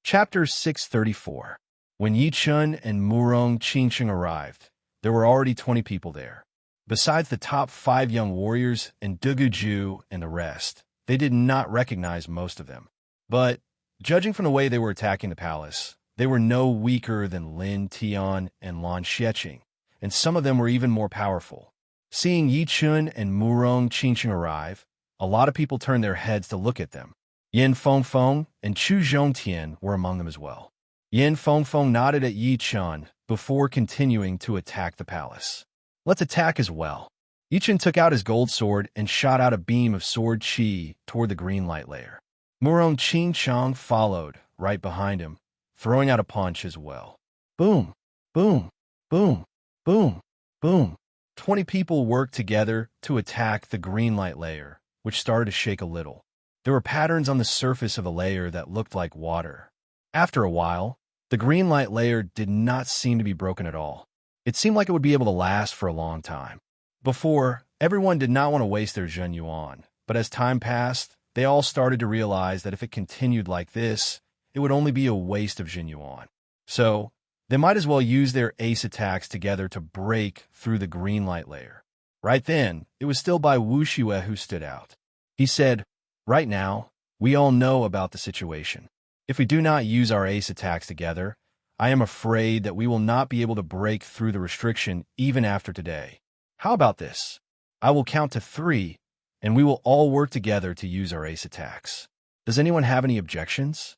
Chapter 634. When Yi Chun and Murong Qingsheng arrived, there were already 20 people there. Besides the top 5 young warriors and Dugu Ju and the rest, they did not recognize most of them. But, judging from the way they were attacking the palace, they were no weaker than Lin Tian and Lan Xieqing, and some of them were even more powerful. Seeing Yi Chun and Murong Qingsheng arrive, a lot of people turned their heads to look at them. Yin Fengfeng and Chu Zhongtian were among them as well. Yin Fengfeng nodded at Yi Chun before continuing to attack the palace. Let's attack as well. Yi Chun took out his gold sword and shot out a beam of sword chi toward the green light layer. Murong Qingsheng followed, right behind him, throwing out a punch as well. Boom, boom, boom, boom, boom. 20 people worked together to attack the green light layer, which started to shake a little. There were patterns on the surface of the layer that looked like water. After a while, the green light layer did not seem to be broken at all. It seemed like it would be able to last for a long time. Before, everyone did not want to waste their Zhen Yuan, but as time passed, they all started to realize that if it continued like this, it would only be a waste of Zhen Yuan. So, they might as well use their ace attacks together to break through the green light layer. Right then, it was still Bai Wuxue who stood out. He said, "Right now, we all know about the situation. If we do not use our ace attacks together, I am afraid that we will not be able to break through the restriction even after today. How about this? I will count to 3, and we will all work together to use our ace attacks. Does anyone have any objections?"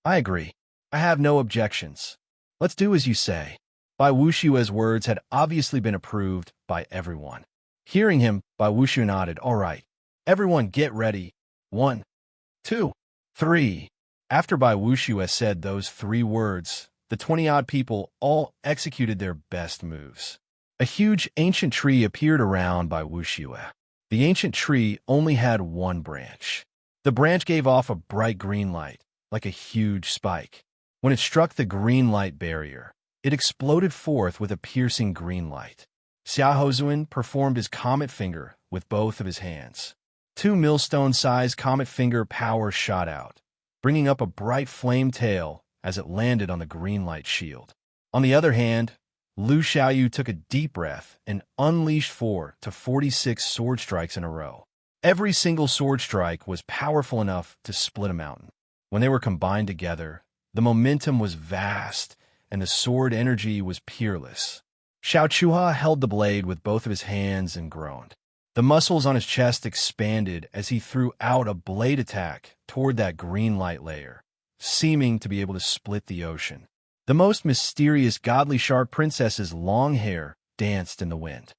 "I agree. I have no objections. Let's do as you say." Bai Wuxue's words had obviously been approved by everyone. Hearing him, Bai Wuxue nodded. "All right. Everyone get ready. 1, 2, 3. After Bai Wuxue said those 3 words, the 20-odd people all executed their best moves. A huge ancient tree appeared around Bai Wuxue. The ancient tree only had 1 branch. The branch gave off a bright green light, like a huge spike. When it struck the green light barrier, it exploded forth with a piercing green light. Xia Hozuan performed his comet finger with both of his hands. 2 millstone-sized comet finger powers shot out, bringing up a bright flame tail as it landed on the green light shield. On the other hand, Lu Xiaoyu took a deep breath and unleashed 4 to 46 sword strikes in a row. Every single sword strike was powerful enough to split a mountain. When they were combined together, the momentum was vast and the sword energy was peerless. Xiao Chuha held the blade with both of his hands and groaned. The muscles on his chest expanded as he threw out a blade attack toward that green light layer, seeming to be able to split the ocean. The most mysterious godly shark princess's long hair danced in the wind.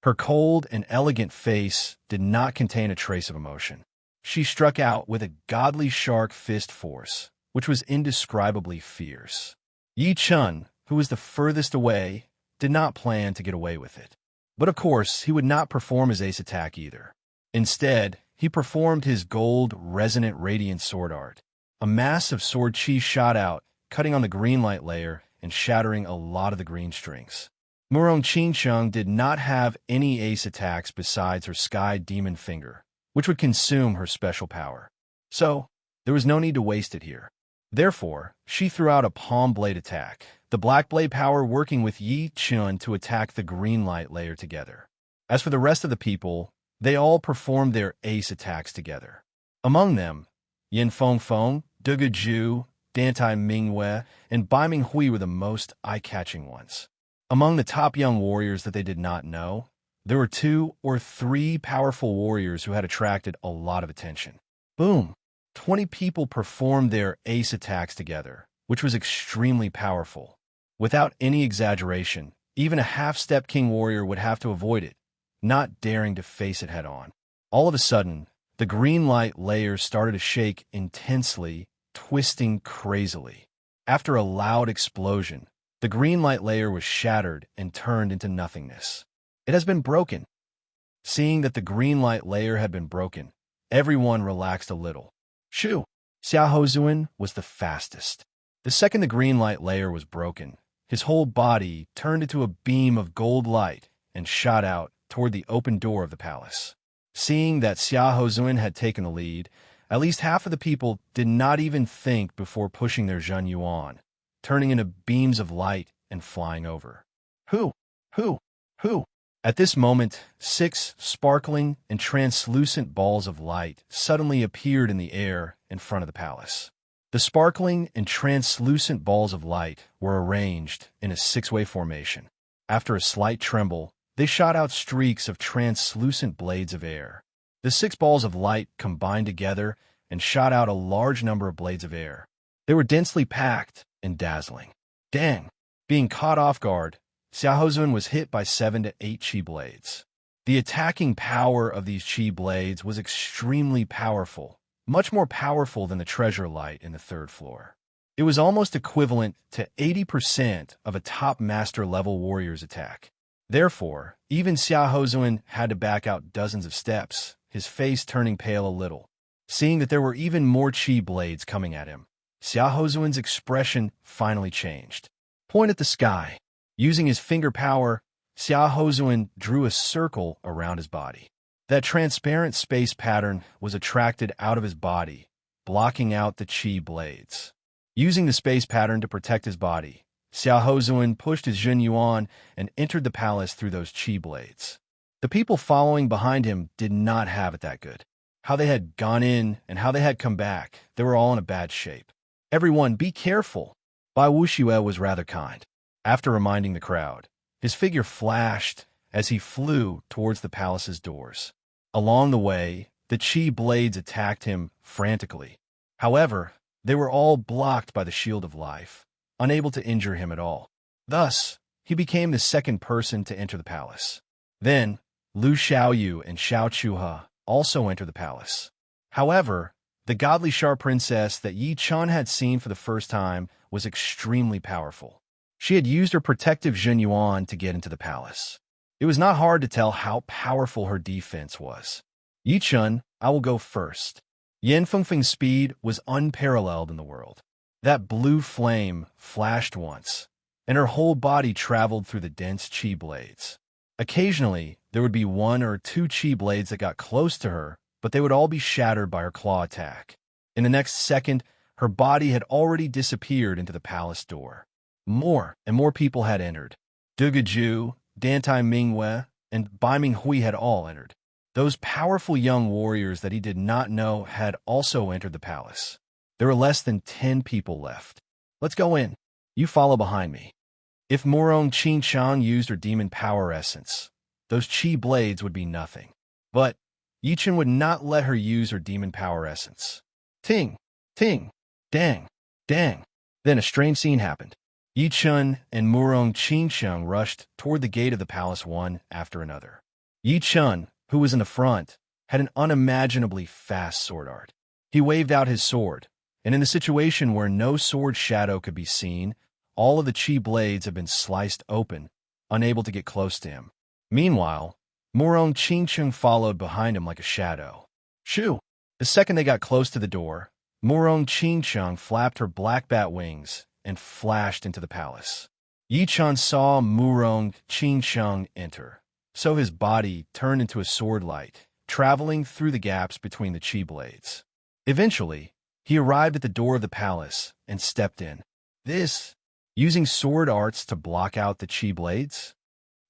Her cold and elegant face did not contain a trace of emotion. She struck out with a godly shark fist force, which was indescribably fierce. Yi Chun, who was the furthest away, did not plan to get away with it. But of course, he would not perform his ace attack either. Instead, he performed his gold resonant radiant sword art. A mass of sword chi shot out, cutting on the green light layer and shattering a lot of the green strings. Murong Qingsheng did not have any ace attacks besides her sky demon finger, which would consume her special power. So, there was no need to waste it here. Therefore, she threw out a palm blade attack, the black blade power working with Yi Chun to attack the green light layer together. As for the rest of the people, they all performed their ace attacks together. Among them, Yin Fengfeng, Dugu Ju, Dantai Mingwei, and Bai Minghui were the most eye-catching ones. Among the top young warriors that they did not know, there were 2 or 3 powerful warriors who had attracted a lot of attention. Boom! 20 people performed their ace attacks together, which was extremely powerful. Without any exaggeration, even a half-step king warrior would have to avoid it, not daring to face it head-on. All of a sudden, the green light layer started to shake intensely, twisting crazily. After a loud explosion, the green light layer was shattered and turned into nothingness. It has been broken. Seeing that the green light layer had been broken, everyone relaxed a little. Shoo! Xia Hozuan was the fastest. The second the green light layer was broken, his whole body turned into a beam of gold light and shot out toward the open door of the palace. Seeing that Xia Hozuan had taken the lead, At least half of the people did not even think before pushing their Zhen Yuan, turning into beams of light and flying over. Who? Who? Who? At this moment, 6 sparkling and translucent balls of light suddenly appeared in the air in front of the palace. The sparkling and translucent balls of light were arranged in a 6-way formation. After a slight tremble, they shot out streaks of translucent blades of air. The 6 balls of light combined together and shot out a large number of blades of air. They were densely packed and dazzling. Dang! Being caught off guard, Xiaohozun was hit by 7 to 8 chi blades. The attacking power of these chi blades was extremely powerful, much more powerful than the treasure light in the 3rd floor. It was almost equivalent to 80% of a top master level warrior's attack. Therefore, even Xiaohozun had to back out dozens of steps, his face turning pale a little. Seeing that there were even more chi blades coming at him, Xiaohozun's expression finally changed. Point at the sky. Using his finger power, Xiaohozun drew a circle around his body. That transparent space pattern was attracted out of his body, blocking out the chi blades. Using the space pattern to protect his body, Xiaohozun pushed his Zhen Yuan and entered the palace through those chi blades. The people following behind him did not have it that good. How they had gone in and how they had come back, they were all in a bad shape. Everyone, be careful. Bai Wuxue was rather kind. After reminding the crowd, his figure flashed as he flew towards the palace's doors. Along the way, the chi blades attacked him frantically. However, they were all blocked by the shield of life, unable to injure him at all. Thus, he became the 2nd person to enter the palace. Then, Lu Xiaoyu and Xiao Chuhe also entered the palace. However, the godly Shar princess that Yi Chun had seen for the first time was extremely powerful. She had used her protective Zhen Yuan to get into the palace. It was not hard to tell how powerful her defense was. Yi Chun, I will go first. Yan Fengfeng's speed was unparalleled in the world. That blue flame flashed once, and her whole body traveled through the dense chi blades. Occasionally, there would be 1 or 2 chi blades that got close to her, but they would all be shattered by her claw attack. In the next second, her body had already disappeared into the palace door. More and more people had entered. Dugaju, Dantai Mingwei, and Bai Minghui had all entered. Those powerful young warriors that he did not know had also entered the palace. There were less than 10 people left. Let's go in. You follow behind me. If Murong Qingchang used her demon power essence, those chi blades would be nothing. But Yichen would not let her use her demon power essence. Ting! Ting! Dang! Dang! Then a strange scene happened. Yichun and Murong Qingchang rushed toward the gate of the palace one after another. Yichun, who was in the front, had an unimaginably fast sword art. He waved out his sword, and in a situation where no sword shadow could be seen, all of the chi blades had been sliced open, unable to get close to him. Meanwhile, Murong Qingchang followed behind him like a shadow. Shoo! The second they got close to the door, Murong Qingchang flapped her black bat wings and flashed into the palace. Yichun saw Murong Qingchang enter, so his body turned into a sword light, traveling through the gaps between the chi blades. Eventually, he arrived at the door of the palace and stepped in. Using sword arts to block out the chi blades?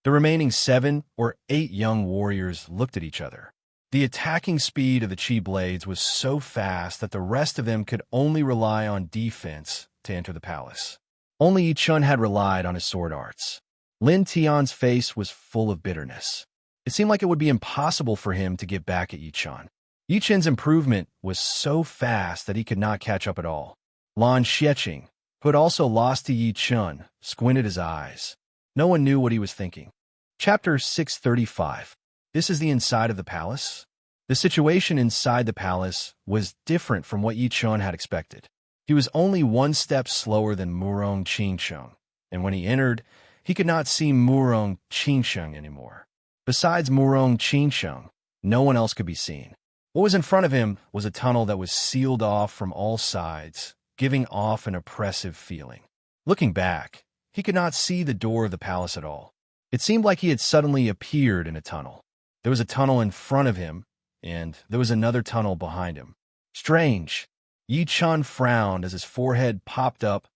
The remaining 7 or 8 young warriors looked at each other. The attacking speed of the chi blades was so fast that the rest of them could only rely on defense to enter the palace. Only Yi Chun had relied on his sword arts. Lin Tian's face was full of bitterness. It seemed like it would be impossible for him to get back at Yi Chun. Yi Chun's improvement was so fast that he could not catch up at all. Lan Xieching, who had also lost to Yi Chun, squinted his eyes. No one knew what he was thinking. Chapter 635. This is the inside of the palace. The situation inside the palace was different from what Yi Chun had expected. He was only 1 step slower than Murong Qingchang, and when he entered, he could not see Murong Qingchang anymore. Besides Murong Qingchang, no one else could be seen. What was in front of him was a tunnel that was sealed off from all sides, giving off an oppressive feeling. Looking back, he could not see the door of the palace at all. It seemed like he had suddenly appeared in a tunnel. There was a tunnel in front of him, and there was another tunnel behind him. Strange. Yi Chun frowned as his forehead popped up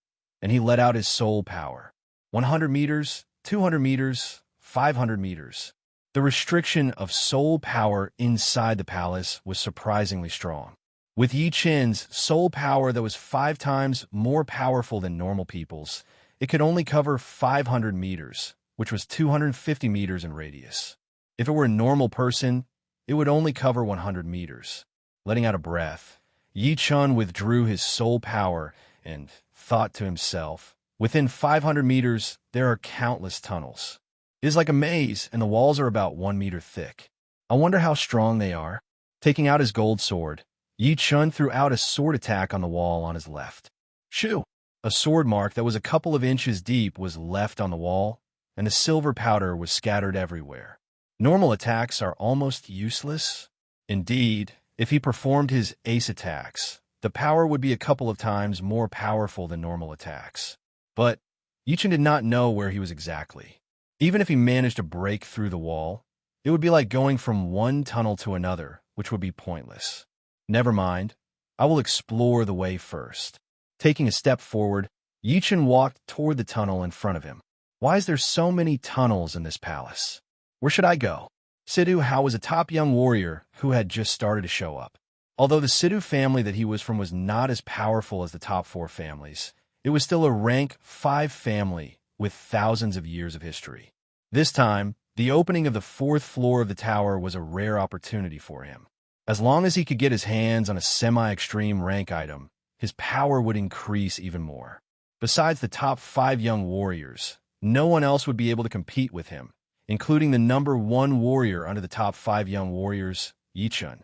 and he let out his soul power. 100 meters, 200 meters, 500 meters. The restriction of soul power inside the palace was surprisingly strong. With Yi Chen's soul power that was 5 times more powerful than normal people's, it could only cover 500 meters, which was 250 meters in radius. If it were a normal person, it would only cover 100 meters. Letting out a breath, Yi Chun withdrew his soul power and thought to himself, within 500 meters, there are countless tunnels. It is like a maze, and the walls are about 1 meter thick. I wonder how strong they are. Taking out his gold sword, Yi Chun threw out a sword attack on the wall on his left. Shoo! A sword mark that was a couple of inches deep was left on the wall, and the silver powder was scattered everywhere. Normal attacks are almost useless. Indeed, if he performed his ace attacks, the power would be a couple of times more powerful than normal attacks. But Yi Chun did not know where he was exactly. Even if he managed to break through the wall, it would be like going from one tunnel to another, which would be pointless. Never mind, I will explore the way first. Taking a step forward, Yi Chun walked toward the tunnel in front of him. Why is there so many tunnels in this palace? Where should I go? Sidhu Hao was a top young warrior who had just started to show up. Although the Sidhu family that he was from was not as powerful as the top 4 families, it was still a rank 5 family with thousands of years of history. This time, the opening of the 4th floor of the tower was a rare opportunity for him. As long as he could get his hands on a semi-extreme rank item, his power would increase even more. Besides the top 5 young warriors, no one else would be able to compete with him, including the number 1 warrior under the top 5 young warriors, Yi Chun.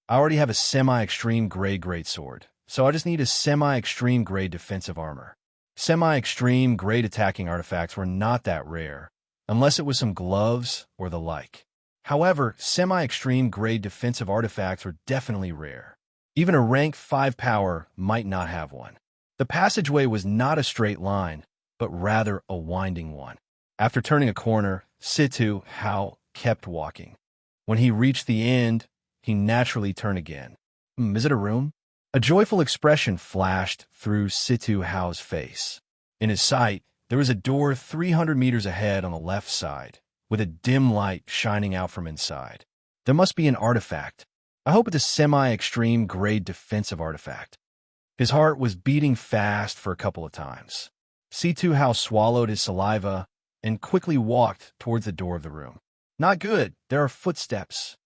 I already have a semi-extreme grade greatsword, so I just need a semi-extreme grade defensive armor. Semi-extreme grade attacking artifacts were not that rare, unless it was some gloves or the like. However, semi-extreme grade defensive artifacts were definitely rare. Even a rank 5 power might not have one. The passageway was not a straight line, but rather a winding one. After turning a corner, Sidhu Hao kept walking. When he reached the end, he naturally turned again. Is it a room? A joyful expression flashed through Sidhu Hao's face. In his sight, there was a door 300 meters ahead on the left side, with a dim light shining out from inside. There must be an artifact. I hope it's a semi-extreme grade defensive artifact. His heart was beating fast for a couple of times. Sidhu Hao swallowed his saliva and quickly walked towards the door of the room. Not good, there are footsteps.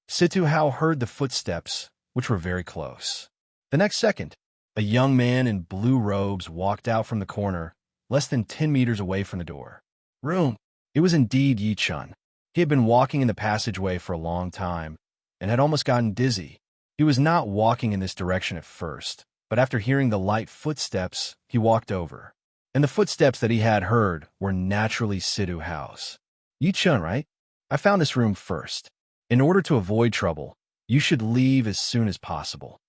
Sidhu Hao heard the footsteps, which were very close. The next second, a young man in blue robes walked out from the corner, less than 10 meters away from the door. Room. It was indeed Yi Chun. He had been walking in the passageway for a long time, and had almost gotten dizzy. He was not walking in this direction at first, but after hearing the light footsteps, he walked over. And the footsteps that he had heard were naturally Sidhu Hao's. Yi Chun, right? I found this room first. In order to avoid trouble, you should leave as soon as possible.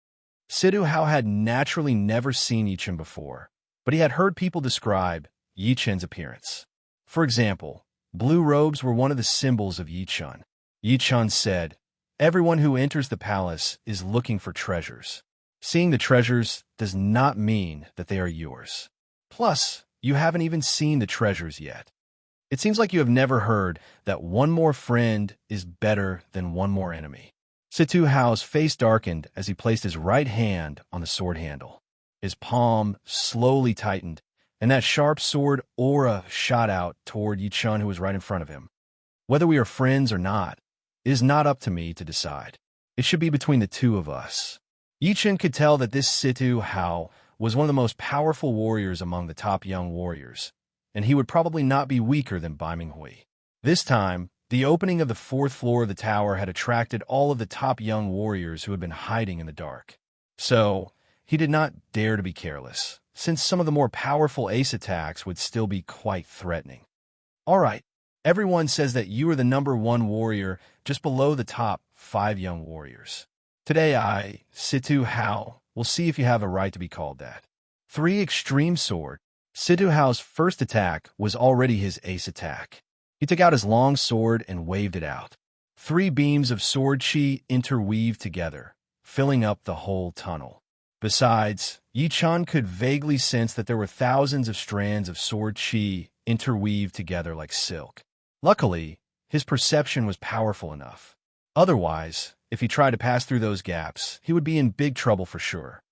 Sidhu Hao had naturally never seen Yi Chun before, but he had heard people describe Yi Chun's appearance. For example, blue robes were one of the symbols of Yi Chun. Yi Chun said, "Everyone who enters the palace is looking for treasures. Seeing the treasures does not mean that they are yours. Plus, you haven't even seen the treasures yet. It seems like you have never heard that one more friend is better than one more enemy." Sidhu Hao's face darkened as he placed his right hand on the sword handle. His palm slowly tightened, and that sharp sword aura shot out toward Yi Chun, who was right in front of him. Whether we are friends or not, it is not up to me to decide. It should be between the two of us. Yi Chun could tell that this Sidhu Hao was one of the most powerful warriors among the top young warriors, and he would probably not be weaker than Bai Minghui. This time, the opening of the 4th floor of the tower had attracted all of the top young warriors who had been hiding in the dark. So, he did not dare to be careless, since some of the more powerful ace attacks would still be quite threatening. All right, everyone says that you are the number 1 warrior just below the top 5 young warriors. Today I, Sidhu Hao, will see if you have a right to be called that. 3 Extreme Sword. Sidhu Hao's first attack was already his ace attack. He took out his long sword and waved it out. 3 beams of sword chi interweaved together, filling up the whole tunnel. Besides, Yi-chan could vaguely sense that there were thousands of strands of sword chi interweaved together like silk. Luckily, his perception was powerful enough. Otherwise, if he tried to pass through those gaps, he would be in big trouble for sure.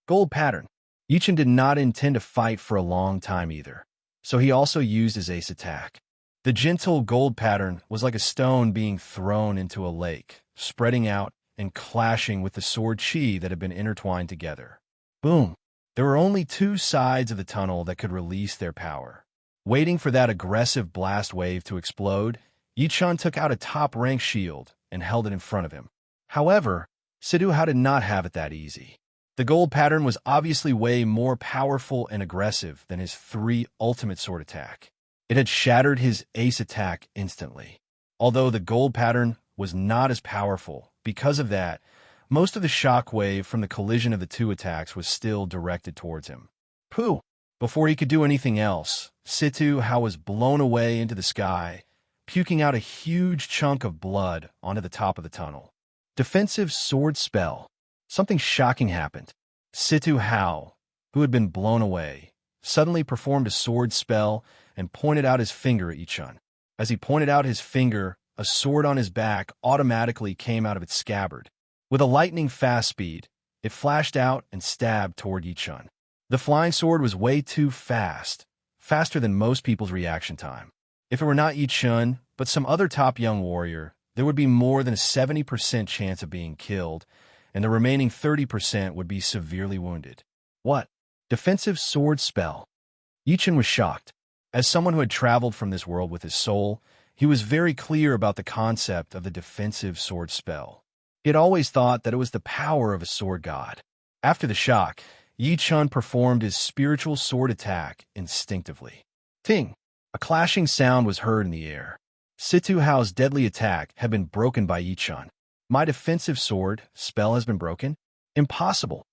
Gold pattern. Yi-chan did not intend to fight for a long time either, so he also used his ace attack. The gentle gold pattern was like a stone being thrown into a lake, spreading out and clashing with the sword chi that had been intertwined together. Boom! There were only two sides of the tunnel that could release their power. Waiting for that aggressive blast wave to explode, Yi-chan took out a top-rank shield and held it in front of him. However, Sidhu did not have it that easy. The gold pattern was obviously way more powerful and aggressive than his 3 ultimate sword attack. It had shattered his ace attack instantly. Although the gold pattern was not as powerful, because of that, most of the shockwave from the collision of the 2 attacks was still directed towards him. Pooh! Before he could do anything else, Sidhu was blown away into the sky, puking out a huge chunk of blood onto the top of the tunnel. Defensive sword spell. Something shocking happened. Sidhu, who had been blown away, suddenly performed a sword spell and pointed out his finger at Yi-chan. As he pointed out his finger, a sword on his back automatically came out of its scabbard. With a lightning-fast speed, it flashed out and stabbed toward Yi-chan. The flying sword was way too fast, faster than most people's reaction time. If it were not Yi-chan, but some other top young warrior, there would be more than a 70% chance of being killed, and the remaining 30% would be severely wounded. What? Defensive sword spell. Yi-chan was shocked. As someone who had traveled from this world with his soul, he was very clear about the concept of the defensive sword spell. He had always thought that it was the power of a sword god. After the shock, Yi-chan performed his spiritual sword attack instinctively. Ting! A clashing sound was heard in the air. Sidhu's deadly attack had been broken by Yi-chan. My defensive sword spell has been broken? Impossible.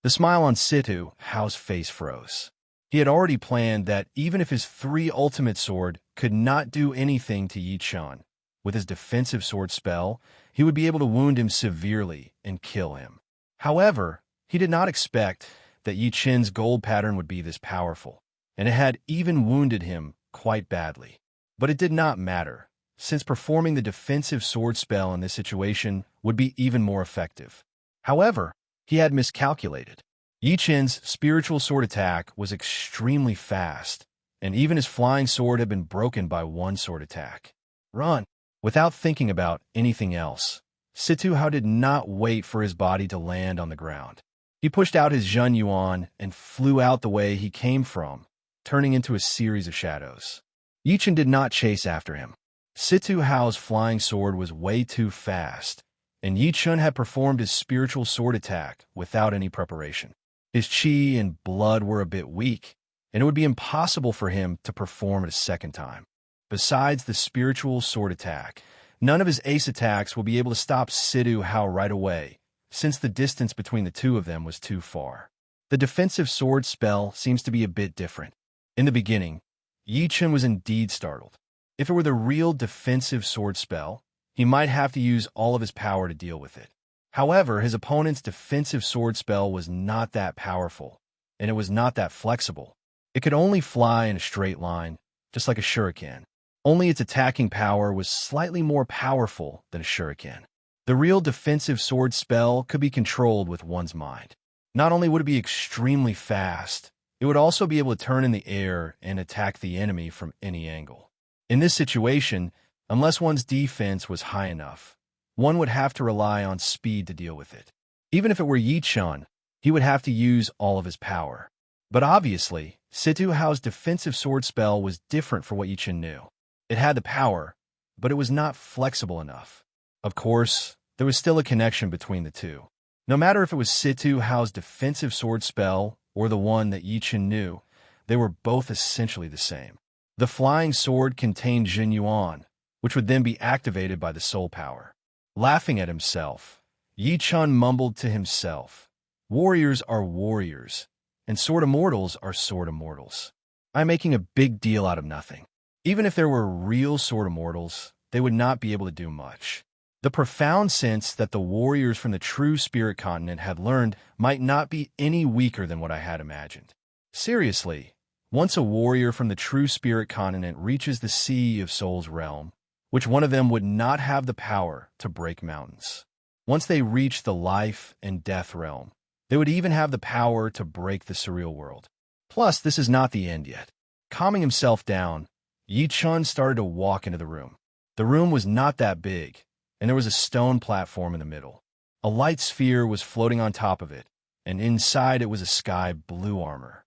The smile on Sidhu's face froze. He had already planned that even if his 3 ultimate sword could not do anything to Yi-chan, with his defensive sword spell, he would be able to wound him severely and kill him. However, he did not expect that Yi-chan's gold pattern would be this powerful, and it had even wounded him quite badly. But it did not matter, since performing the defensive sword spell in this situation would be even more effective. However, he had miscalculated. Yi-chan's spiritual sword attack was extremely fast, and even his flying sword had been broken by 1 sword attack. Run! Without thinking about anything else, Sidhu did not wait for his body to land on the ground. He pushed out his Zhen Yuan and flew out the way he came from, turning into a series of shadows. Yi-chan did not chase after him. Sidhu's flying sword was way too fast, and Yi-chan had performed his spiritual sword attack without any preparation. His chi and blood were a bit weak, and it would be impossible for him to perform it a second time. Besides the spiritual sword attack, none of his ace attacks will be able to stop Sidhu right away, since the distance between the two of them was too far. The defensive sword spell seems to be a bit different. In the beginning, Yi-chan was indeed startled. If it were the real defensive sword spell, he might have to use all of his power to deal with it. However, his opponent's defensive sword spell was not that powerful, and it was not that flexible. It could only fly in a straight line, just like a shuriken. Only its attacking power was slightly more powerful than a shuriken. The real defensive sword spell could be controlled with one's mind. Not only would it be extremely fast, it would also be able to turn in the air and attack the enemy from any angle. In this situation, unless one's defense was high enough, one would have to rely on speed to deal with it. Even if it were Yi-chan, he would have to use all of his power. But obviously, Sidhu's defensive sword spell was different for what Yi-chan knew. It had the power, but it was not flexible enough. Of course, there was still a connection between the two. No matter if it was Sidhu's defensive sword spell or the one that Yi-chan knew, they were both essentially the same. The flying sword contained Zhen Yuan, which would then be activated by the soul power. Laughing at himself, Yi-chan mumbled to himself, "Warriors are warriors, and sword immortals are sword immortals. I'm making a big deal out of nothing. Even if there were real sword immortals, they would not be able to do much. The profound sense that the warriors from the true spirit continent had learned might not be any weaker than what I had imagined. Seriously, once a warrior from the true spirit continent reaches the Sea of Souls realm, which one of them would not have the power to break mountains? Once they reach the life and death realm, they would even have the power to break the surreal world. Plus, this is not the end yet. Calming himself down, Yi Chun started to walk into the room. The room was not that big, and there was a stone platform in the middle. A light sphere was floating on top of it, and inside it was a sky blue armor.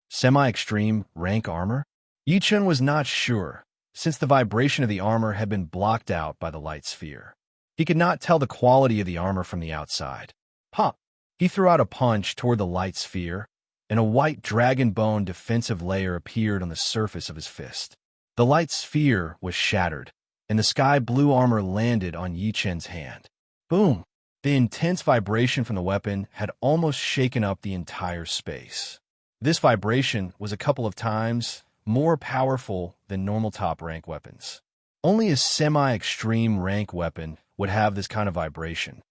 Semi-extreme rank armor? Yi Chun was not sure, since the vibration of the armor had been blocked out by the light sphere. He could not tell the quality of the armor from the outside. Pop! He threw out a punch toward the light sphere, and a white dragon bone defensive layer appeared on the surface of his fist. The light sphere was shattered, and the sky blue armor landed on Yi Chun's hand. Boom! The intense vibration from the weapon had almost shaken up the entire space. This vibration was a couple of times more powerful than normal top-rank weapons. Only a semi-extreme rank weapon would have this kind of vibration.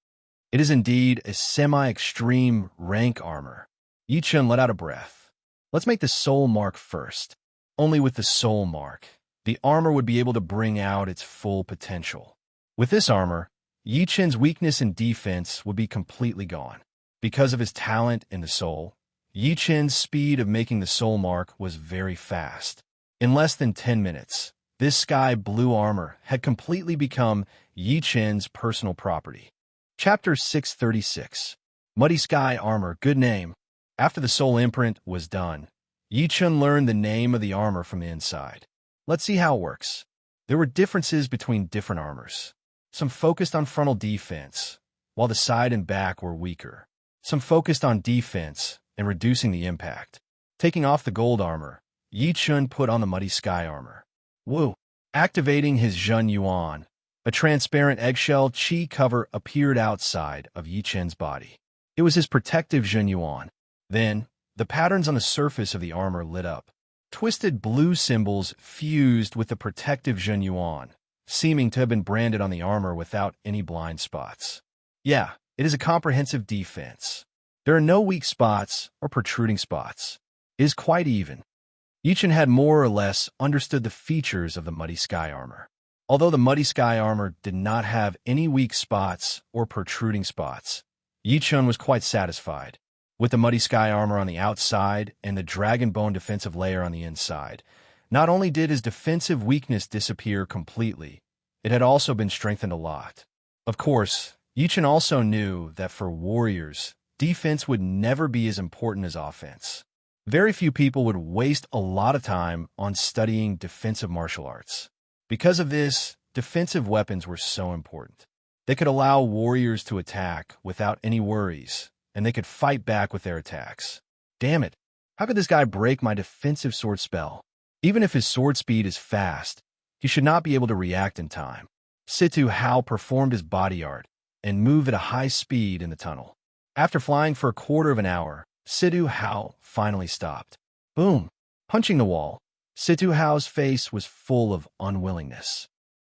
It is indeed a semi-extreme rank armor. Yi Chun let out a breath. Let's make the soul mark first. Only with the soul mark, the armor would be able to bring out its full potential. With this armor, Yi Chun's weakness in defense would be completely gone. Because of his talent in the soul, Yi Chun's speed of making the soul mark was very fast. In less than 10 minutes, this sky blue armor had completely become Yi Chun's personal property. Chapter 636. Muddy Sky Armor, good name. After the soul imprint was done, Yi Chun learned the name of the armor from the inside. Let's see how it works. There were differences between different armors. Some focused on frontal defense, while the side and back were weaker. Some focused on defense and reducing the impact. Taking off the gold armor, Yi Chun put on the Muddy Sky armor. Woo! Activating his Zhen Yuan, a transparent eggshell chi cover appeared outside of Yi Chun's body. It was his protective Zhen Yuan. Then, the patterns on the surface of the armor lit up. Twisted blue symbols fused with the protective Zhen Yuan, seeming to have been branded on the armor without any blind spots. Yeah, it is a comprehensive defense. There are no weak spots or protruding spots. It is quite even. Yi Chun had more or less understood the features of the Muddy Sky armor. Although the Muddy Sky armor did not have any weak spots or protruding spots, Yi Chun was quite satisfied. With the Muddy Sky armor on the outside and the dragon bone defensive layer on the inside, not only did his defensive weakness disappear completely, it had also been strengthened a lot. Of course, Yi Chun also knew that for warriors, defense would never be as important as offense. Very few people would waste a lot of time on studying defensive martial arts. Because of this, defensive weapons were so important. They could allow warriors to attack without any worries, and they could fight back with their attacks. Damn it, how could this guy break my defensive sword spell? Even if his sword speed is fast, he should not be able to react in time. Situ Hao performed his body art and moved at a high speed in the tunnel. After flying for a quarter of an hour, Situ Hao finally stopped. Boom! Punching the wall, Situ Hao's face was full of unwillingness.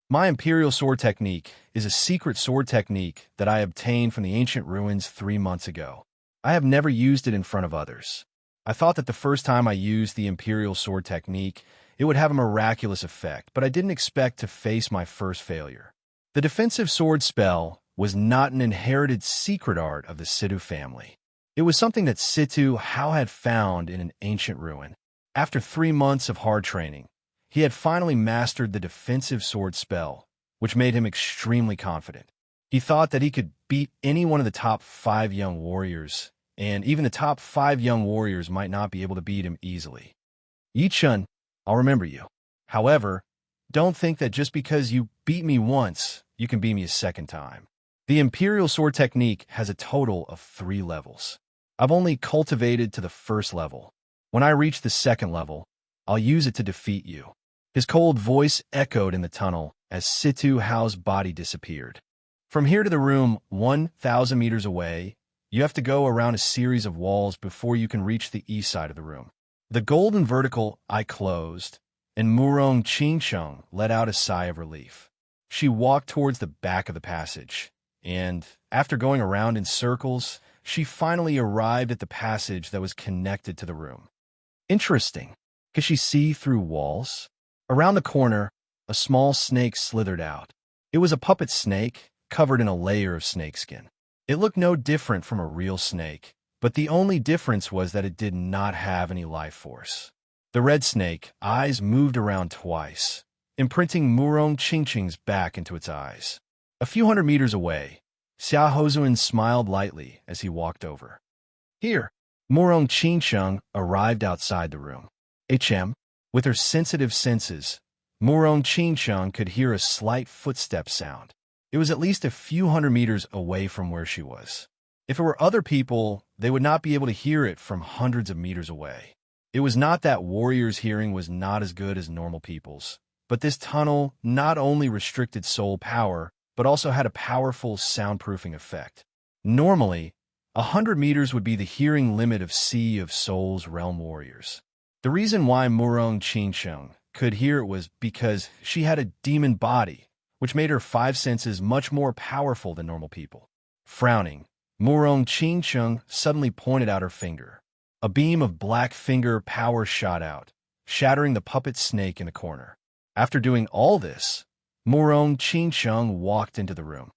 My Imperial Sword Technique is a secret sword technique that I obtained from the ancient ruins 3 months ago. I have never used it in front of others. I thought that the first time I used the Imperial Sword Technique, it would have a miraculous effect, but I didn't expect to face my first failure. The defensive sword spell was not an inherited secret art of the Situ family. It was something that Situ Hao had found in an ancient ruin. After 3 months of hard training, he had finally mastered the defensive sword spell, which made him extremely confident. He thought that he could beat any one of the top 5 young warriors, and even the top 5 young warriors might not be able to beat him easily. Yi Chun, I'll remember you. However, don't think that just because you beat me once, you can beat me a second time. The Imperial Sword Technique has a total of 3 levels. I've only cultivated to the first level. When I reach the second level, I'll use it to defeat you. His cold voice echoed in the tunnel as Situ Hao's body disappeared. From here to the room 1,000 meters away, you have to go around a series of walls before you can reach the east side of the room. The golden vertical eye closed, and Murong Qingcheng let out a sigh of relief. She walked towards the back of the passage, and after going around in circles, she finally arrived at the passage that was connected to the room. Interesting. Could she see through walls? Around the corner, a small snake slithered out. It was a puppet snake covered in a layer of snakeskin. It looked no different from a real snake, but the only difference was that it did not have any life force. The red snake eyes moved around twice, imprinting Murong Qingqing's back into its eyes. A few hundred meters away, Xia Hozuan smiled lightly as he walked over. Here, Murong Qingqing arrived outside the room. With her sensitive senses, Murong Qingqing could hear a slight footstep sound. It was at least a few hundred meters away from where she was. If it were other people, they would not be able to hear it from hundreds of meters away. It was not that warriors' hearing was not as good as normal people's, but this tunnel not only restricted soul power, but also had a powerful soundproofing effect. Normally, 100 meters would be the hearing limit of Sea of Souls realm warriors. The reason why Murong Qingqing could hear it was because she had a demon body, which made her 5 senses much more powerful than normal people. Frowning, Murong Qingqing suddenly pointed out her finger. A beam of black finger power shot out, shattering the puppet snake in the corner. After doing all this, Murong Qingqing walked into the room.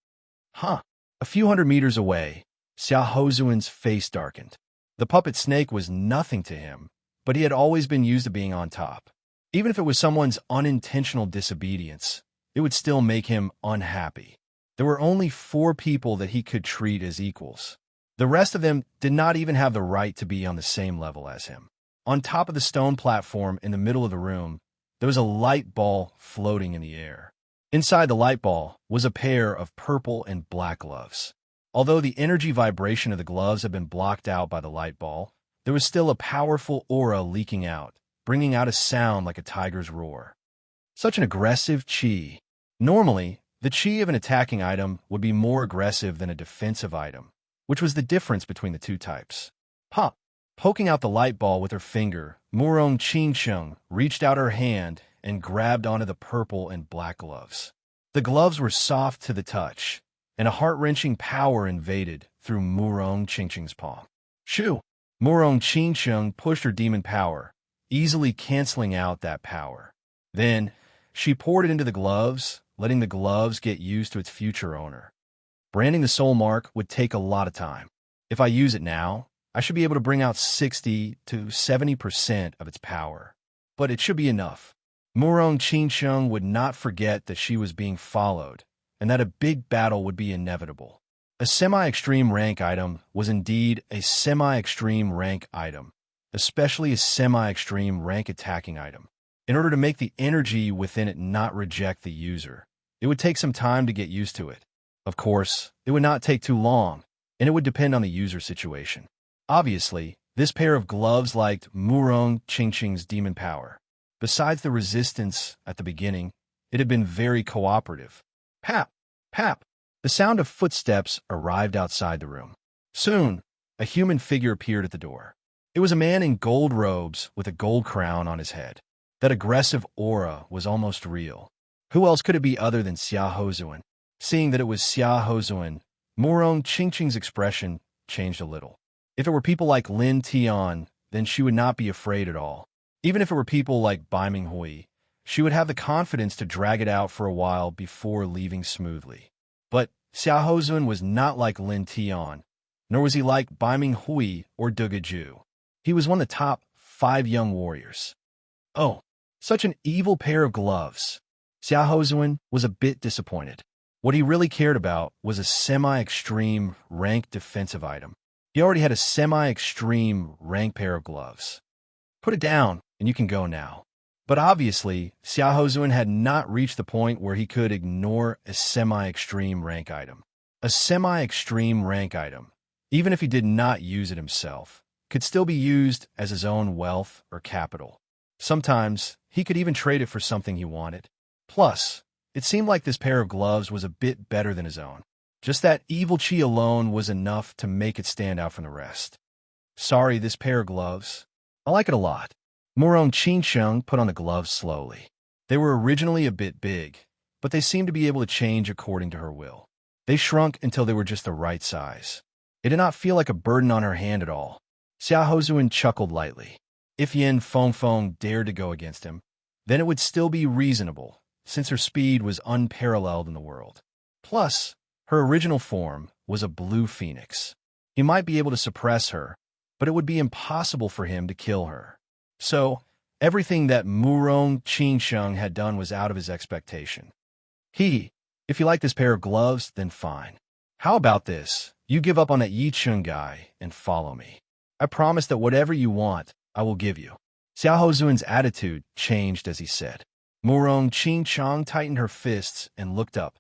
A few hundred meters away, Xia Hozuan's face darkened. The puppet snake was nothing to him, but he had always been used to being on top. Even if it was someone's unintentional disobedience, it would still make him unhappy. There were only 4 people that he could treat as equals. The rest of them did not even have the right to be on the same level as him. On top of the stone platform in the middle of the room, there was a light ball floating in the air. Inside the light ball was a pair of purple and black gloves. Although the energy vibration of the gloves had been blocked out by the light ball, there was still a powerful aura leaking out, bringing out a sound like a tiger's roar. Such an aggressive chi. Normally, the chi of an attacking item would be more aggressive than a defensive item, which was the difference between the two types. Poking out the light ball with her finger, Murong Qingqing reached out her hand and grabbed onto the purple and black gloves. The gloves were soft to the touch, and a heart-wrenching power invaded through Murong Qingqing's palm. Shoo! Murong Qingqing pushed her demon power, easily canceling out that power. Then, she poured it into the gloves, letting the gloves get used to its future owner. Branding the soul mark would take a lot of time. If I use it now, I should be able to bring out 60 to 70% of its power. But it should be enough. Murong Qingqing would not forget that she was being followed, and that a big battle would be inevitable. A semi-extreme rank item was indeed a semi-extreme rank item, especially a semi-extreme rank attacking item. In order to make the energy within it not reject the user, it would take some time to get used to it. Of course, it would not take too long, and it would depend on the user situation. Obviously, this pair of gloves liked Murong Qingqing's demon power. Besides the resistance at the beginning, it had been very cooperative. Pap! Pap! The sound of footsteps arrived outside the room. Soon, a human figure appeared at the door. It was a man in gold robes with a gold crown on his head. That aggressive aura was almost real. Who else could it be other than Xia Hozuan? Seeing that it was Xia Hozuan, Murong Qingqing's expression changed a little. If it were people like Lin Tian, then she would not be afraid at all. Even if it were people like Bai Minghui, she would have the confidence to drag it out for a while before leaving smoothly. But Xia Hozuan was not like Lin Tian, nor was he like Bai Minghui or Dugaju. He was one of the top 5 young warriors. Oh, such an evil pair of gloves. Xia Hozuan was a bit disappointed. What he really cared about was a semi-extreme rank defensive item. He already had a semi-extreme rank pair of gloves. Put it down, and you can go now. But obviously, Xia Hozuan had not reached the point where he could ignore a semi-extreme rank item. A semi-extreme rank item, even if he did not use it himself, could still be used as his own wealth or capital. Sometimes, he could even trade it for something he wanted. Plus, it seemed like this pair of gloves was a bit better than his own. Just that evil chi alone was enough to make it stand out from the rest. Sorry, this pair of gloves. I like it a lot. Murong Qingqing put on the gloves slowly. They were originally a bit big, but they seemed to be able to change according to her will. They shrunk until they were just the right size. It did not feel like a burden on her hand at all. Xiaohozuan chuckled lightly. If Yin Fengfeng dared to go against him, then it would still be reasonable, since her speed was unparalleled in the world. Plus, her original form was a blue phoenix. He might be able to suppress her, but it would be impossible for him to kill her. So, everything that Murong Qingsheng had done was out of his expectation. If you like this pair of gloves, then fine. How about this? You give up on that Yichun guy and follow me. I promise that whatever you want, I will give you. Xiaohozuan's attitude changed as he said. Murong Qingsheng tightened her fists and looked up.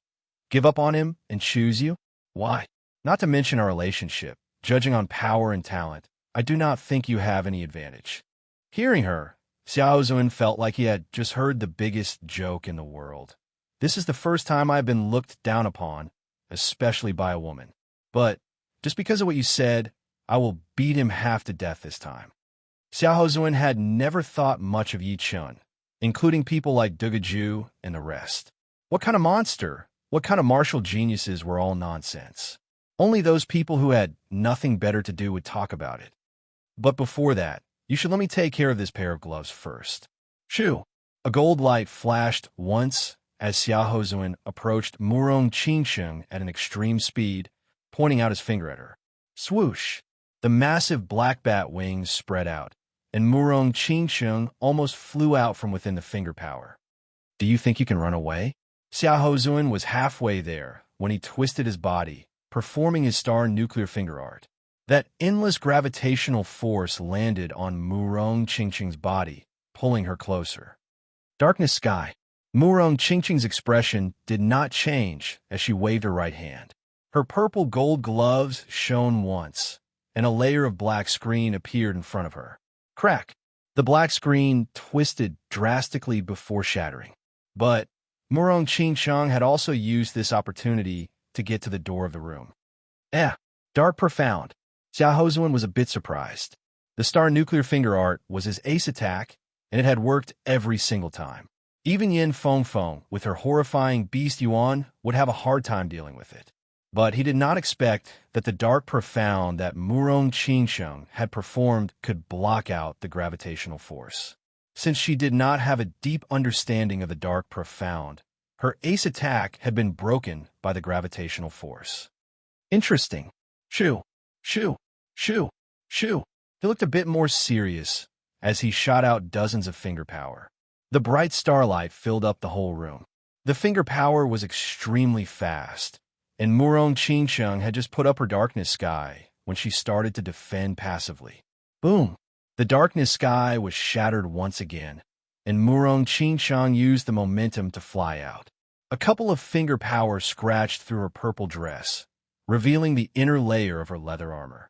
Give up on him and choose you? Why? Not to mention our relationship. Judging on power and talent, I do not think you have any advantage. Hearing her, Xiaohozuan felt like he had just heard the biggest joke in the world. This is the first time I have been looked down upon, especially by a woman. But, just because of what you said, I will beat him half to death this time. Xiaohozuan had never thought much of Yi Chun, including people like Dugaju and the rest. What kind of monster, what kind of martial geniuses were all nonsense? Only those people who had nothing better to do would talk about it. But before that, you should let me take care of this pair of gloves first. Shoo! A gold light flashed once as Xiaohozuan approached Murong Qingsheng at an extreme speed, pointing out his finger at her. Swoosh! The massive black bat wings spread out, and Murong Qingsheng almost flew out from within the finger power. Do you think you can run away? Xiaohozuan was halfway there when he twisted his body, performing his star nuclear finger art. That endless gravitational force landed on Murong Qingsheng's body, pulling her closer. Darkness sky. Murong Qingsheng's expression did not change as she waved her right hand. Her purple gold gloves shone once, and a layer of black screen appeared in front of her. Crack! The black screen twisted drastically before shattering. But Murong Qingsheng had also used this opportunity to get to the door of the room. Dark profound. Xiaohozuan was a bit surprised. The star nuclear finger art was his ace attack, and it had worked every single time. Even Yin Fengfeng, with her horrifying beast Yuan, would have a hard time dealing with it. But he did not expect that the dark profound that Murong Qingsheng had performed could block out the gravitational force. Since she did not have a deep understanding of the dark profound, her ace attack had been broken by the gravitational force. Interesting. Shoo, shoo, shoo, shoo. He looked a bit more serious as he shot out dozens of finger power. The bright starlight filled up the whole room. The finger power was extremely fast, and Murong Qingsheng had just put up her darkness sky when she started to defend passively. Boom! The darkness sky was shattered once again, and Murong Qingsheng used the momentum to fly out. A couple of finger power scratched through her purple dress, revealing the inner layer of her leather armor.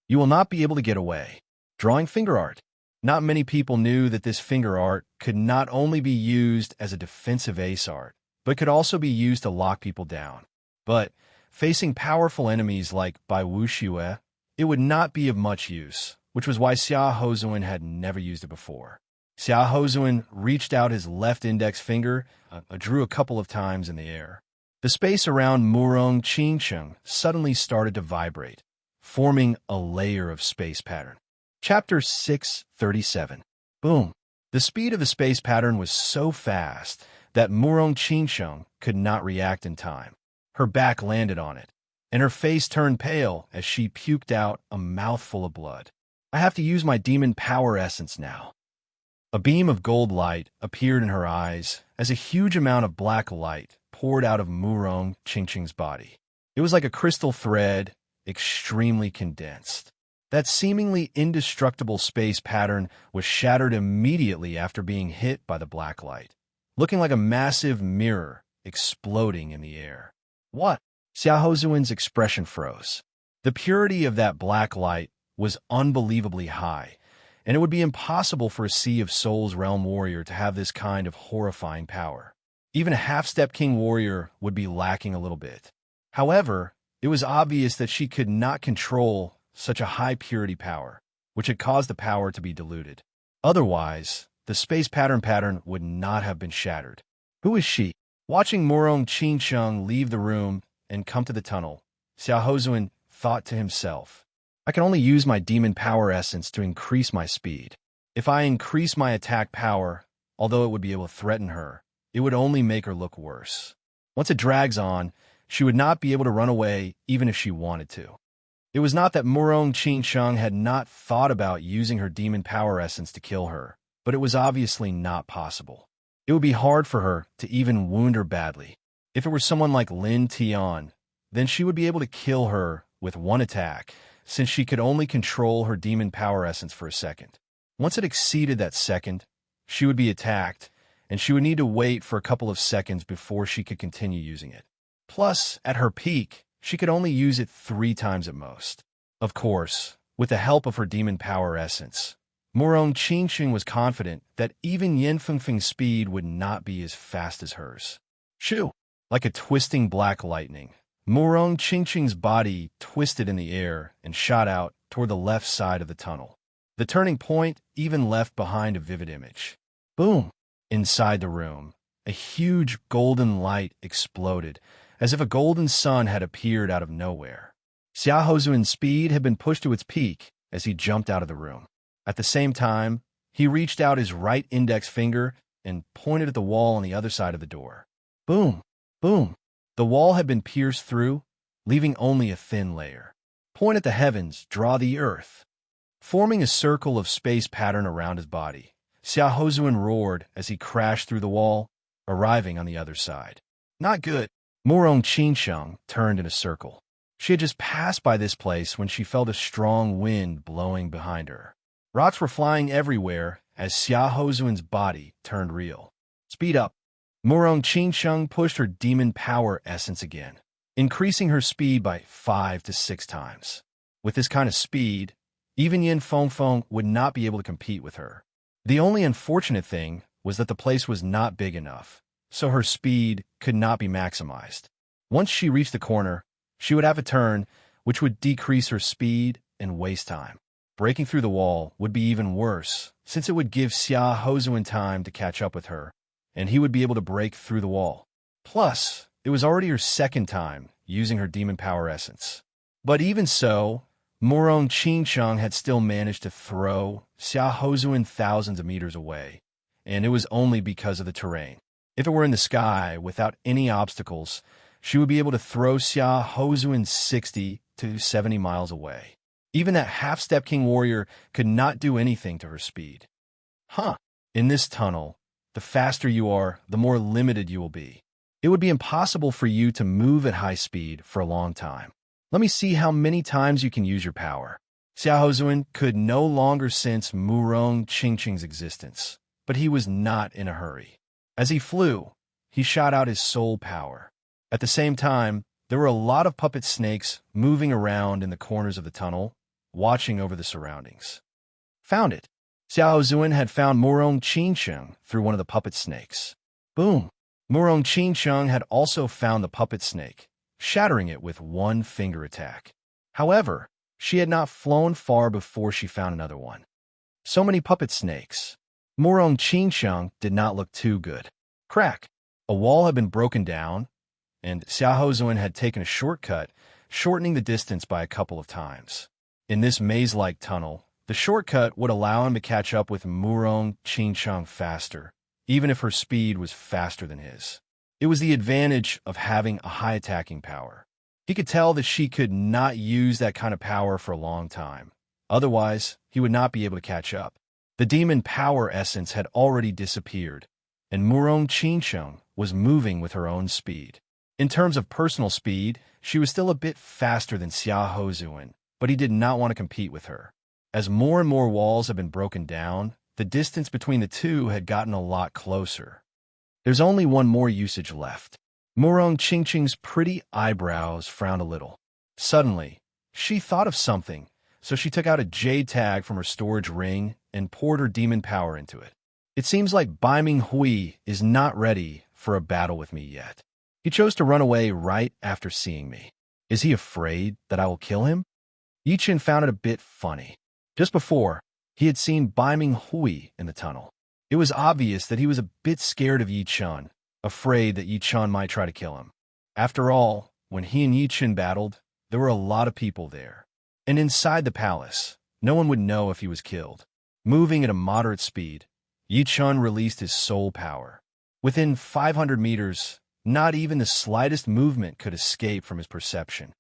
You will not be able to get away. Drawing finger art. Not many people knew that this finger art could not only be used as a defensive ace art, but could also be used to lock people down. But facing powerful enemies like Bai Wuxue, it would not be of much use, which was why Xiaohozuan had never used it before. Xiaohozuan reached out his left index finger, drew a couple of times in the air. The space around Murong Qingsheng suddenly started to vibrate, forming a layer of space pattern. Chapter 637. Boom! The speed of the space pattern was so fast that Murong Qingsheng could not react in time. Her back landed on it, and her face turned pale as she puked out a mouthful of blood. I have to use my demon power essence now. A beam of gold light appeared in her eyes as a huge amount of black light poured out of Murong Qingsheng's body. It was like a crystal thread, extremely condensed. That seemingly indestructible space pattern was shattered immediately after being hit by the black light, looking like a massive mirror exploding in the air. What? Xiaohozuan's expression froze. The purity of that black light was unbelievably high, and it would be impossible for a Sea of Souls realm warrior to have this kind of horrifying power. Even a half-step king warrior would be lacking a little bit. However, it was obvious that she could not control such a high purity power, which had caused the power to be diluted. Otherwise, the space pattern would not have been shattered. Who is she? Watching Murong Qingsheng leave the room and come to the tunnel, Xiaohozuan thought to himself, I can only use my demon power essence to increase my speed. If I increase my attack power, although it would be able to threaten her, it would only make her look worse. Once it drags on, she would not be able to run away even if she wanted to. It was not that Murong Qingsheng had not thought about using her demon power essence to kill her, but it was obviously not possible. It would be hard for her to even wound her badly. If it were someone like Lin Tian, then she would be able to kill her with one attack, since she could only control her demon power essence for a second. Once it exceeded that second, she would be attacked, and she would need to wait for a couple of seconds before she could continue using it. Plus, at her peak, she could only use it 3 times at most. Of course, with the help of her demon power essence, Murong Qingsheng was confident that even Yen Fengfeng's speed would not be as fast as hers. Shoo! Like a twisting black lightning, Murong Qingsheng's body twisted in the air and shot out toward the left side of the tunnel. The turning point even left behind a vivid image. Boom! Inside the room, a huge golden light exploded, as if a golden sun had appeared out of nowhere. Xiaohozuan's speed had been pushed to its peak as he jumped out of the room. At the same time, he reached out his right index finger and pointed at the wall on the other side of the door. Boom! Boom! The wall had been pierced through, leaving only a thin layer. Point at the heavens, draw the earth. Forming a circle of space pattern around his body, Xiaohozuan roared as he crashed through the wall, arriving on the other side. Not good. Murong Qingsheng turned in a circle. She had just passed by this place when she felt a strong wind blowing behind her. Rocks were flying everywhere as Xiaohozuan's body turned real. Speed up. Murong Qingsheng pushed her demon power essence again, increasing her speed by 5 to 6 times. With this kind of speed, even Yin Fengfeng would not be able to compete with her. The only unfortunate thing was that the place was not big enough, so her speed could not be maximized. Once she reached the corner, she would have a turn, which would decrease her speed and waste time. Breaking through the wall would be even worse, since it would give Xiaohozuan time to catch up with her, and he would be able to break through the wall. Plus, it was already her second time using her demon power essence. But even so, Murong Qingsheng had still managed to throw Xiaohozuan thousands of meters away, and it was only because of the terrain. If it were in the sky without any obstacles, she would be able to throw Xiaohozuan 60 to 70 miles away. Even that half-step king warrior could not do anything to her speed. In this tunnel, the faster you are, the more limited you will be. It would be impossible for you to move at high speed for a long time. Let me see how many times you can use your power. Xiaohozuan could no longer sense Murong Qingsheng's existence, but he was not in a hurry. As he flew, he shot out his soul power. At the same time, there were a lot of puppet snakes moving around in the corners of the tunnel, watching over the surroundings. Found it. Xiaohozuan had found Murong Qingsheng through one of the puppet snakes. Boom! Murong Qingsheng had also found the puppet snake, shattering it with one finger attack. However, she had not flown far before she found another one. So many puppet snakes. Murong Qingsheng did not look too good. Crack! A wall had been broken down, and Xiaohozuan had taken a shortcut, shortening the distance by a couple of times. In this maze-like tunnel, the shortcut would allow him to catch up with Murong Qingsheng faster, even if her speed was faster than his. It was the advantage of having a high attacking power. He could tell that she could not use that kind of power for a long time. Otherwise, he would not be able to catch up. The demon power essence had already disappeared, and Murong Qingsheng was moving with her own speed. In terms of personal speed, she was still a bit faster than Xiaohozuan, but he did not want to compete with her. As more and more walls had been broken down, the distance between the two had gotten a lot closer. There's only one more usage left. Murong Qingsheng's pretty eyebrows frowned a little. Suddenly, she thought of something, so she took out a jade tag from her storage ring and poured her demon power into it. It seems like Baiming Hui is not ready for a battle with me yet. He chose to run away right after seeing me. Is he afraid that I will kill him? Yichen found it a bit funny. Just before, he had seen Baiming Hui in the tunnel. It was obvious that he was a bit scared of Yichen, afraid that Yi Chun might try to kill him. After all, when he and Yi Chun battled, there were a lot of people there. And inside the palace, no one would know if he was killed. Moving at a moderate speed, Yi Chun released his soul power. Within 500 meters, not even the slightest movement could escape from his perception.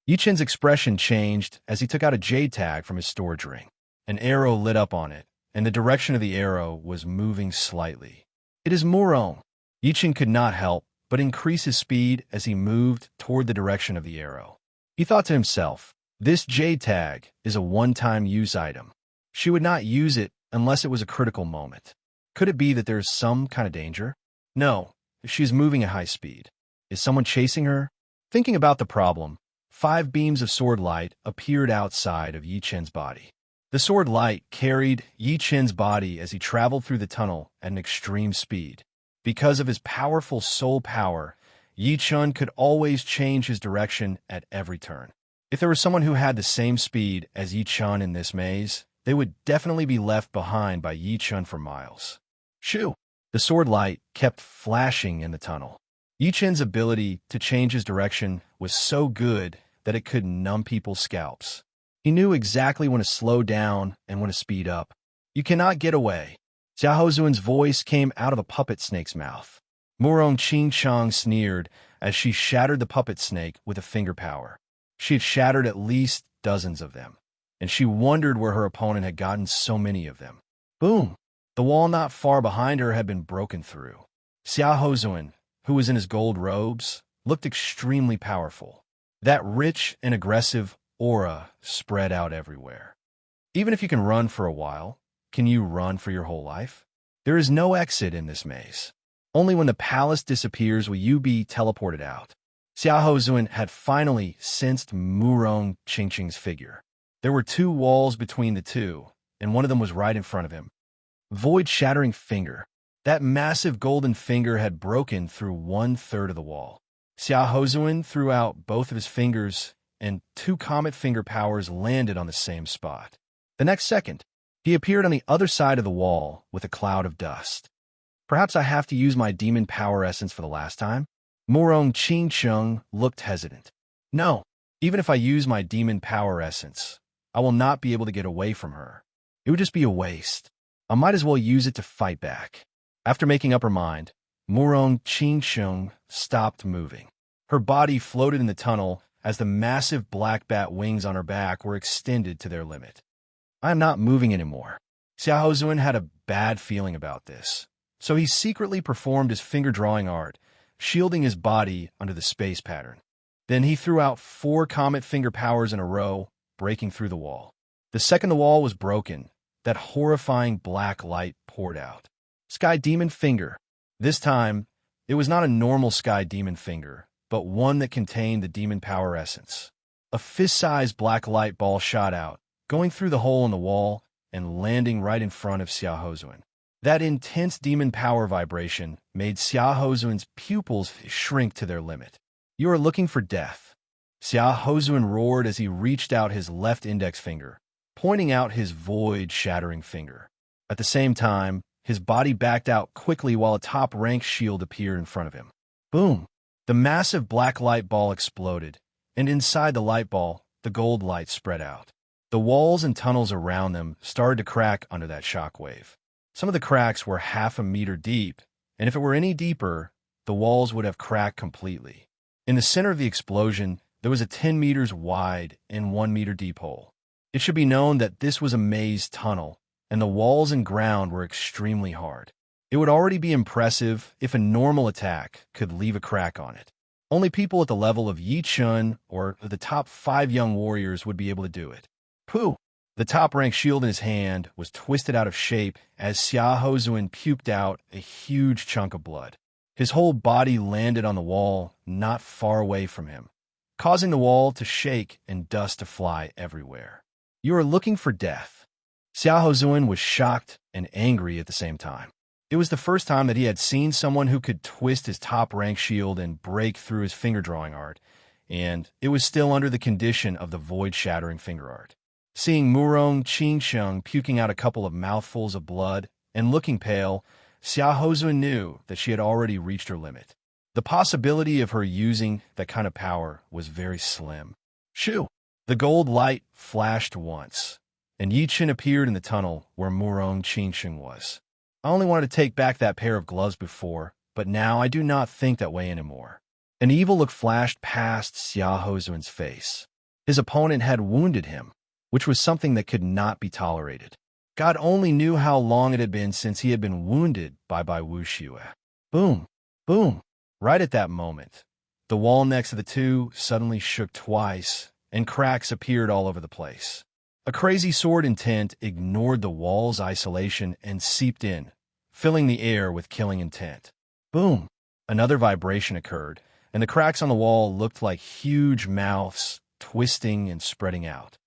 Yi Chun's expression changed as he took out a jade tag from his storage ring. An arrow lit up on it, and the direction of the arrow was moving slightly. It is Murong. Yi Chun could not help but increase his speed as he moved toward the direction of the arrow. He thought to himself, this jade tag is a one-time use item. She would not use it unless it was a critical moment. Could it be that there is some kind of danger? No, she is moving at high speed. Is someone chasing her? Thinking about the problem, 5 beams of sword light appeared outside of Yi Chun's body. The sword light carried Yi Chun's body as he traveled through the tunnel at an extreme speed. Because of his powerful soul power, Yi Chun could always change his direction at every turn. If there was someone who had the same speed as Yi Chun in this maze, they would definitely be left behind by Yi Chun for miles. Shoo! The sword light kept flashing in the tunnel. Yi Chun's ability to change his direction was so good that it could numb people's scalps. He knew exactly when to slow down and when to speed up. You cannot get away. Xiao Hozuan's voice came out of a puppet snake's mouth. Murong Qingchang sneered as she shattered the puppet snake with a finger power. She had shattered at least dozens of them, and she wondered where her opponent had gotten so many of them. Boom! The wall not far behind her had been broken through. Xiao Hozuan, who was in his gold robes, looked extremely powerful. That rich and aggressive aura spread out everywhere. Even if you can run for a while, can you run for your whole life? There is no exit in this maze. Only when the palace disappears will you be teleported out. Xiao Hozuan had finally sensed Murong Qingchang's figure. There were 2 walls between the two, and one of them was right in front of him. Void-shattering finger. That massive golden finger had broken through 1/3 of the wall. Xiao Hozuan threw out both of his fingers, and 2 comet finger powers landed on the same spot. The next second, he appeared on the other side of the wall with a cloud of dust. Perhaps I have to use my demon power essence for the last time? Murong Qingchang looked hesitant. No, even if I use my demon power essence, I will not be able to get away from her. It would just be a waste. I might as well use it to fight back. After making up her mind, Murong Qingchang stopped moving. Her body floated in the tunnel as the massive black bat wings on her back were extended to their limit. I am not moving anymore. Xiao Hozuan had a bad feeling about this, so he secretly performed his finger-drawing art, shielding his body under the space pattern. Then he threw out 4 comet finger powers in a row, breaking through the wall. The second the wall was broken, that horrifying black light poured out. Sky Demon Finger. This time, it was not a normal Sky Demon Finger, but one that contained the demon power essence. A fist-sized black light ball shot out, going through the hole in the wall and landing right in front of Xiao Hozuan. That intense demon power vibration made Xiao Hozuan's pupils shrink to their limit. You are looking for death. Xiao Hozuan roared as he reached out his left index finger, pointing out his void-shattering finger. At the same time, his body backed out quickly while a top-rank shield appeared in front of him. Boom! The massive black light ball exploded, and inside the light ball, the gold light spread out. The walls and tunnels around them started to crack under that shockwave. Some of the cracks were 1/2 meter deep, and if it were any deeper, the walls would have cracked completely. In the center of the explosion, there was a 10 meters wide and 1 meter deep hole. It should be known that this was a maze tunnel, and the walls and ground were extremely hard. It would already be impressive if a normal attack could leave a crack on it. Only people at the level of Yi Chun or the top 5 young warriors would be able to do it. Pooh! The top-rank shield in his hand was twisted out of shape as Xiao Hozuan puked out a huge chunk of blood. His whole body landed on the wall not far away from him, causing the wall to shake and dust to fly everywhere. You are looking for death. Xiao Hozuan was shocked and angry at the same time. It was the first time that he had seen someone who could twist his top-rank shield and break through his finger-drawing art, and it was still under the condition of the void-shattering finger art. Seeing Murong Qingchang puking out a couple of mouthfuls of blood and looking pale, Xiahozun knew that she had already reached her limit. The possibility of her using that kind of power was very slim. Shoo! The gold light flashed once, and Yi Chen appeared in the tunnel where Murong Qingsheng was. I only wanted to take back that pair of gloves before, but now I do not think that way anymore. An evil look flashed past Xiahozun's face. His opponent had wounded him, which was something that could not be tolerated. God only knew how long it had been since he had been wounded by Bai Wuxue. Boom! Boom! Right at that moment, the wall next to the two suddenly shook twice, and cracks appeared all over the place. A crazy sword intent ignored the wall's isolation and seeped in, filling the air with killing intent. Boom! Another vibration occurred, and the cracks on the wall looked like huge mouths, twisting and spreading out.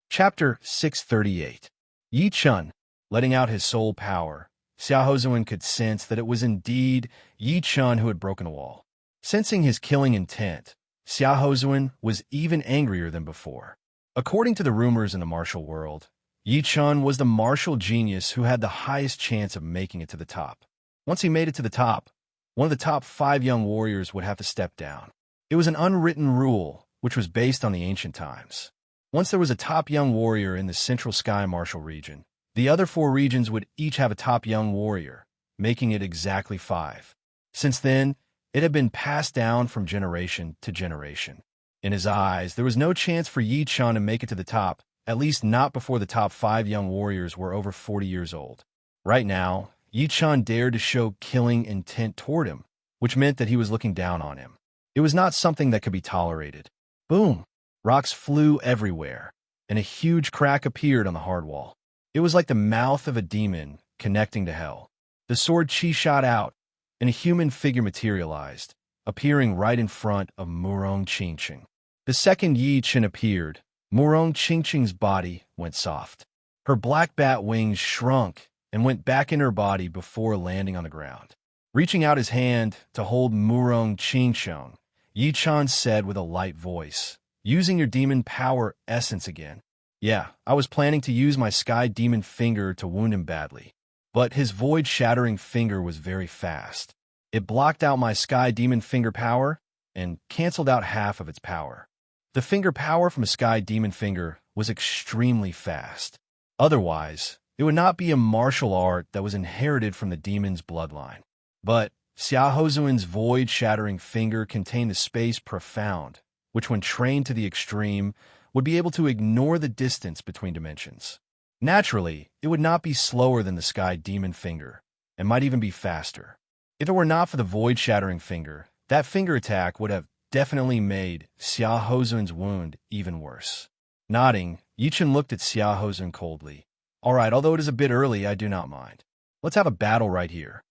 Chapter 638. Yi Chen, letting out his soul power, Xiahozun could sense that it was indeed Yi Chen who had broken a wall. Sensing his killing intent, Xiahozun was even angrier than before. According to the rumors in the martial world, Yi Chen was the martial genius who had the highest chance of making it to the top. Once he made it to the top, one of the top 5 young warriors would have to step down. It was an unwritten rule, which was based on the ancient times. Once there was a top young warrior in the Central Sky Martial region, the other 4 regions would each have a top young warrior, making it exactly 5. Since then, it had been passed down from generation to generation. In his eyes, there was no chance for Yi Chen to make it to the top, at least not before the top 5 young warriors were over 40 years old. Right now, Yi Chen dared to show killing intent toward him, which meant that he was looking down on him. It was not something that could be tolerated. Boom! Rocks flew everywhere, and a huge crack appeared on the hard wall. It was like the mouth of a demon connecting to hell. The sword chi shot out, and a human figure materialized, appearing right in front of Murong Qingsheng. The second Yi Chen appeared, Murong Qingsheng's body went soft. Her black bat wings shrunk and went back in her body before landing on the ground. Reaching out his hand to hold Murong Qingsheng, Yi Chen said with a light voice, "Using your demon power essence again." Yeah, I was planning to use my sky demon finger to wound him badly. But his void-shattering finger was very fast. It blocked out my sky demon finger power and canceled out half of its power. The finger power from a sky demon finger was extremely fast. Otherwise, it would not be a martial art that was inherited from the demon's bloodline. But Xiahozun's void-shattering finger contained the space profound, which when trained to the extreme, would be able to ignore the distance between dimensions. Naturally, it would not be slower than the sky demon finger, and might even be faster. If it were not for the void-shattering finger, that finger attack would have definitely made Xiahozun's wound even worse. Nodding, Yi Chen looked at Xiahozun coldly. "All right, although it is a bit early, I do not mind. Let's have a battle right here.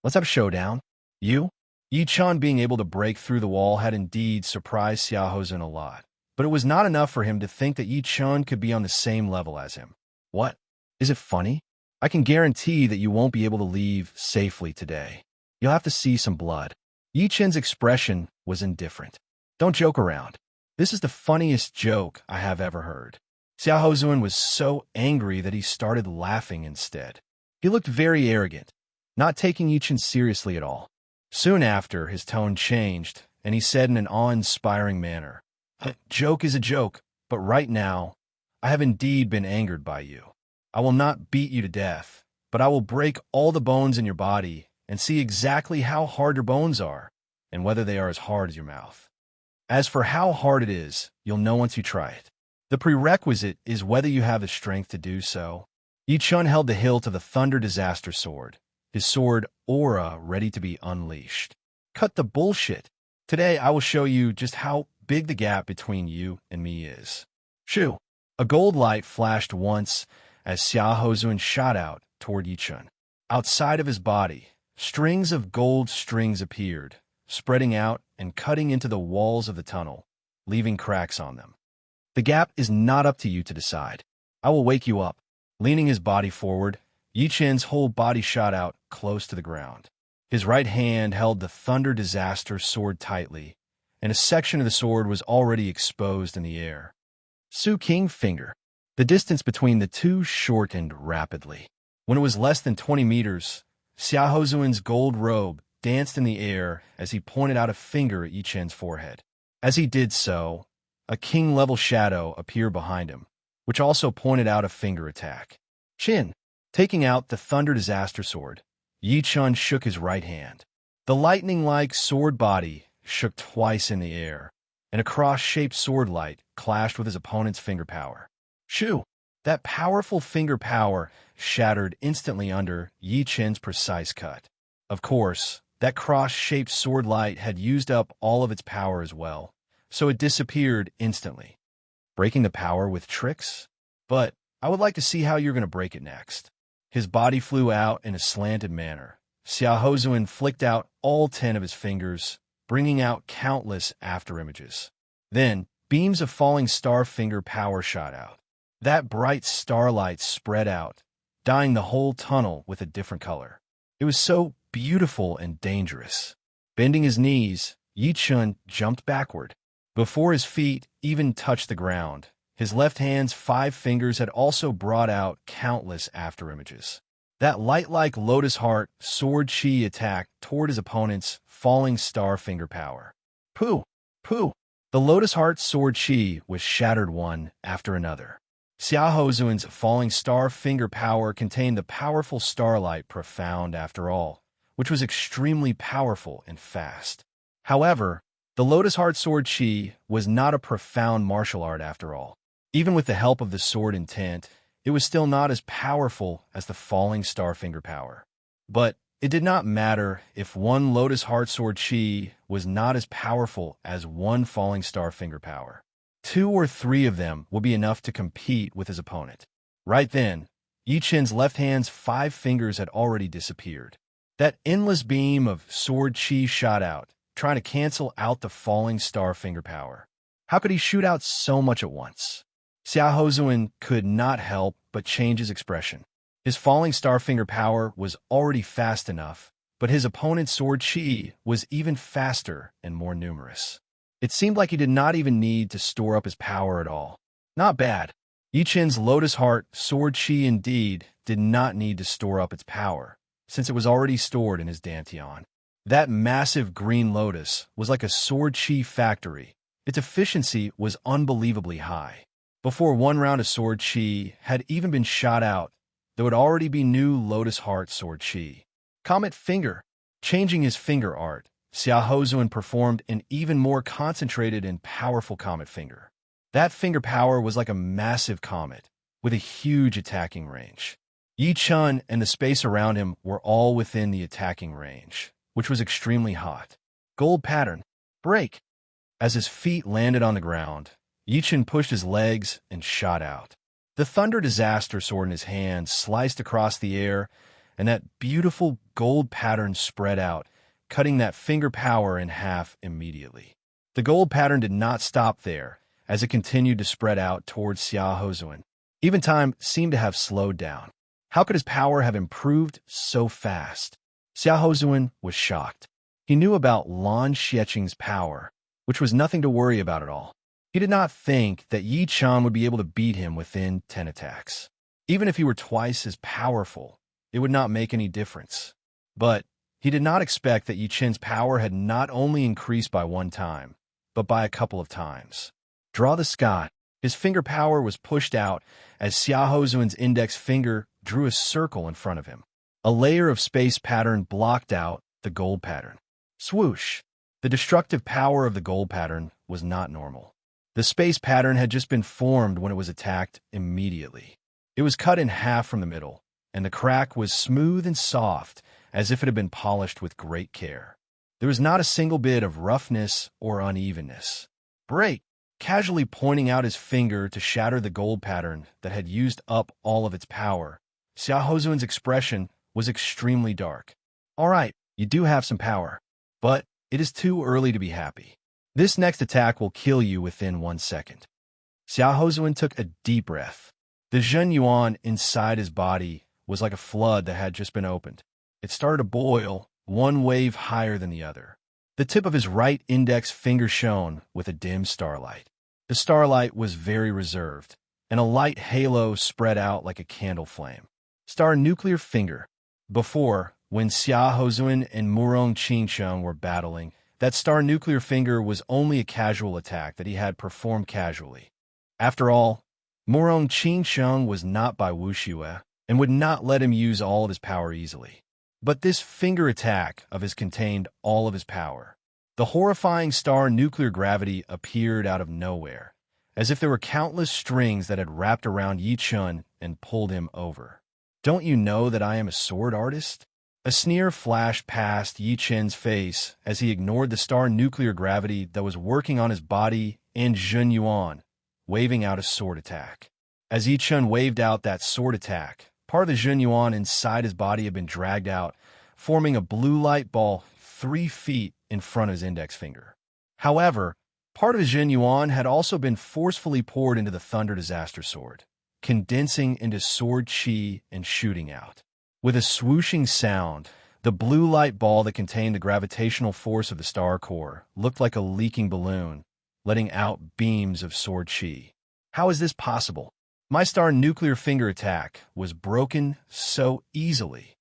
Let's have a showdown." You? Yi Chen being able to break through the wall had indeed surprised Xiahozun a lot, but it was not enough for him to think that Yi Chen could be on the same level as him. What? Is it funny? I can guarantee that you won't be able to leave safely today. You'll have to see some blood. Yi Chen's expression was indifferent. Don't joke around. This is the funniest joke I have ever heard. Xiahozun was so angry that he started laughing instead. He looked very arrogant, not taking Yi Chen seriously at all. Soon after, his tone changed, and he said in an awe-inspiring manner, "A joke is a joke, but right now, I have indeed been angered by you. I will not beat you to death, but I will break all the bones in your body and see exactly how hard your bones are, and whether they are as hard as your mouth. As for how hard it is, you'll know once you try it. The prerequisite is whether you have the strength to do so." Yi Chen held the hilt of the Thunder Disaster Sword, his sword aura ready to be unleashed. "Cut the bullshit. Today I will show you just how big the gap between you and me is." Shoo! A gold light flashed once as Xiahozun shot out toward Yi Chen. Outside of his body, strings of gold strings appeared, spreading out and cutting into the walls of the tunnel, leaving cracks on them. "The gap is not up to you to decide. I will wake you up." Leaning his body forward, Yi Chen's whole body shot out close to the ground. His right hand held the Thunder Disaster Sword tightly, and a section of the sword was already exposed in the air. Su King Finger. The distance between the two shortened rapidly. When it was less than 20 meters, Xiaohozuan's gold robe danced in the air as he pointed out a finger at Yi Chen's forehead. As he did so, a king-level shadow appeared behind him, which also pointed out a finger attack. Chin, taking out the Thunder Disaster Sword, Yi Chen shook his right hand. The lightning-like sword body shook twice in the air, and a cross-shaped sword light clashed with his opponent's finger power. Shoo! That powerful finger power shattered instantly under Yi Chen's precise cut. Of course, that cross-shaped sword light had used up all of its power as well, so it disappeared instantly. Breaking the power with tricks? But I would like to see how you're going to break it next. His body flew out in a slanted manner. Xiaohozuan flicked out all 10 of his fingers, bringing out countless afterimages. Then, beams of falling star finger power shot out. That bright starlight spread out, dyeing the whole tunnel with a different color. It was so beautiful and dangerous. Bending his knees, Yi Chen jumped backward. Before his feet even touched the ground, his left hand's 5 fingers had also brought out countless afterimages. That light-like lotus heart sword chi attacked toward his opponent's falling star finger power. Pooh! Pooh! The lotus heart sword chi was shattered one after another. Xiaohozuan's falling star finger power contained the powerful starlight profound after all, which was extremely powerful and fast. However, the lotus heart sword chi was not a profound martial art after all. Even with the help of the sword intent, it was still not as powerful as the falling star finger power. But it did not matter if one lotus heart sword chi was not as powerful as one falling star finger power. 2 or 3 of them would be enough to compete with his opponent. Right then, Yi Chen's left hand's 5 fingers had already disappeared. That endless beam of sword chi shot out, trying to cancel out the falling star finger power. How could he shoot out so much at once? Xiaohozuan could not help but change his expression. His falling star finger power was already fast enough, but his opponent's sword chi was even faster and more numerous. It seemed like he did not even need to store up his power at all. Not bad. Yi Chen's Lotus Heart sword chi indeed did not need to store up its power, since it was already stored in his dantian. That massive green lotus was like a sword chi factory. Its efficiency was unbelievably high. Before one round of sword chi had even been shot out, there would already be new Lotus Heart sword chi. Comet Finger. Changing his finger art, Xiaohozuan performed an even more concentrated and powerful Comet Finger. That finger power was like a massive comet, with a huge attacking range. Yi Chen and the space around him were all within the attacking range, which was extremely hot. Gold Pattern. Break. As his feet landed on the ground, Yi Chen pushed his legs and shot out. The Thunder Disaster Sword in his hand sliced across the air, and that beautiful gold pattern spread out, cutting that finger power in half immediately. The gold pattern did not stop there, as it continued to spread out towards Xiaohozuan. Even time seemed to have slowed down. How could his power have improved so fast? Xiaohozuan was shocked. He knew about Lan Xieching's power, which was nothing to worry about at all. He did not think that Yi Chen would be able to beat him within 10 attacks. Even if he were twice as powerful, it would not make any difference. But he did not expect that Yi Chen's power had not only increased by one time, but by a couple of times. Draw the Sky. His finger power was pushed out as Xiaohozuan's index finger drew a circle in front of him. A layer of space pattern blocked out the gold pattern. Swoosh! The destructive power of the gold pattern was not normal. The space pattern had just been formed when it was attacked immediately. It was cut in half from the middle, and the crack was smooth and soft, as if it had been polished with great care. There was not a single bit of roughness or unevenness. Break! Casually pointing out his finger to shatter the gold pattern that had used up all of its power, Xiaohozuan's expression was extremely dark. All right, you do have some power, but it is too early to be happy. This next attack will kill you within 1 second. Xiaohozuan took a deep breath. The Zhen Yuan inside his body was like a flood that had just been opened. It started to boil, one wave higher than the other. The tip of his right index finger shone with a dim starlight. The starlight was very reserved, and a light halo spread out like a candle flame. Star Nuclear Finger. Before, when Xia Hozuan and Murong Qingcheng were battling, that star nuclear finger was only a casual attack that he had performed casually. After all, Murong Qingcheng was not by Wuxue and would not let him use all of his power easily. But this finger attack of his contained all of his power. The horrifying star nuclear gravity appeared out of nowhere, as if there were countless strings that had wrapped around Yi Chun and pulled him over. "Don't you know that I am a sword artist?" A sneer flashed past Yi Chen's face as he ignored the star nuclear gravity that was working on his body and Zhen Yuan, waving out a sword attack. As Yi Chen waved out that sword attack, part of the Zhen Yuan inside his body had been dragged out, forming a blue light ball 3 feet in front of his index finger. However, part of his Zhen Yuan had also been forcefully poured into the Thunder Disaster Sword, condensing into sword chi and shooting out. With a swooshing sound, the blue light ball that contained the gravitational force of the star core looked like a leaking balloon, letting out beams of sword chi. How is this possible? My star nuclear finger attack was broken so easily.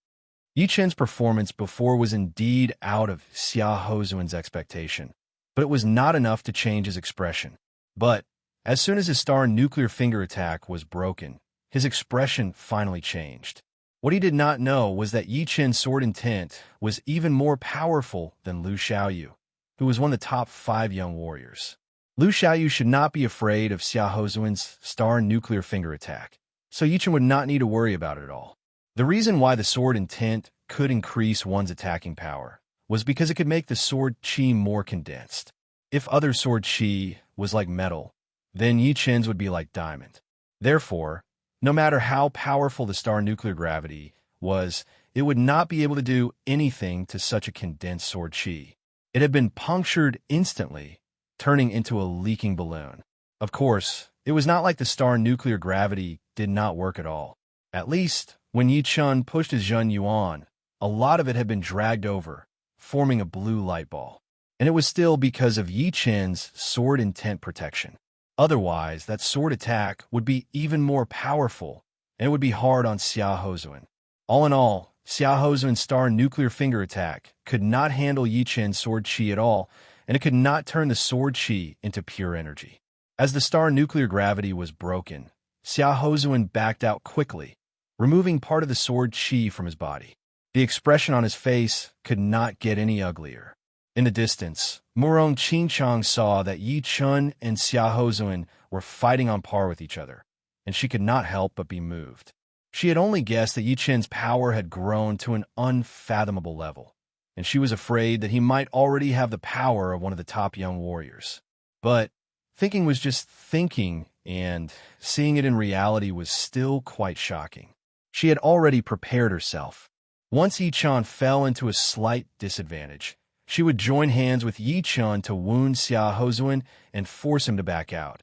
Yi Chen's performance before was indeed out of Xia Hozuan's expectation, but it was not enough to change his expression. But as soon as his star nuclear finger attack was broken, his expression finally changed. What he did not know was that Yi Chen's sword intent was even more powerful than Lu Xiaoyu, who was one of the top 5 young warriors. Lu Xiaoyu should not be afraid of Xia Hozuan's star nuclear finger attack, so Yi Chen would not need to worry about it at all. The reason why the sword intent could increase one's attacking power was because it could make the sword chi more condensed. If other sword chi was like metal, then Yi Chen's would be like diamond. Therefore, no matter how powerful the star nuclear gravity was, it would not be able to do anything to such a condensed sword chi. It had been punctured instantly, turning into a leaking balloon. Of course, it was not like the star nuclear gravity did not work at all. At least, when Yi Chen pushed his Zhen Yuan, a lot of it had been dragged over, forming a blue light ball. And it was still because of Yi Chen's sword intent protection. Otherwise, that sword attack would be even more powerful, and it would be hard on Xia Hozuan. All in all, Xia Hozuan's star nuclear finger attack could not handle Yi Chen's sword chi at all, and it could not turn the sword chi into pure energy. As the star nuclear gravity was broken, Xia Hozuan backed out quickly, removing part of the sword chi from his body. The expression on his face could not get any uglier. In the distance, Murong Qingcheng saw that Yi Chen and Xia Hozuan were fighting on par with each other, and she could not help but be moved. She had only guessed that Yi Chen's power had grown to an unfathomable level, and she was afraid that he might already have the power of one of the top young warriors. But thinking was just thinking, and seeing it in reality was still quite shocking. She had already prepared herself. Once Yi Chen fell into a slight disadvantage, she would join hands with Yi Chen to wound Xia Hozuan and force him to back out,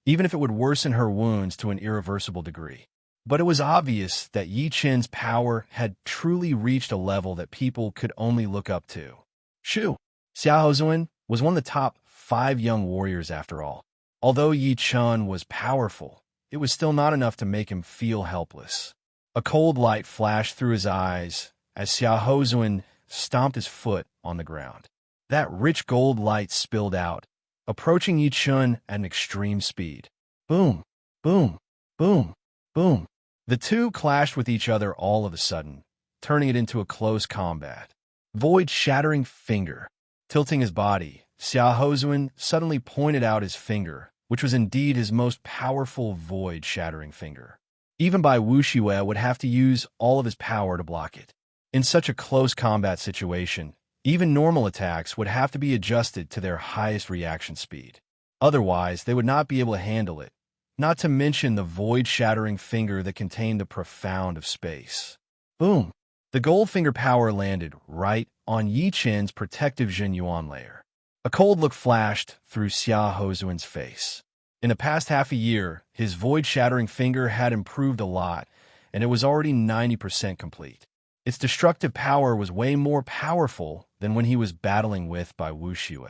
even if it would worsen her wounds to an irreversible degree. But it was obvious that Yi Chen's power had truly reached a level that people could only look up to. Shoo! Xia Hozuan was one of the top 5 young warriors after all. Although Yi Chen was powerful, it was still not enough to make him feel helpless. A cold light flashed through his eyes as Xia Hozuan stomped his foot on the ground. That rich gold light spilled out, approaching Yi Chen at an extreme speed. Boom! Boom! Boom! Boom! The two clashed with each other all of a sudden, turning it into a close combat. Void-shattering finger. Tilting his body, Xia Hozuan suddenly pointed out his finger, which was indeed his most powerful void-shattering finger. Even Bai Wuxue would have to use all of his power to block it. In such a close combat situation, even normal attacks would have to be adjusted to their highest reaction speed. Otherwise, they would not be able to handle it, not to mention the void-shattering finger that contained the profound of space. Boom! The gold finger power landed right on Yi Chen's protective Zhen Yuan layer. A cold look flashed through Xia Hozuan's face. In the past half a year, his void-shattering finger had improved a lot, and it was already 90% complete. Its destructive power was way more powerful than when he was battling with Bai Wuxue.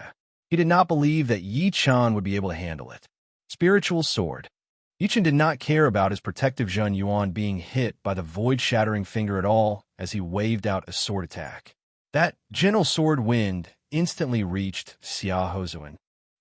He did not believe that Yi Chen would be able to handle it. Spiritual Sword. Yi Chen did not care about his protective Zhen Yuan being hit by the void-shattering finger at all, as he waved out a sword attack. That gentle sword wind instantly reached Xia Hozuan.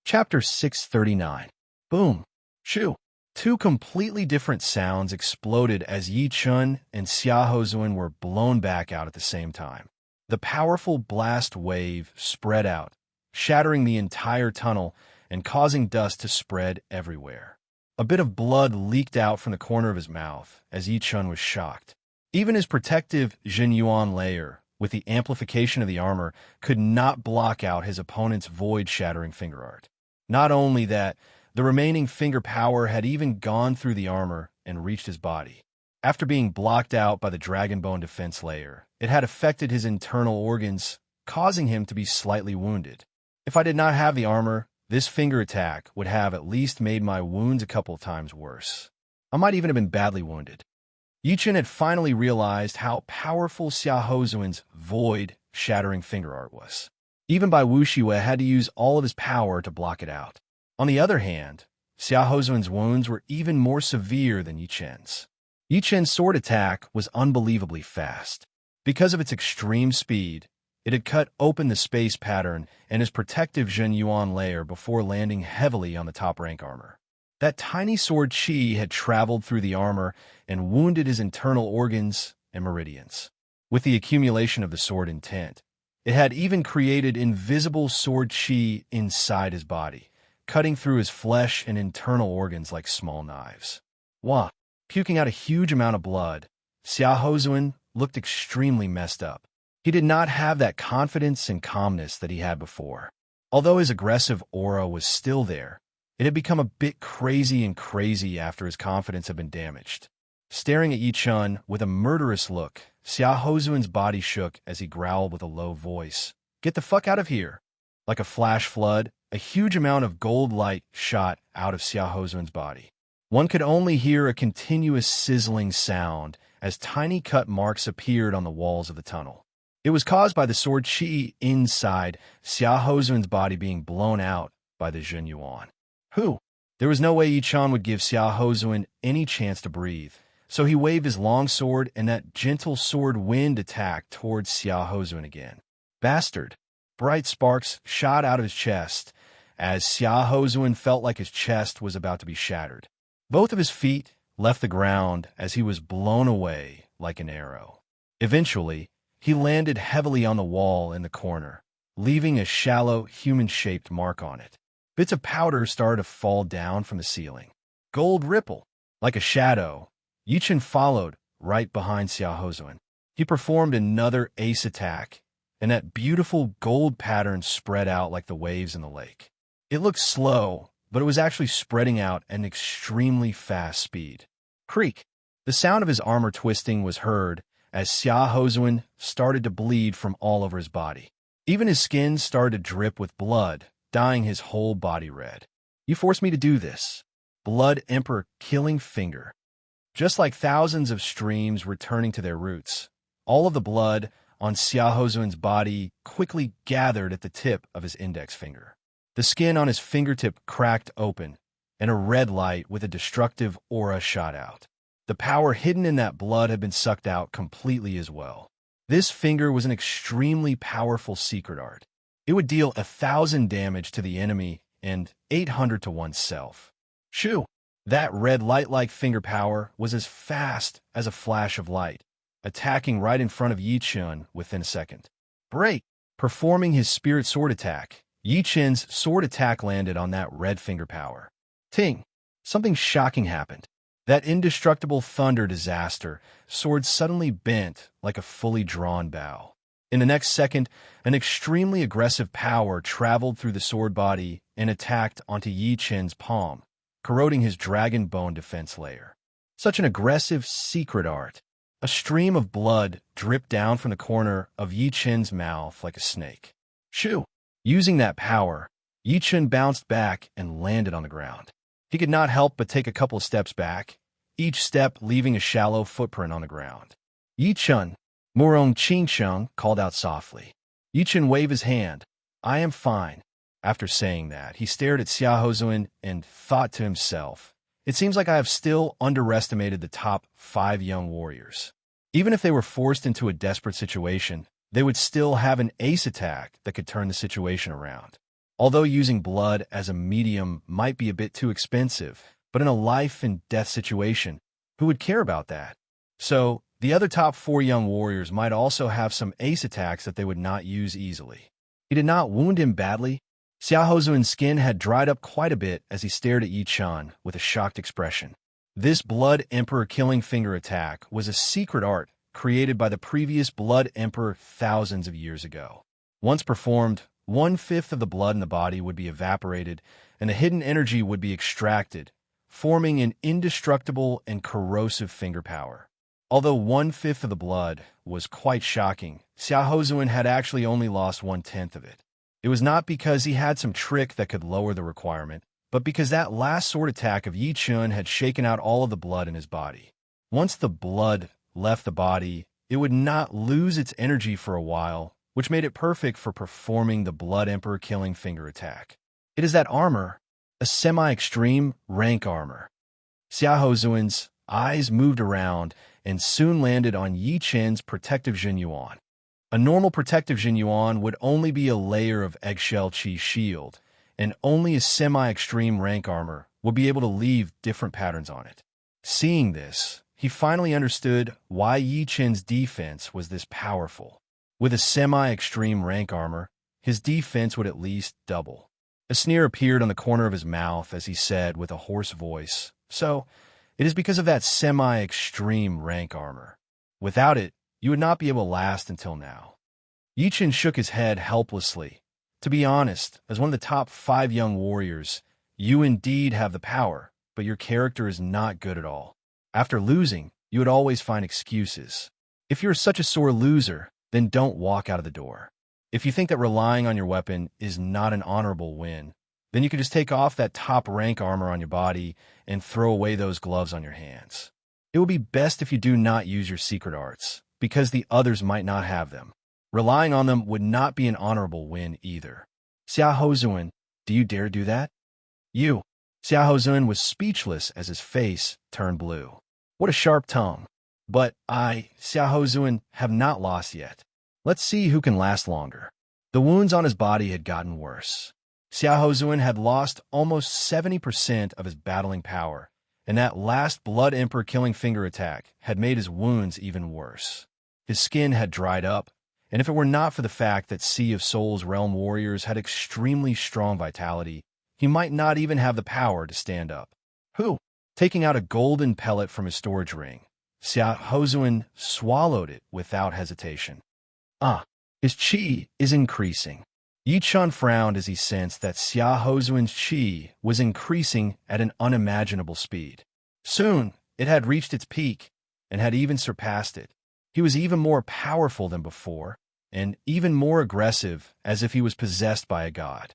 Chapter 639. Boom. Shoo. Two completely different sounds exploded as Yi Chun and Xia Hozuan were blown back out at the same time. The powerful blast wave spread out, shattering the entire tunnel and causing dust to spread everywhere. A bit of blood leaked out from the corner of his mouth as Yi Chun was shocked. Even his protective Jin Yuan layer, with the amplification of the armor, could not block out his opponent's void-shattering finger art. Not only that, the remaining finger power had even gone through the armor and reached his body. After being blocked out by the Dragonbone defense layer, it had affected his internal organs, causing him to be slightly wounded. If I did not have the armor, this finger attack would have at least made my wounds a couple of times worse. I might even have been badly wounded. Yi Chun had finally realized how powerful Xia Hozuan's void-shattering finger art was. Even Bai Wuxiwe had to use all of his power to block it out. On the other hand, Xia Hozuan's wounds were even more severe than Yi Chun's. Yi Chun's sword attack was unbelievably fast. Because of its extreme speed, it had cut open the space pattern and his protective Jin Yuan layer before landing heavily on the top-rank armor. That tiny sword chi had traveled through the armor and wounded his internal organs and meridians. With the accumulation of the sword intent, it had even created invisible sword chi inside his body, cutting through his flesh and internal organs like small knives. Wah! Puking out a huge amount of blood, Xia Hozuan looked extremely messed up. He did not have that confidence and calmness that he had before. Although his aggressive aura was still there, it had become a bit crazy after his confidence had been damaged. Staring at Yi Chun with a murderous look, Xia Hozuan's body shook as he growled with a low voice. "Get the fuck out of here!" Like a flash flood, a huge amount of gold light shot out of Xia Hozuan's body. One could only hear a continuous sizzling sound as tiny cut marks appeared on the walls of the tunnel. It was caused by the sword chi inside Xia Hozuan's body being blown out by the Jin Yuan. There was no way Yi Chun would give Xia Hozuan any chance to breathe, so he waved his long sword and that gentle sword wind attacked towards Xia Hozuan again. Bastard! Bright sparks shot out of his chest as Xia Hozuan felt like his chest was about to be shattered. Both of his feet left the ground as he was blown away like an arrow. Eventually, he landed heavily on the wall in the corner, leaving a shallow, human-shaped mark on it. Bits of powder started to fall down from the ceiling. Gold ripple. Like a shadow, Yi Chun followed right behind Xia Hozuan. He performed another ace attack, and that beautiful gold pattern spread out like the waves in the lake. It looked slow, but it was actually spreading out at an extremely fast speed. Creak! The sound of his armor twisting was heard as Xia Hozuan started to bleed from all over his body. Even his skin started to drip with blood, dyeing his whole body red. "You forced me to do this." Blood Emperor killing finger. Just like thousands of streams returning to their roots, all of the blood on Xia Hozuan's body quickly gathered at the tip of his index finger. The skin on his fingertip cracked open, and a red light with a destructive aura shot out. The power hidden in that blood had been sucked out completely as well. This finger was an extremely powerful secret art. It would deal 1,000 damage to the enemy and 800 to oneself. Shoo! That red light-like finger power was as fast as a flash of light, attacking right in front of Yi Chun within a second. Break! Performing his spirit sword attack, Yi Chun's sword attack landed on that red finger power. Ting! Something shocking happened. That indestructible thunder disaster, sword suddenly bent like a fully drawn bow. In the next second, an extremely aggressive power traveled through the sword body and attacked onto Yi Chun's palm, corroding his dragon bone defense layer. Such an aggressive secret art. A stream of blood dripped down from the corner of Yi Chun's mouth like a snake. Shoo! Using that power, Yi Chun bounced back and landed on the ground. He could not help but take a couple of steps back, each step leaving a shallow footprint on the ground. Yi Chun, Murong Qingsheng called out softly. Yi Chun waved his hand. "I am fine." After saying that, he stared at Xia Hozuan and thought to himself, "It seems like I have still underestimated the top 5 young warriors." Even if they were forced into a desperate situation, they would still have an ace attack that could turn the situation around. Although using blood as a medium might be a bit too expensive, but in a life-and-death situation, who would care about that? So, the other top 4 young warriors might also have some ace attacks that they would not use easily. He did not wound him badly. Xiaohozuan's skin had dried up quite a bit as he stared at Yi Chun with a shocked expression. This Blood Emperor killing finger attack was a secret art created by the previous Blood Emperor thousands of years ago. Once performed, 1/5 of the blood in the body would be evaporated, and the hidden energy would be extracted, forming an indestructible and corrosive finger power. Although 1/5 of the blood was quite shocking, Xiaohozuan had actually only lost 1/10 of it. It was not because he had some trick that could lower the requirement, but because that last sword attack of Yi Chun had shaken out all of the blood in his body. Once the blood left the body, it would not lose its energy for a while, which made it perfect for performing the Blood Emperor killing finger attack. It is that armor, a semi-extreme rank armor. Xiaohozuan's eyes moved around and soon landed on Yi Chun's protective Jinyuan. A normal protective Jinyuan would only be a layer of eggshell chi shield, and only a semi-extreme rank armor would be able to leave different patterns on it. Seeing this, he finally understood why Yi Chun's defense was this powerful. With a semi-extreme rank armor, his defense would at least double. A sneer appeared on the corner of his mouth as he said with a hoarse voice, "So, it is because of that semi-extreme rank armor. Without it, you would not be able to last until now." Yi Chun shook his head helplessly. To be honest, as one of the top 5 young warriors, you indeed have the power, but your character is not good at all. After losing, you would always find excuses. If you're such a sore loser, then don't walk out of the door. If you think that relying on your weapon is not an honorable win, then you can just take off that top rank armor on your body and throw away those gloves on your hands. It will be best if you do not use your secret arts, because the others might not have them. Relying on them would not be an honorable win either. Xiaohozuan, do you dare do that? You. Xiaohozuan was speechless as his face turned blue. What a sharp tongue. But I, Xiaohozuan, have not lost yet. Let's see who can last longer. The wounds on his body had gotten worse. Xiaohozuan had lost almost 70% of his battling power, and that last Blood Emperor killing finger attack had made his wounds even worse. His skin had dried up, and if it were not for the fact that Sea of Souls realm warriors had extremely strong vitality, he might not even have the power to stand up. Who? Taking out a golden pellet from his storage ring, Xiaohozuan swallowed it without hesitation. His chi is increasing. Yi Chun frowned as he sensed that Xiaohozuan's chi was increasing at an unimaginable speed. Soon, it had reached its peak and had even surpassed it. He was even more powerful than before, and even more aggressive, as if he was possessed by a god.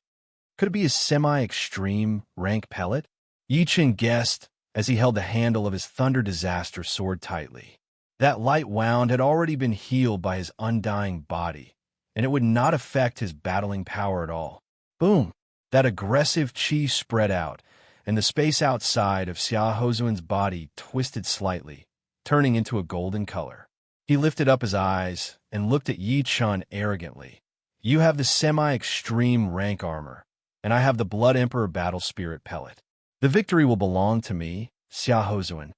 Could it be a semi-extreme rank pellet? Yi Chun guessed as he held the handle of his Thunder Disaster sword tightly. That light wound had already been healed by his undying body, and it would not affect his battling power at all. Boom! That aggressive chi spread out, and the space outside of Xiaohozuan's body twisted slightly, turning into a golden color. He lifted up his eyes and looked at Yi Chun arrogantly. You have the semi-extreme rank armor, and I have the Blood Emperor Battle Spirit pellet. The victory will belong to me, Xiaohozuan.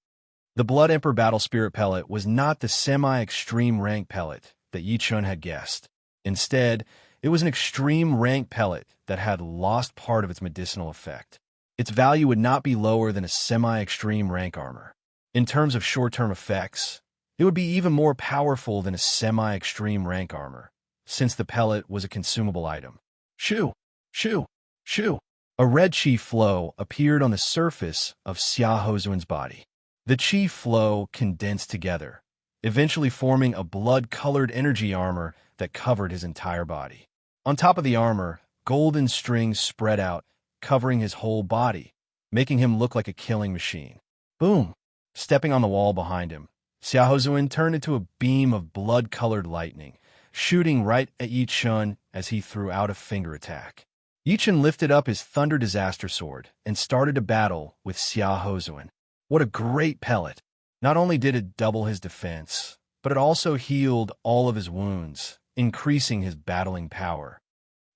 The Blood Emperor Battle Spirit pellet was not the semi-extreme rank pellet that Yi Chun had guessed. Instead, it was an extreme rank pellet that had lost part of its medicinal effect. Its value would not be lower than a semi-extreme rank armor. In terms of short-term effects, it would be even more powerful than a semi-extreme rank armor, since the pellet was a consumable item. Shoo! Shoo! Shoo! A red chi flow appeared on the surface of Xiaohozuan's body. The chi flow condensed together, eventually forming a blood-colored energy armor that covered his entire body. On top of the armor, golden strings spread out, covering his whole body, making him look like a killing machine. Boom! Stepping on the wall behind him, Xiaohozuan turned into a beam of blood-colored lightning, shooting right at Yi Chun as he threw out a finger attack. Yi Chun lifted up his Thunder Disaster sword and started a battle with Xiaohozuan. What a great pellet! Not only did it double his defense, but it also healed all of his wounds, increasing his battling power.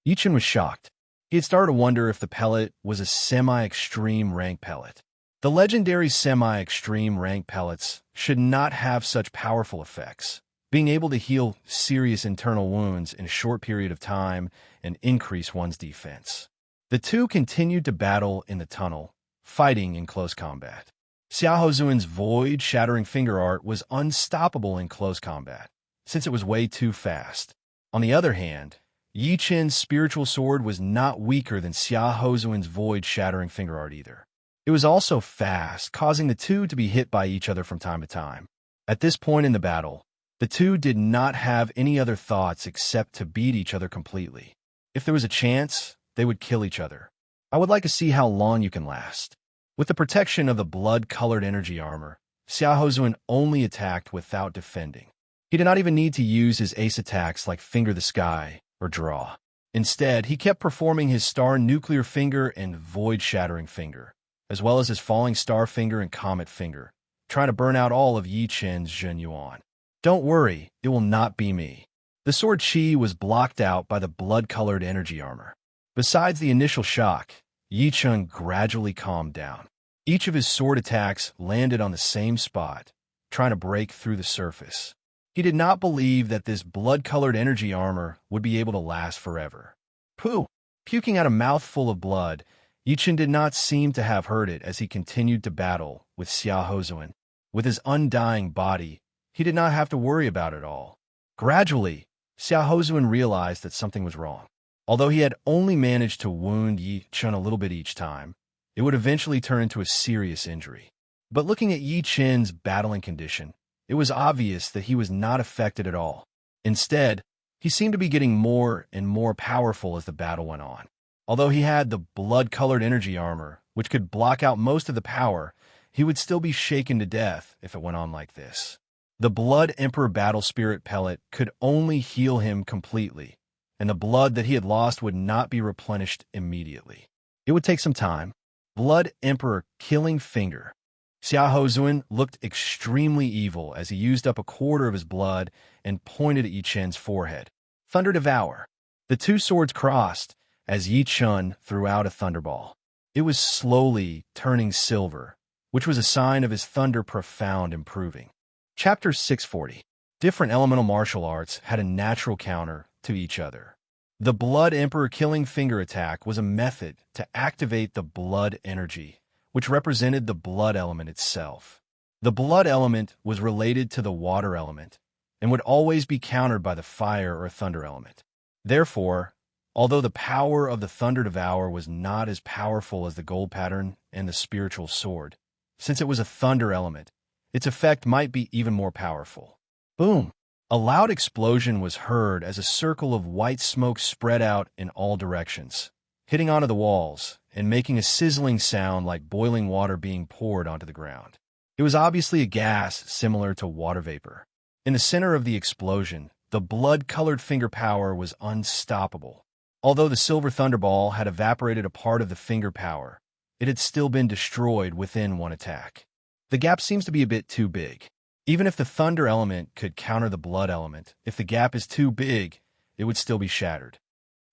Yichen was shocked. He had started to wonder if the pellet was a semi-extreme rank pellet. The legendary semi-extreme rank pellets should not have such powerful effects, being able to heal serious internal wounds in a short period of time and increase one's defense. The two continued to battle in the tunnel, fighting in close combat. Xiaohozuan's void-shattering finger art was unstoppable in close combat, since it was way too fast. On the other hand, Yi Qin's spiritual sword was not weaker than Xiaohozuan's void-shattering finger art either. It was also fast, causing the two to be hit by each other from time to time. At this point in the battle, the two did not have any other thoughts except to beat each other completely. If there was a chance, they would kill each other. I would like to see how long you can last. With the protection of the blood-colored energy armor, Xiaohozuan only attacked without defending. He did not even need to use his ace attacks like Finger the Sky or Draw. Instead, he kept performing his Star Nuclear Finger and Void-Shattering Finger, as well as his Falling Star Finger and Comet Finger, trying to burn out all of Yi Qin's Zhen Yuan. Don't worry, it will not be me. The sword Qi was blocked out by the blood-colored energy armor. Besides the initial shock, Yi Qin gradually calmed down. Each of his sword attacks landed on the same spot, trying to break through the surface. He did not believe that this blood-colored energy armor would be able to last forever. Pooh! Puking out a mouthful of blood, Yi Qin did not seem to have heard it as he continued to battle with Xiaohozuan. With his undying body, he did not have to worry about it all. Gradually, Xiaohozuan realized that something was wrong. Although he had only managed to wound Yi Qin a little bit each time, it would eventually turn into a serious injury. But looking at Yi Qin's battling condition, it was obvious that he was not affected at all. Instead, he seemed to be getting more and more powerful as the battle went on. Although he had the blood-colored energy armor, which could block out most of the power, he would still be shaken to death if it went on like this. The Blood Emperor Battle Spirit pellet could only heal him completely, and the blood that he had lost would not be replenished immediately. It would take some time. Blood Emperor Killing Finger. Xiaohozuan looked extremely evil as he used up a quarter of his blood and pointed at Yi Qin's forehead. Thunder Devour. The two swords crossed as Yi Qin threw out a thunderball. It was slowly turning silver, which was a sign of his thunder profound improving. Chapter 640. Different elemental martial arts had a natural counter to each other. The Blood Emperor Killing Finger attack was a method to activate the blood energy, which represented the blood element itself. The blood element was related to the water element and would always be countered by the fire or thunder element. Therefore, although the power of the Thunder Devour was not as powerful as the gold pattern and the spiritual sword, since it was a thunder element, its effect might be even more powerful. Boom! A loud explosion was heard as a circle of white smoke spread out in all directions, hitting onto the walls and making a sizzling sound like boiling water being poured onto the ground. It was obviously a gas similar to water vapor. In the center of the explosion, the blood-colored finger power was unstoppable. Although the silver thunderball had evaporated a part of the finger power, it had still been destroyed within one attack. The gap seems to be a bit too big. Even if the thunder element could counter the blood element, if the gap is too big, it would still be shattered.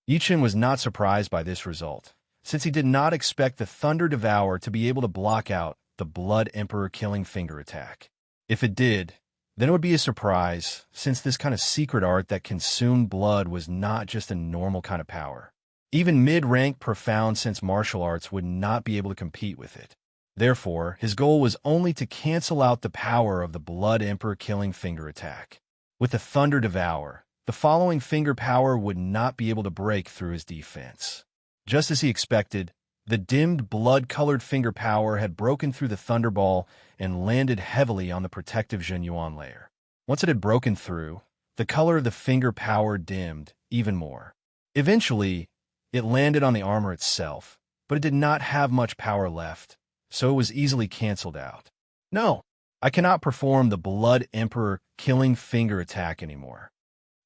Yi Qin was not surprised by this result, since he did not expect the Thunder Devour to be able to block out the Blood Emperor Killing Finger attack. If it did, then it would be a surprise, since this kind of secret art that consumed blood was not just a normal kind of power. Even mid-rank profound sense martial arts would not be able to compete with it. Therefore, his goal was only to cancel out the power of the Blood Emperor Killing Finger attack. With the Thunder Devour, the following finger power would not be able to break through his defense. Just as he expected, the dimmed blood-colored finger power had broken through the Thunderball and landed heavily on the protective Zhen Yuan layer. Once it had broken through, the color of the finger power dimmed even more. Eventually, it landed on the armor itself, but it did not have much power left, so it was easily canceled out. No, I cannot perform the Blood Emperor Killing Finger attack anymore.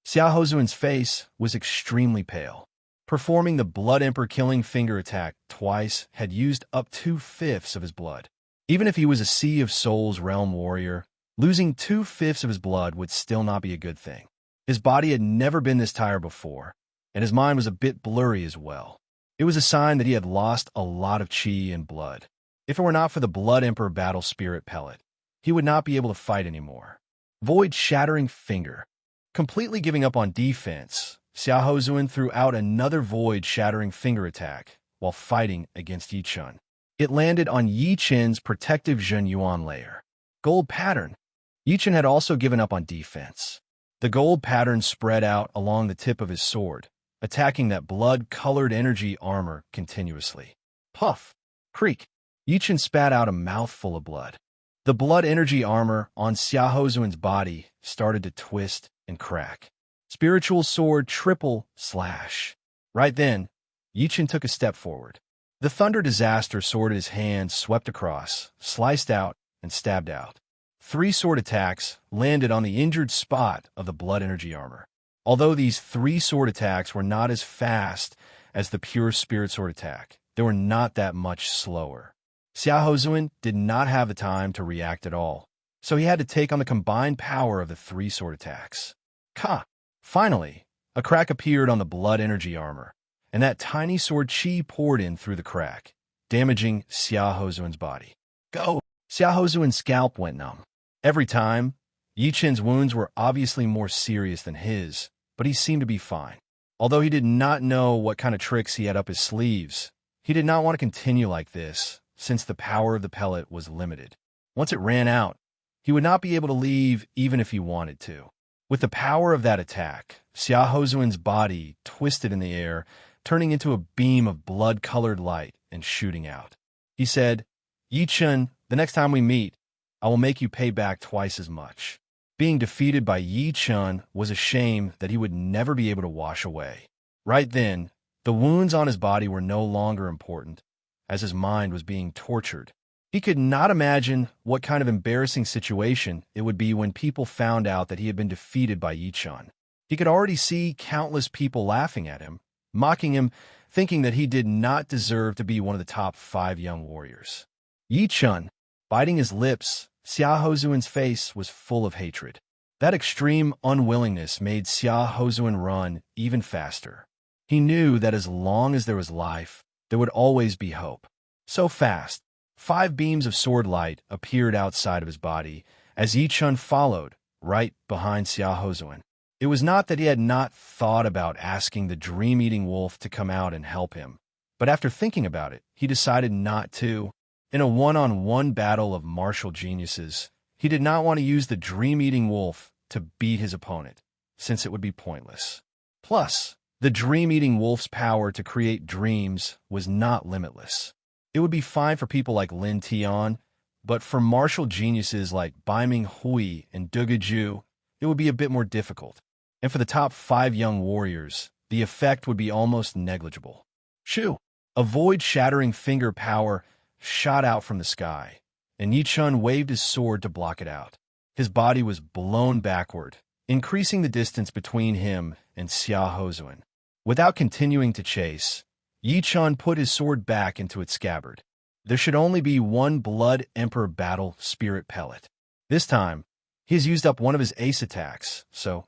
Xiaohozuan's face was extremely pale. Performing the Blood Emperor Killing Finger attack twice had used up 2/5 of his blood. Even if he was a Sea of Souls realm warrior, Losing 2/5 of his blood would still not be a good thing. His body had never been this tired before, and his mind was a bit blurry as well. It was a sign that he had lost a lot of chi and blood. If it were not for the Blood Emperor battle spirit pellet, he would not be able to fight anymore. Void Shattering Finger. Completely giving up on defense, Xiaohozuan threw out another Void Shattering Finger attack while fighting against Yi Chun. It landed on Yi Chen's protective Zhen Yuan layer. Gold Pattern. Yi Chen had also given up on defense. The gold pattern spread out along the tip of his sword, attacking that blood-colored energy armor continuously. Puff! Creak! Yi Chen spat out a mouthful of blood. The blood energy armor on Xiaohozuan's body started to twist and crack. Spiritual sword triple slash. Right then, Yi Chen took a step forward. The thunder disaster sword in his hand swept across, sliced out, and stabbed out. 3 sword attacks landed on the injured spot of the blood energy armor. Although these 3 sword attacks were not as fast as the pure spirit sword attack, they were not that much slower. Xiaohozuan did not have the time to react at all, so he had to take on the combined power of the 3 sword attacks. Ka! Finally, a crack appeared on the blood energy armor, and that tiny sword chi poured in through the crack, damaging Xiaohozuan's body. Go! Xiaohozuan's scalp went numb. Every time, Yi Chen's wounds were obviously more serious than his, but he seemed to be fine. Although he did not know what kind of tricks he had up his sleeves, he did not want to continue like this, since the power of the pellet was limited. Once it ran out, he would not be able to leave even if he wanted to. With the power of that attack, Xiaohozuan's body twisted in the air, turning into a beam of blood-colored light and shooting out. He said, "Yi Chen, the next time we meet, I will make you pay back twice as much." Being defeated by Yi Chen was a shame that he would never be able to wash away. Right then, the wounds on his body were no longer important, as his mind was being tortured. He could not imagine what kind of embarrassing situation it would be when people found out that he had been defeated by Yi Chen. He could already see countless people laughing at him, mocking him, thinking that he did not deserve to be one of the top 5 young warriors. Yi Chen, biting his lips, Xiaohozuan's face was full of hatred. That extreme unwillingness made Xiaohozuan run even faster. He knew that as long as there was life, there would always be hope. So fast, 5 beams of sword light appeared outside of his body as Yi Chen followed, right behind Xiaohozuan. It was not that he had not thought about asking the dream-eating wolf to come out and help him, but after thinking about it, he decided not to. In a one-on-one battle of martial geniuses, he did not want to use the dream-eating wolf to beat his opponent, since it would be pointless. Plus, the dream-eating wolf's power to create dreams was not limitless. It would be fine for people like Lin Tian, but for martial geniuses like Baiming Hui and Dugaju, it would be a bit more difficult. And for the top 5 young warriors, the effect would be almost negligible. Shoo! A void-shattering finger power shot out from the sky, and Yi Chen waved his sword to block it out. His body was blown backward, increasing the distance between him and Xiaohozuan. Without continuing to chase, Yi Chen put his sword back into its scabbard. There should only be one Blood Emperor battle spirit pellet. This time, he has used up one of his ace attacks, so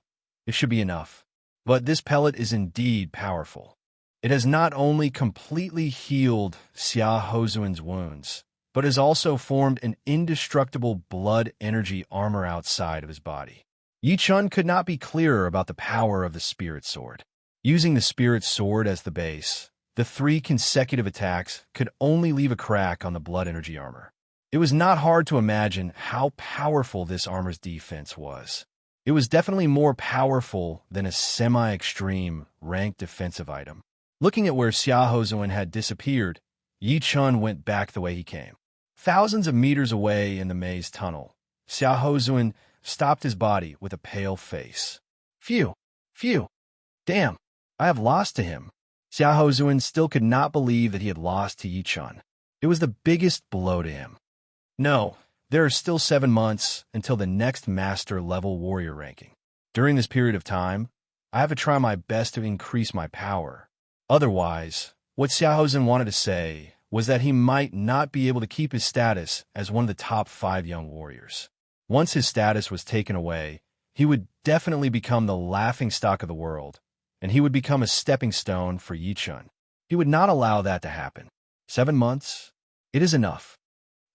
it should be enough. But this pellet is indeed powerful. It has not only completely healed Xiaohozuan's wounds, but has also formed an indestructible blood energy armor outside of his body. Yi Chen could not be clearer about the power of the spirit sword. Using the spirit sword as the base, the 3 consecutive attacks could only leave a crack on the blood energy armor. It was not hard to imagine how powerful this armor's defense was. It was definitely more powerful than a semi-extreme ranked defensive item. Looking at where Xiaohozuan had disappeared, Yi Chen went back the way he came. Thousands of meters away in the maze tunnel, Xiaohozuan stopped his body with a pale face. Phew! Phew! Damn! I have lost to him. Xiaohozuan still could not believe that he had lost to Yi Chen. It was the biggest blow to him. No, there are still 7 months until the next master-level warrior ranking. During this period of time, I have to try my best to increase my power. Otherwise, what Xiaohozuan wanted to say was that he might not be able to keep his status as one of the top 5 young warriors. Once his status was taken away, he would definitely become the laughingstock of the world, and he would become a stepping stone for Yi Chun. He would not allow that to happen. 7 months? It is enough.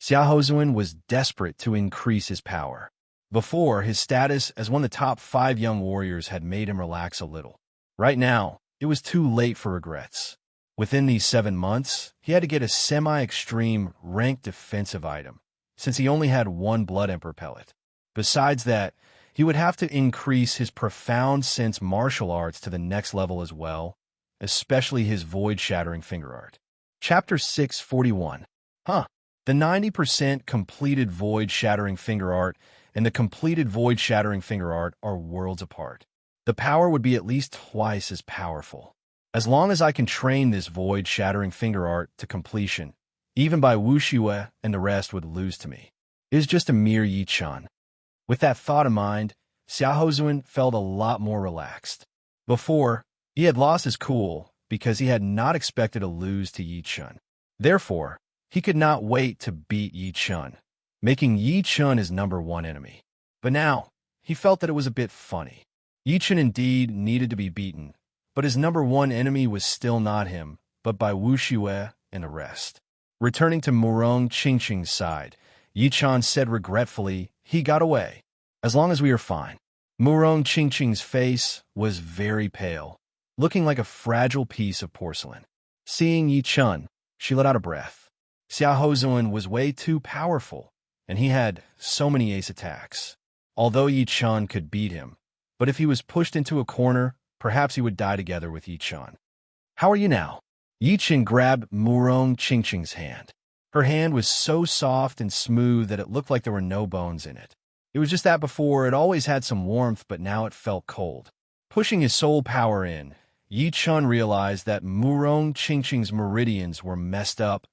Xia Hozuan was desperate to increase his power. Before, his status as one of the top 5 young warriors had made him relax a little. Right now, it was too late for regrets. Within these 7 months, he had to get a semi-extreme ranked defensive item, since he only had 1 Blood Emperor pellet. Besides that, he would have to increase his profound sense martial arts to the next level as well, especially his void-shattering finger art. Chapter 641. The 90% completed void-shattering finger art and the completed void-shattering finger art are worlds apart. The power would be at least twice as powerful. As long as I can train this void-shattering finger art to completion, even by Wu Shue and the rest would lose to me. It is just a mere Yi Chun. With that thought in mind, Xia Hozuan felt a lot more relaxed. Before, he had lost his cool because he had not expected to lose to Yi Chun. Therefore, he could not wait to beat Yi Chun, making Yi Chun his #1 enemy. But now, he felt that it was a bit funny. Yi Chun indeed needed to be beaten, but his #1 enemy was still not him, but by Wu Shue and the rest. Returning to Murong Qingqing's side, Yi Chun said regretfully, "He got away. As long as we are fine." Murong Qingqing's face was very pale, looking like a fragile piece of porcelain. Seeing Yi Chun, she let out a breath. Xia Hozuan was way too powerful, and he had so many ace attacks. Although Yi Chun could beat him, but if he was pushed into a corner, perhaps he would die together with Yi Chun. "How are you now?" Yi Chun grabbed Murong Qingqing's hand. Her hand was so soft and smooth that it looked like there were no bones in it. It was just that before it always had some warmth, but now it felt cold. Pushing his soul power in, Yi Chun realized that Murong Qingqing's meridians were messed up,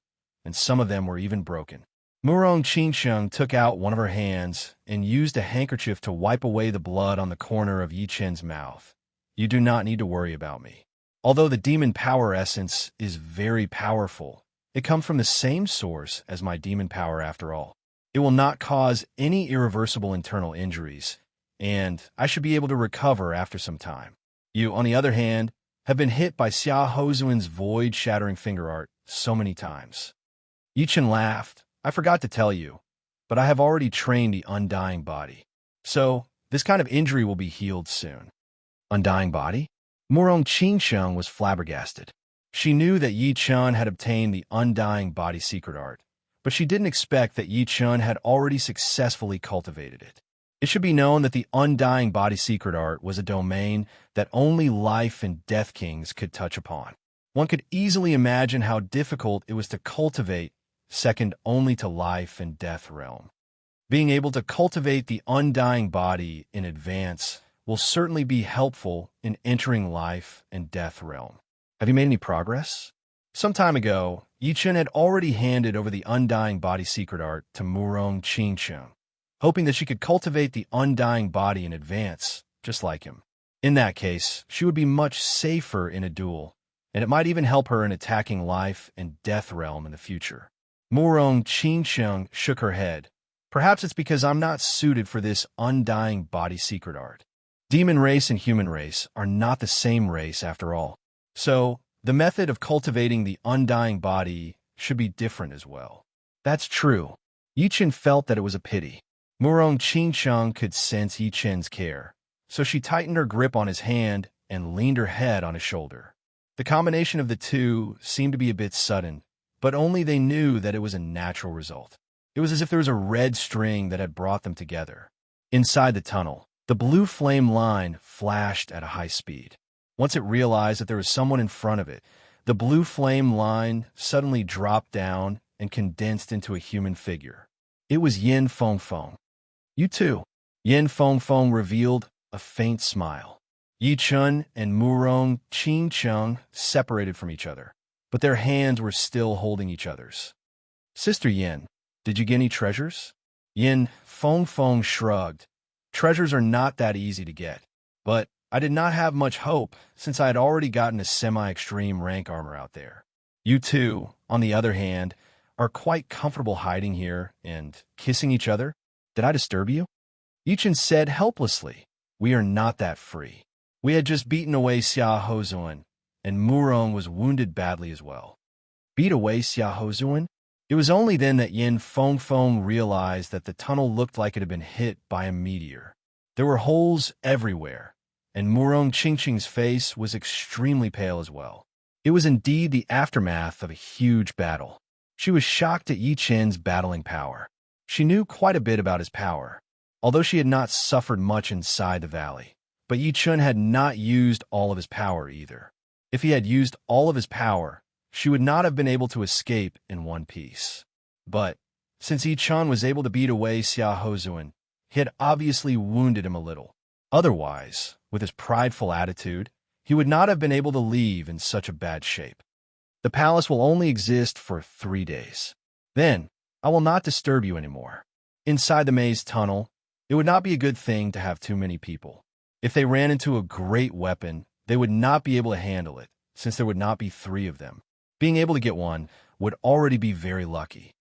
and some of them were even broken. Murong Qingqing took out one of her hands and used a handkerchief to wipe away the blood on the corner of Yi Chun's mouth. "You do not need to worry about me. Although the demon power essence is very powerful, it comes from the same source as my demon power after all. It will not cause any irreversible internal injuries, and I should be able to recover after some time. You, on the other hand, have been hit by Xia Hozuan's void-shattering finger art so many times." Yi Chun laughed. "I forgot to tell you, but I have already trained the undying body. So, this kind of injury will be healed soon." Undying body? Murong Qingqing was flabbergasted. She knew that Yi Chun had obtained the undying body secret art, but she didn't expect that Yi Chun had already successfully cultivated it. It should be known that the undying body secret art was a domain that only life and death kings could touch upon. One could easily imagine how difficult it was to cultivate, second only to life and death realm. Being able to cultivate the undying body in advance will certainly be helpful in entering life and death realm. Have you made any progress? Some time ago, Yi Chun had already handed over the undying body secret art to Murong Qingqing, hoping that she could cultivate the undying body in advance, just like him. In that case, she would be much safer in a duel, and it might even help her in attacking life and death realm in the future. Murong Qingqing shook her head. "Perhaps it's because I'm not suited for this undying body secret art. Demon race and human race are not the same race after all. So, the method of cultivating the undying body should be different as well." That's true. Yi Chun felt that it was a pity. Murong Qingqing could sense Yi Chun's care, so she tightened her grip on his hand and leaned her head on his shoulder. The combination of the two seemed to be a bit sudden, but only they knew that it was a natural result. It was as if there was a red string that had brought them together. Inside the tunnel, the blue flame line flashed at a high speed. Once it realized that there was someone in front of it, the blue flame line suddenly dropped down and condensed into a human figure. It was Yin Fengfeng. "You too." Yin Fengfeng revealed a faint smile. Yi Chun and Murong Qingqing separated from each other, but their hands were still holding each other's. "Sister Yin, did you get any treasures?" Yin Fengfeng shrugged. "Treasures are not that easy to get, but I did not have much hope since I had already gotten a semi-extreme rank armor out there. You two, on the other hand, are quite comfortable hiding here and kissing each other. Did I disturb you?" Yichen said helplessly. We are not that free. We had just beaten away Xia Hozuan, and Murong was wounded badly as well. Beat away Xia Hozuan? It was only then that Yin Fengfeng realized that the tunnel looked like it had been hit by a meteor. There were holes everywhere, and Murong Qingqing's face was extremely pale as well. It was indeed the aftermath of a huge battle. She was shocked at Yi Chen's battling power. She knew quite a bit about his power, although she had not suffered much inside the valley. But Yi Chen had not used all of his power either. If he had used all of his power, she would not have been able to escape in one piece. But, since Yi Chen was able to beat away Xia Hozuan, he had obviously wounded him a little. Otherwise, with his prideful attitude, he would not have been able to leave in such a bad shape. The palace will only exist for 3 days. Then, I will not disturb you anymore. Inside the maze tunnel, it would not be a good thing to have too many people. If they ran into a great weapon, they would not be able to handle it, since there would not be 3 of them. Being able to get one would already be very lucky.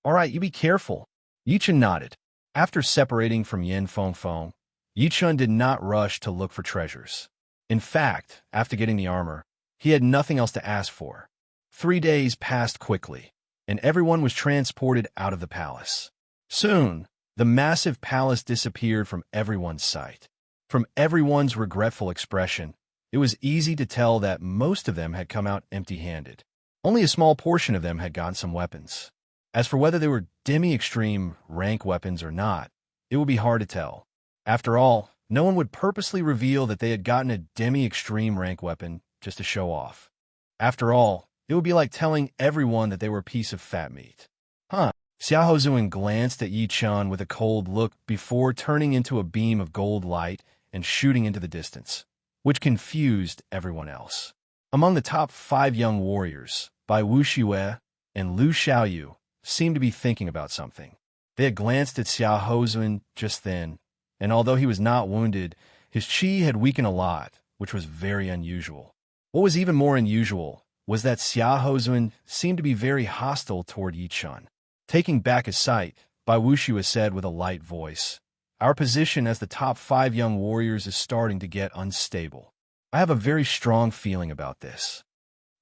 All right, you be careful. Yichen nodded. After separating from Yin Fengfeng, Yichen did not rush to look for treasures. In fact, after getting the armor, he had nothing else to ask for. 3 days passed quickly, and everyone was transported out of the palace. Soon, the massive palace disappeared from everyone's sight. From everyone's regretful expression, it was easy to tell that most of them had come out empty-handed. Only a small portion of them had gotten some weapons. As for whether they were demi-extreme rank weapons or not, it would be hard to tell. After all, no one would purposely reveal that they had gotten a demi-extreme rank weapon just to show off. After all, it would be like telling everyone that they were a piece of fat meat. Xia Hozuan glanced at Yi Chen with a cold look before turning into a beam of gold light and shooting into the distance, which confused everyone else. Among the top 5 young warriors, Bai Wuxiue and Lu Xiaoyu seemed to be thinking about something. They had glanced at Xia Hozuan just then, and although he was not wounded, his qi had weakened a lot, which was very unusual. What was even more unusual was that Xia Hozuan seemed to be very hostile toward Yi Chen. Taking back his sight, Bai Wuxiue said with a light voice, "Our position as the top 5 young warriors is starting to get unstable. I have a very strong feeling about this."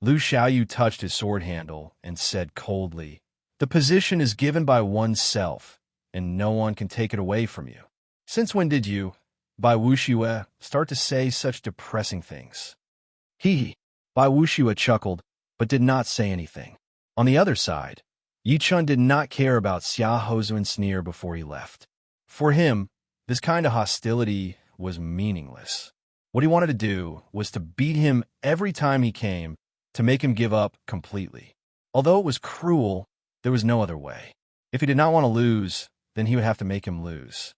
Lu Xiaoyu touched his sword handle and said coldly, "The position is given by oneself, and no one can take it away from you. Since when did you, Bai Wuxiue, start to say such depressing things?" He, Bai Wuxiue chuckled, but did not say anything. On the other side, Yi Chen did not care about Xia Hozuan's sneer before he left. For him, this kind of hostility was meaningless. What he wanted to do was to beat him every time he came, to make him give up completely. Although it was cruel, there was no other way. If he did not want to lose, then he would have to make him lose.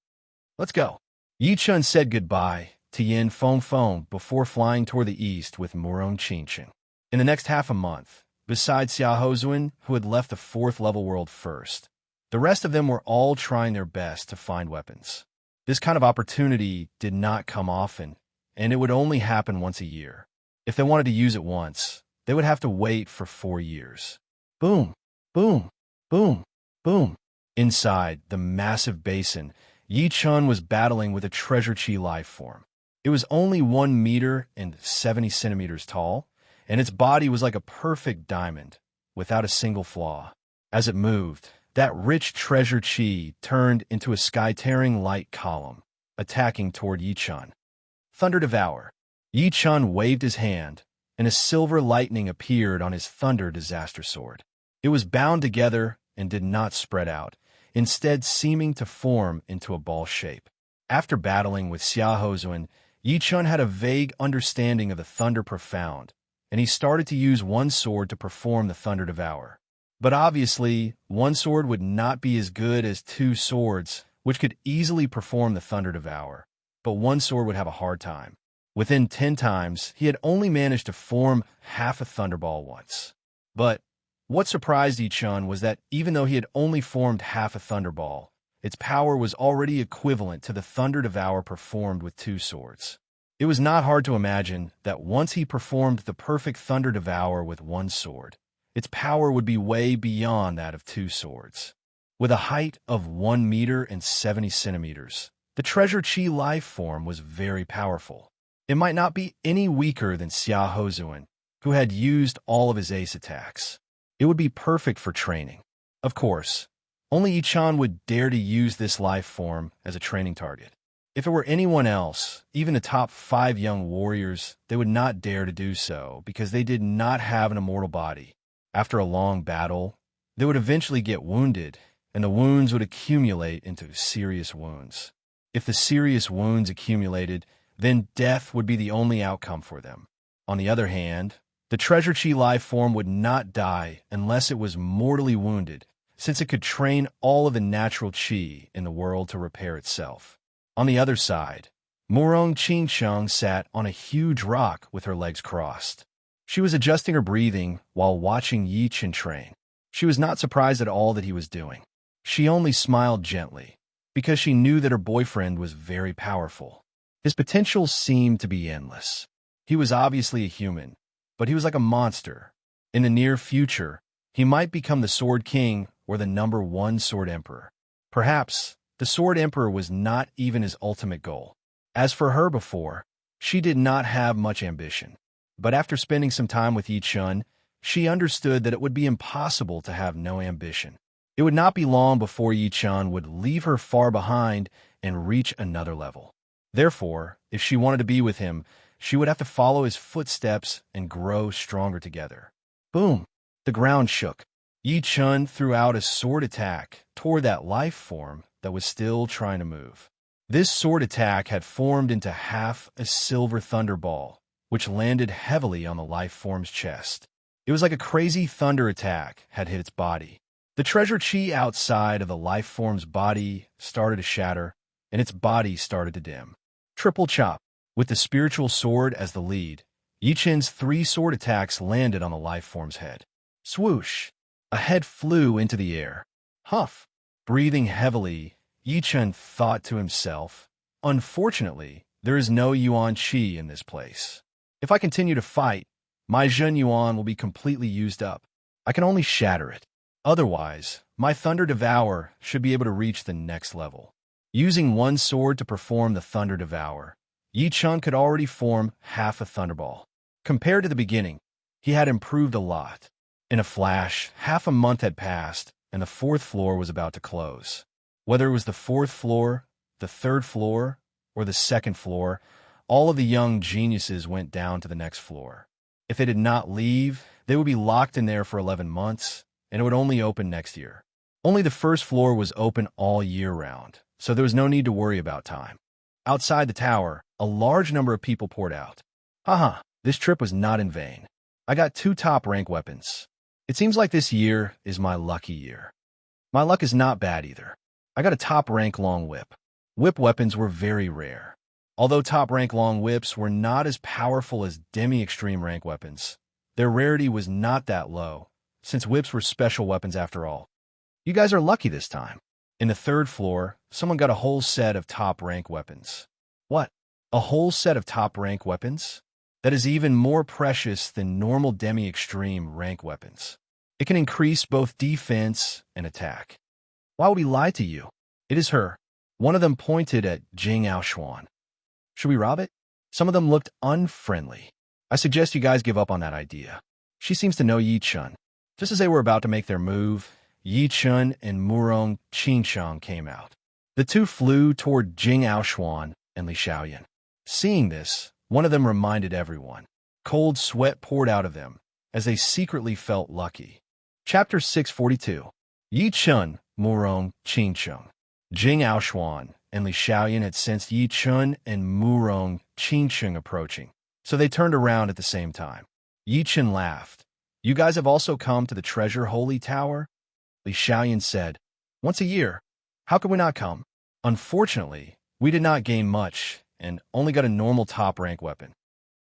"Let's go." Yi Chen said goodbye to Yin Fengfeng before flying toward the east with Murong Qingqing. In the next half a month, besides Xia Hozuan, who had left the 4th level world first, the rest of them were all trying their best to find weapons. This kind of opportunity did not come often, and it would only happen once a year. If they wanted to use it once, they would have to wait for 4 years. Boom, boom, boom, boom. Inside the massive basin, Yi Chen was battling with a treasure chi life form. It was only 1 meter and 70 centimeters tall, and its body was like a perfect diamond, without a single flaw. As it moved, that rich treasure chi turned into a sky-tearing light column, attacking toward Yi Chen. Thunder Devour. Yi Chen waved his hand, and a silver lightning appeared on his Thunder Disaster Sword. It was bound together and did not spread out, instead seeming to form into a ball shape. After battling with Xia Hozuan, Yi Chen had a vague understanding of the Thunder Profound, and he started to use one sword to perform the Thunder Devour. But obviously, one sword would not be as good as 2 swords, which could easily perform the Thunder Devour, but one sword would have a hard time. Within 10 times, he had only managed to form half a Thunderball once. But what surprised Yi Chen was that even though he had only formed half a Thunderball, its power was already equivalent to the Thunder Devour performed with 2 swords. It was not hard to imagine that once he performed the perfect Thunder Devour with 1 sword, its power would be way beyond that of 2 swords. With a height of 1 meter and 70 centimeters, The treasure chi life form was very powerful. It might not be any weaker than Xia Hozuan, who had used all of his ace attacks. It would be perfect for training. Of course, only Yi-chan would dare to use this life form as a training target. If it were anyone else, even the top 5 young warriors, they would not dare to do so because they did not have an immortal body. After a long battle, they would eventually get wounded, and the wounds would accumulate into serious wounds. If the serious wounds accumulated, then death would be the only outcome for them. On the other hand, the treasure chi life form would not die unless it was mortally wounded, since it could train all of the natural chi in the world to repair itself. On the other side, Murong Qingsheng sat on a huge rock with her legs crossed. She was adjusting her breathing while watching Yi Chen train. She was not surprised at all that he was doing. She only smiled gently, because she knew that her boyfriend was very powerful. His potential seemed to be endless. He was obviously a human, but he was like a monster. In the near future, he might become the Sword King or the #1 Sword Emperor. Perhaps the Sword Emperor was not even his ultimate goal. As for her before, she did not have much ambition. But after spending some time with Yi-chun, she understood that it would be impossible to have no ambition. It would not be long before Yi-chan would leave her far behind and reach another level. Therefore, if she wanted to be with him, she would have to follow his footsteps and grow stronger together. Boom! The ground shook. Yi-chun threw out a sword attack toward that life form that was still trying to move. This sword attack had formed into half a silver thunderball, which landed heavily on the life form's chest. It was like a crazy thunder attack had hit its body. The treasure chi outside of the life form's body started to shatter, and its body started to dim. Triple chop. With the spiritual sword as the lead, Yi-chen's 3 sword attacks landed on the life form's head. Swoosh! A head flew into the air. Huff! Breathing heavily, Yi-chen thought to himself, "Unfortunately, there is no Yuan Qi in this place. If I continue to fight, my Zhen Yuan will be completely used up. I can only shatter it. Otherwise, my Thunder Devour should be able to reach the next level." Using one sword to perform the Thunder Devour, Yi-chan could already form half a Thunderball. Compared to the beginning, he had improved a lot. In a flash, half a month had passed, and the 4th floor was about to close. Whether it was the 4th floor, the 3rd floor, or the 2nd floor, all of the young geniuses went down to the next floor. If they did not leave, they would be locked in there for 11 months, and it would only open next year. Only the 1st floor was open all year round, so there was no need to worry about time. Outside the tower, a large number of people poured out. Haha, this trip was not in vain. I got 2 top-rank weapons. It seems like this year is my lucky year. My luck is not bad either. I got a top-rank long whip. Whip weapons were very rare. Although top-rank long whips were not as powerful as demi-extreme rank weapons, their rarity was not that low, since whips were special weapons after all. You guys are lucky this time. In the 3rd floor, someone got a whole set of top-rank weapons. What? A whole set of top-rank weapons? That is even more precious than normal demi-extreme rank weapons. It can increase both defense and attack. Why would he lie to you? It is her. One of them pointed at Jing Aoshuan. Should we rob it? Some of them looked unfriendly. I suggest you guys give up on that idea. She seems to know Yi-chun. Just as they were about to make their move, Yi-chun and Murong Qingsheng came out. The 2 flew toward Jing Aoshuan and Li Xiaoyan. Seeing this, one of them reminded everyone. Cold sweat poured out of them, as they secretly felt lucky. Chapter 642. Yi-chun, Murong Qingsheng. Jing Aoshuan and Li Xiaoyan had sensed Yi-chun and Murong Qingsheng approaching, so they turned around at the same time. Yi-chun laughed. You guys have also come to the Treasure Holy Tower? Li Xiaoyan said, Once a year. How could we not come? Unfortunately, we did not gain much and only got a normal top-rank weapon.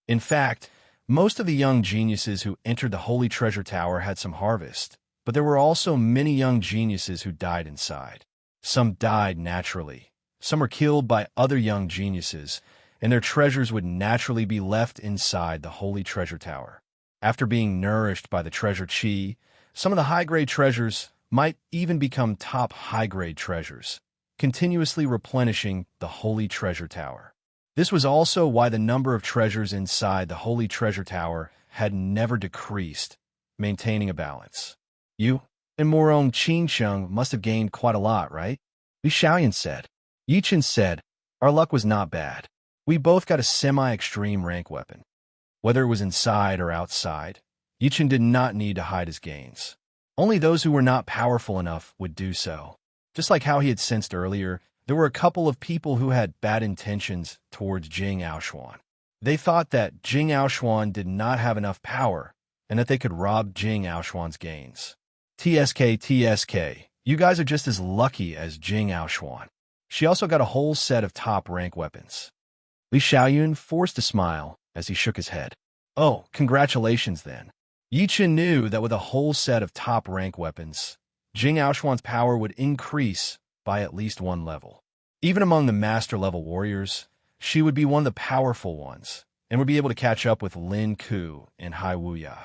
In fact, most of the young geniuses who entered the Holy Treasure Tower had some harvest, but there were also many young geniuses who died inside. Some died naturally. Some were killed by other young geniuses, and their treasures would naturally be left inside the Holy Treasure Tower. After being nourished by the treasure chi, some of the high-grade treasures might even become top high-grade treasures. continuously replenishing the Holy Treasure Tower. This was also why the number of treasures inside the Holy Treasure Tower had never decreased, maintaining a balance. You and Morong Qingcheng must have gained quite a lot, right? Li Xiaoyan said. Yichen said, our luck was not bad. We both got a semi-extreme rank weapon. Whether it was inside or outside, Yichen did not need to hide his gains. Only those who were not powerful enough would do so. Just like how he had sensed earlier, there were a couple of people who had bad intentions towards Jing Aoshuan. They thought that Jing Aoshuan did not have enough power and that they could rob Jing Aoshuan's gains. TSK, you guys are just as lucky as Jing Aoshuan. She also got a whole set of top-rank weapons. Li Xiaoyun forced a smile as he shook his head. Oh, congratulations then. Yichen knew that with a whole set of top-rank weapons, Jing Aoshuan's power would increase by at least one level. Even among the master-level warriors, she would be one of the powerful ones and would be able to catch up with Lin Ku and Hai Wuya.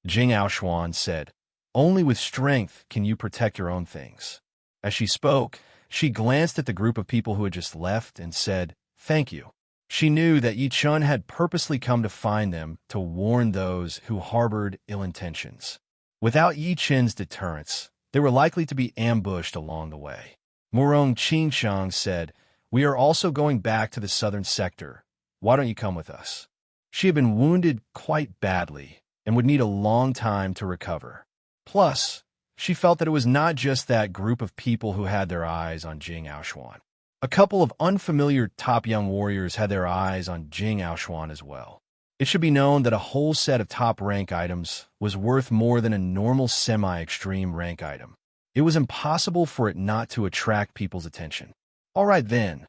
Jing Aoshuan said, only with strength can you protect your own things. As she spoke, she glanced at the group of people who had just left and said, thank you. She knew that Yi Chun had purposely come to find them to warn those who harbored ill intentions. Without Yi Chen's deterrence, they were likely to be ambushed along the way. Morong Qingcheng said, we are also going back to the southern sector. Why don't you come with us? She had been wounded quite badly and would need a long time to recover. Plus, she felt that it was not just that group of people who had their eyes on Jing Aoshuan. A couple of unfamiliar top young warriors had their eyes on Jing Aoshuan as well. It should be known that a whole set of top rank items was worth more than a normal semi-extreme rank item. It was impossible for it not to attract people's attention. All right then.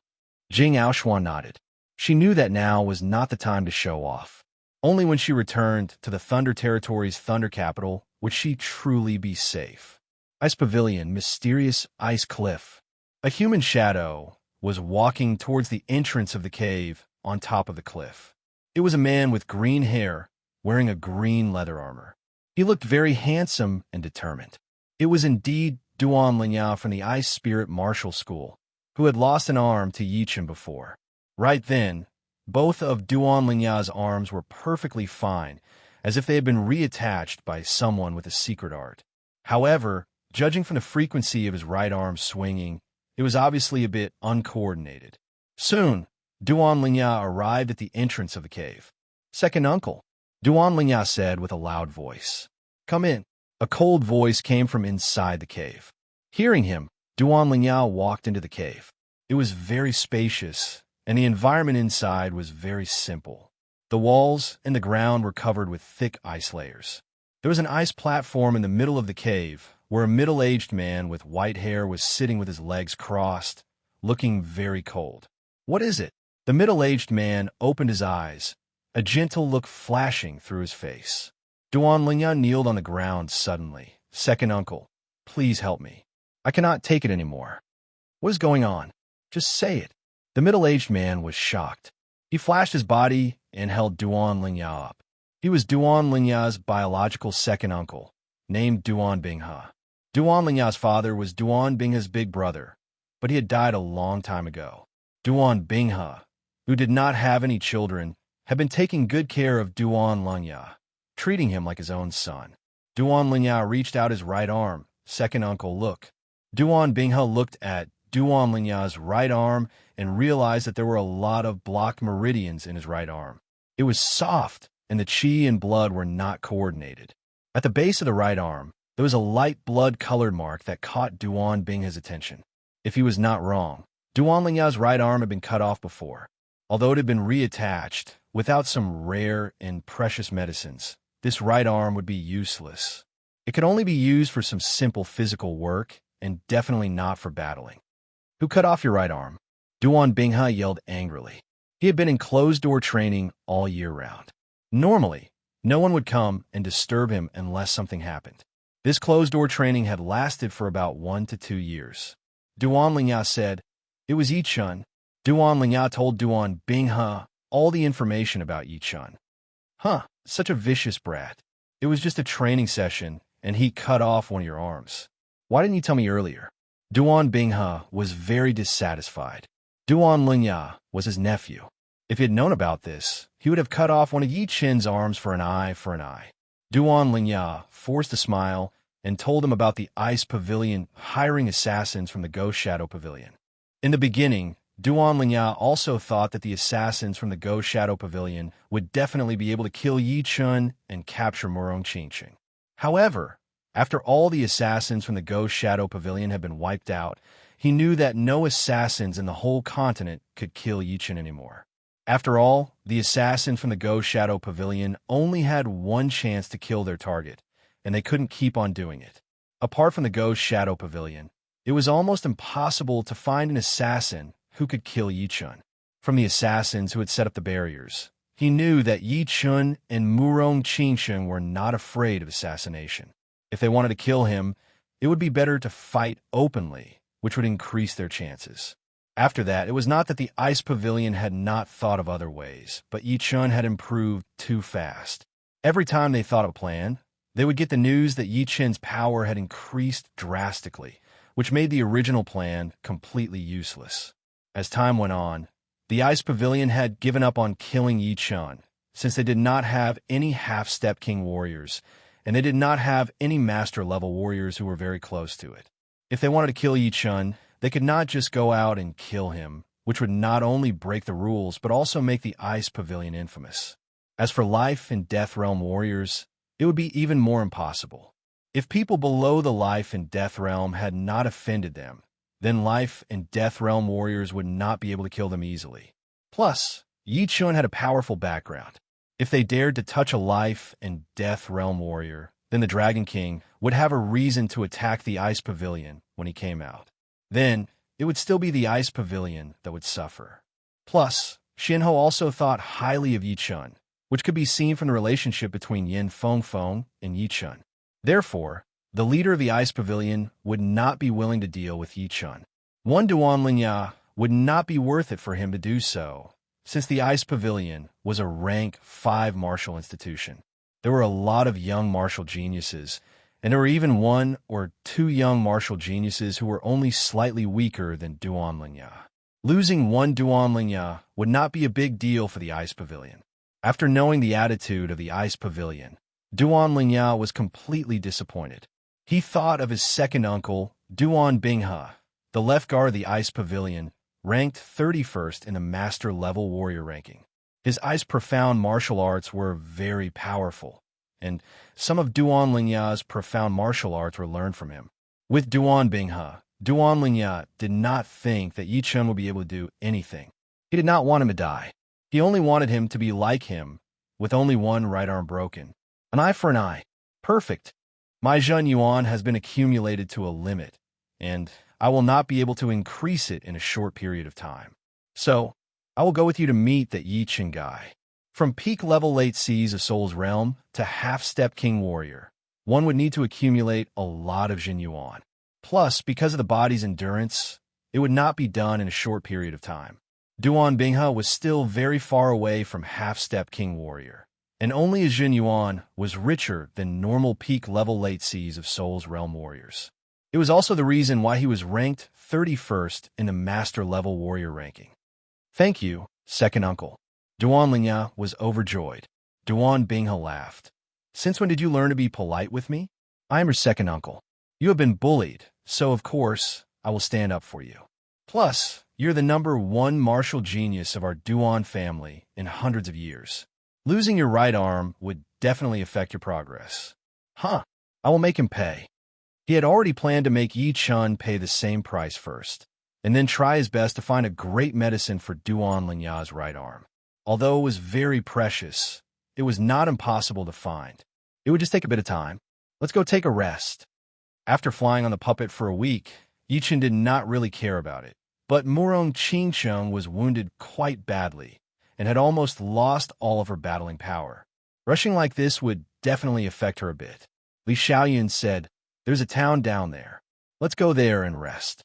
Jing Aoshuan nodded. She knew that now was not the time to show off. Only when she returned to the Thunder Territory's Thunder Capital would she truly be safe. Ice Pavilion, mysterious ice cliff. A human shadow was walking towards the entrance of the cave on top of the cliff. It was a man with green hair, wearing a green leather armor. He looked very handsome and determined. It was indeed Duan Linya from the Ice Spirit Martial School, who had lost an arm to Yichen before. Right then, both of Duan Linya's arms were perfectly fine, as if they had been reattached by someone with a secret art. However, judging from the frequency of his right arm swinging, it was obviously a bit uncoordinated. Soon, Duan Linya arrived at the entrance of the cave. Second uncle, Duan Linya said with a loud voice. Come in. A cold voice came from inside the cave. Hearing him, Duan Linya walked into the cave. It was very spacious, and the environment inside was very simple. The walls and the ground were covered with thick ice layers. There was an ice platform in the middle of the cave, where a middle-aged man with white hair was sitting with his legs crossed, looking very cold. What is it? The middle-aged man opened his eyes, a gentle look flashing through his face. Duan Linya kneeled on the ground suddenly. Second uncle, please help me. I cannot take it anymore. What is going on? Just say it. The middle-aged man was shocked. He flashed his body and held Duan Linya up. He was Duan Linya's biological second uncle, named Duan Binghe. Duan Linya's father was Duan Binghe's big brother, but he had died a long time ago. Duan Binghe, who did not have any children, had been taking good care of Duan Linya, treating him like his own son. Duan Linya reached out his right arm. Second uncle, look. Duan Binghe looked at Duan Linya's right arm and realized that there were a lot of blocked meridians in his right arm. It was soft, and the chi and blood were not coordinated. At the base of the right arm, there was a light blood-colored mark that caught Duan Binghe's attention. If he was not wrong, Duan Linya's right arm had been cut off before. Although it had been reattached, without some rare and precious medicines, this right arm would be useless. It could only be used for some simple physical work, and definitely not for battling. Who cut off your right arm? Duan Binghe yelled angrily. He had been in closed-door training all year round. Normally, no one would come and disturb him unless something happened. This closed-door training had lasted for about 1 to 2 years. Duan Linya said, it was Yi Chun. Duan Linya told Duan Binghe all the information about Yi Chun. Huh, such a vicious brat. It was just a training session, and he cut off one of your arms. Why didn't you tell me earlier? Duan Binghe was very dissatisfied. Duan Lingya was his nephew. If he had known about this, he would have cut off one of Yi Qin's arms for an eye for an eye. Duan Lingya forced a smile and told him about the Ice Pavilion hiring assassins from the Ghost Shadow Pavilion. In the beginning, Duan Lingya also thought that the assassins from the Ghost Shadow Pavilion would definitely be able to kill Yi Chun and capture Murong Qingqing. However, after all the assassins from the Ghost Shadow Pavilion had been wiped out, he knew that no assassins in the whole continent could kill Yi Chun anymore. After all, the assassins from the Ghost Shadow Pavilion only had one chance to kill their target, and they couldn't keep on doing it. Apart from the Ghost Shadow Pavilion, it was almost impossible to find an assassin who could kill Yi Chun. From the assassins who had set up the barriers, he knew that Yi Chun and Murong Qingqing were not afraid of assassination. If they wanted to kill him, it would be better to fight openly, which would increase their chances. After that, it was not that the Ice Pavilion had not thought of other ways, but Yi Chun had improved too fast. Every time they thought of a plan, they would get the news that Yi Chun's power had increased drastically, which made the original plan completely useless. As time went on, the Ice Pavilion had given up on killing Yi Chun, since they did not have any half-step king warriors, and they did not have any master-level warriors who were very close to it. If they wanted to kill Yi Chun, they could not just go out and kill him, which would not only break the rules, but also make the Ice Pavilion infamous. As for Life and Death Realm warriors, it would be even more impossible. If people below the Life and Death Realm had not offended them, then Life and Death Realm warriors would not be able to kill them easily. Plus, Yi Chun had a powerful background. If they dared to touch a Life and Death Realm warrior, then the Dragon King would have a reason to attack the Ice Pavilion when he came out. Then, it would still be the Ice Pavilion that would suffer. Plus, Xinhou also thought highly of Yi Chun, which could be seen from the relationship between Yin Fengfeng and Yi Chun. Therefore, the leader of the Ice Pavilion would not be willing to deal with Yi Chun. One Duan Lingya would not be worth it for him to do so, since the Ice Pavilion was a rank 5 martial institution. There were a lot of young martial geniuses, and there were even 1 or 2 young martial geniuses who were only slightly weaker than Duan Lingya. Losing 1 Duan Lingya would not be a big deal for the Ice Pavilion. After knowing the attitude of the Ice Pavilion, Duan Lingya was completely disappointed. He thought of his second uncle, Duan Binghe, the left guard of the Ice Pavilion, ranked 31st in the master-level warrior ranking. His Ice Profound martial arts were very powerful, and some of Duan Lingya's profound martial arts were learned from him. With Duan Binghe, Duan Lingya did not think that Yi Chun would be able to do anything. He did not want him to die. He only wanted him to be like him, with only 1 right arm broken. An eye for an eye. Perfect. My Zhen Yuan has been accumulated to a limit, and I will not be able to increase it in a short period of time. So, I will go with you to meet the Yi Chun guy. From peak level late seas of Soul's Realm to half-step king warrior, one would need to accumulate a lot of Zhen Yuan. Plus, because of the body's endurance, it would not be done in a short period of time. Duan Binghe was still very far away from half-step king warrior, and only his Zhen Yuan was richer than normal peak level late seas of Soul's Realm warriors. It was also the reason why he was ranked 31st in the master level warrior ranking. Thank you, second uncle. Duan Lingya was overjoyed. Duan Binghe laughed. Since when did you learn to be polite with me? I am your second uncle. You have been bullied, so of course, I will stand up for you. Plus, you're the number 1 martial genius of our Duan family in hundreds of years. Losing your right arm would definitely affect your progress. Huh, I will make him pay. He had already planned to make Yi Chun pay the same price first, and then try his best to find a great medicine for Duan Lingya's right arm. Although it was very precious, it was not impossible to find. It would just take a bit of time. Let's go take a rest. After flying on the puppet for a week, Yi Chun did not really care about it. But Murong Qingqing was wounded quite badly, and had almost lost all of her battling power. Rushing like this would definitely affect her a bit. Li Xiaoyun said, "There's a town down there. Let's go there and rest."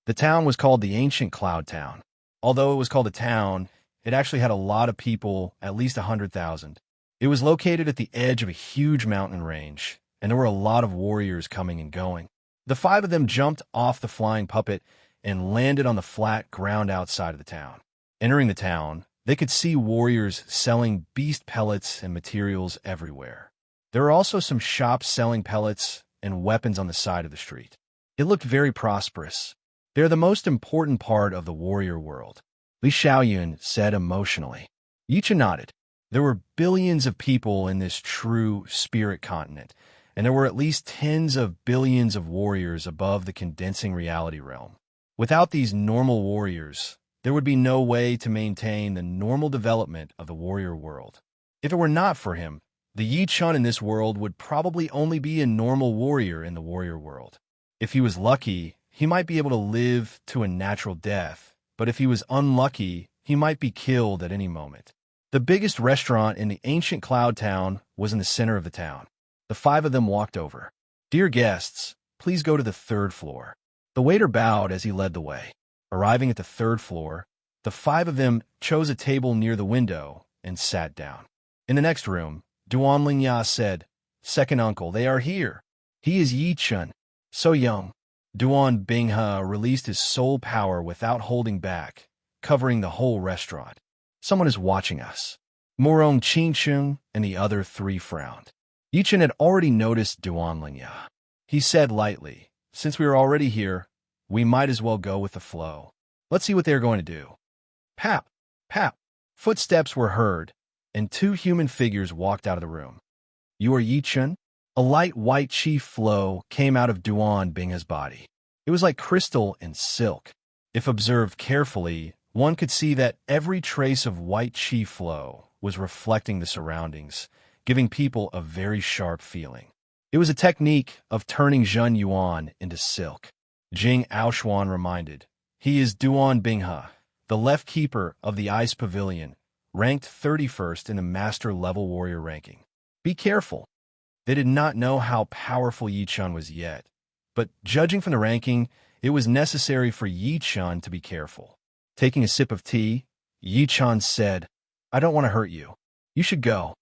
The town was called the Ancient Cloud Town. Although it was called a town, it actually had a lot of people, at least 100,000. It was located at the edge of a huge mountain range, and there were a lot of warriors coming and going. The five of them jumped off the flying puppet and landed on the flat ground outside of the town. Entering the town, they could see warriors selling beast pellets and materials everywhere. There were also some shops selling pellets and weapons on the side of the street. It looked very prosperous. They're the most important part of the warrior world, Li Xiaoyun said emotionally. Yichen nodded. There were billions of people in this true spirit continent, and there were at least tens of billions of warriors above the condensing reality realm. Without these normal warriors, there would be no way to maintain the normal development of the warrior world. If it were not for him, the Yi Chun in this world would probably only be a normal warrior in the warrior world. If he was lucky, he might be able to live to a natural death, but if he was unlucky, he might be killed at any moment. The biggest restaurant in the ancient cloud town was in the center of the town. The five of them walked over. "Dear guests, please go to the third floor." The waiter bowed as he led the way. Arriving at the third floor, the five of them chose a table near the window and sat down. In the next room, Duan Lingya said, "Second uncle, they are here. He is Yi Chun, so young." Duan Binghe released his soul power without holding back, covering the whole restaurant. "Someone is watching us." Murong Qingchun and the other three frowned. Yi Chun had already noticed Duan Lingya. He said lightly, "Since we are already here, we might as well go with the flow. Let's see what they're going to do." Pap, pap. Footsteps were heard, and two human figures walked out of the room. "You are Yi Chun?" A light white chi flow came out of Duan Binghe's body. It was like crystal and silk. If observed carefully, one could see that every trace of white chi flow was reflecting the surroundings, giving people a very sharp feeling. It was a technique of turning Zhen Yuan into silk. Jing Aoshuan reminded, "He is Duan Binghe, the left keeper of the Ice Pavilion, ranked 31st in the Master Level Warrior ranking. Be careful." They did not know how powerful Yi Chun was yet, but judging from the ranking, it was necessary for Yi Chun to be careful. Taking a sip of tea, Yi Chun said, "I don't want to hurt you. You should go."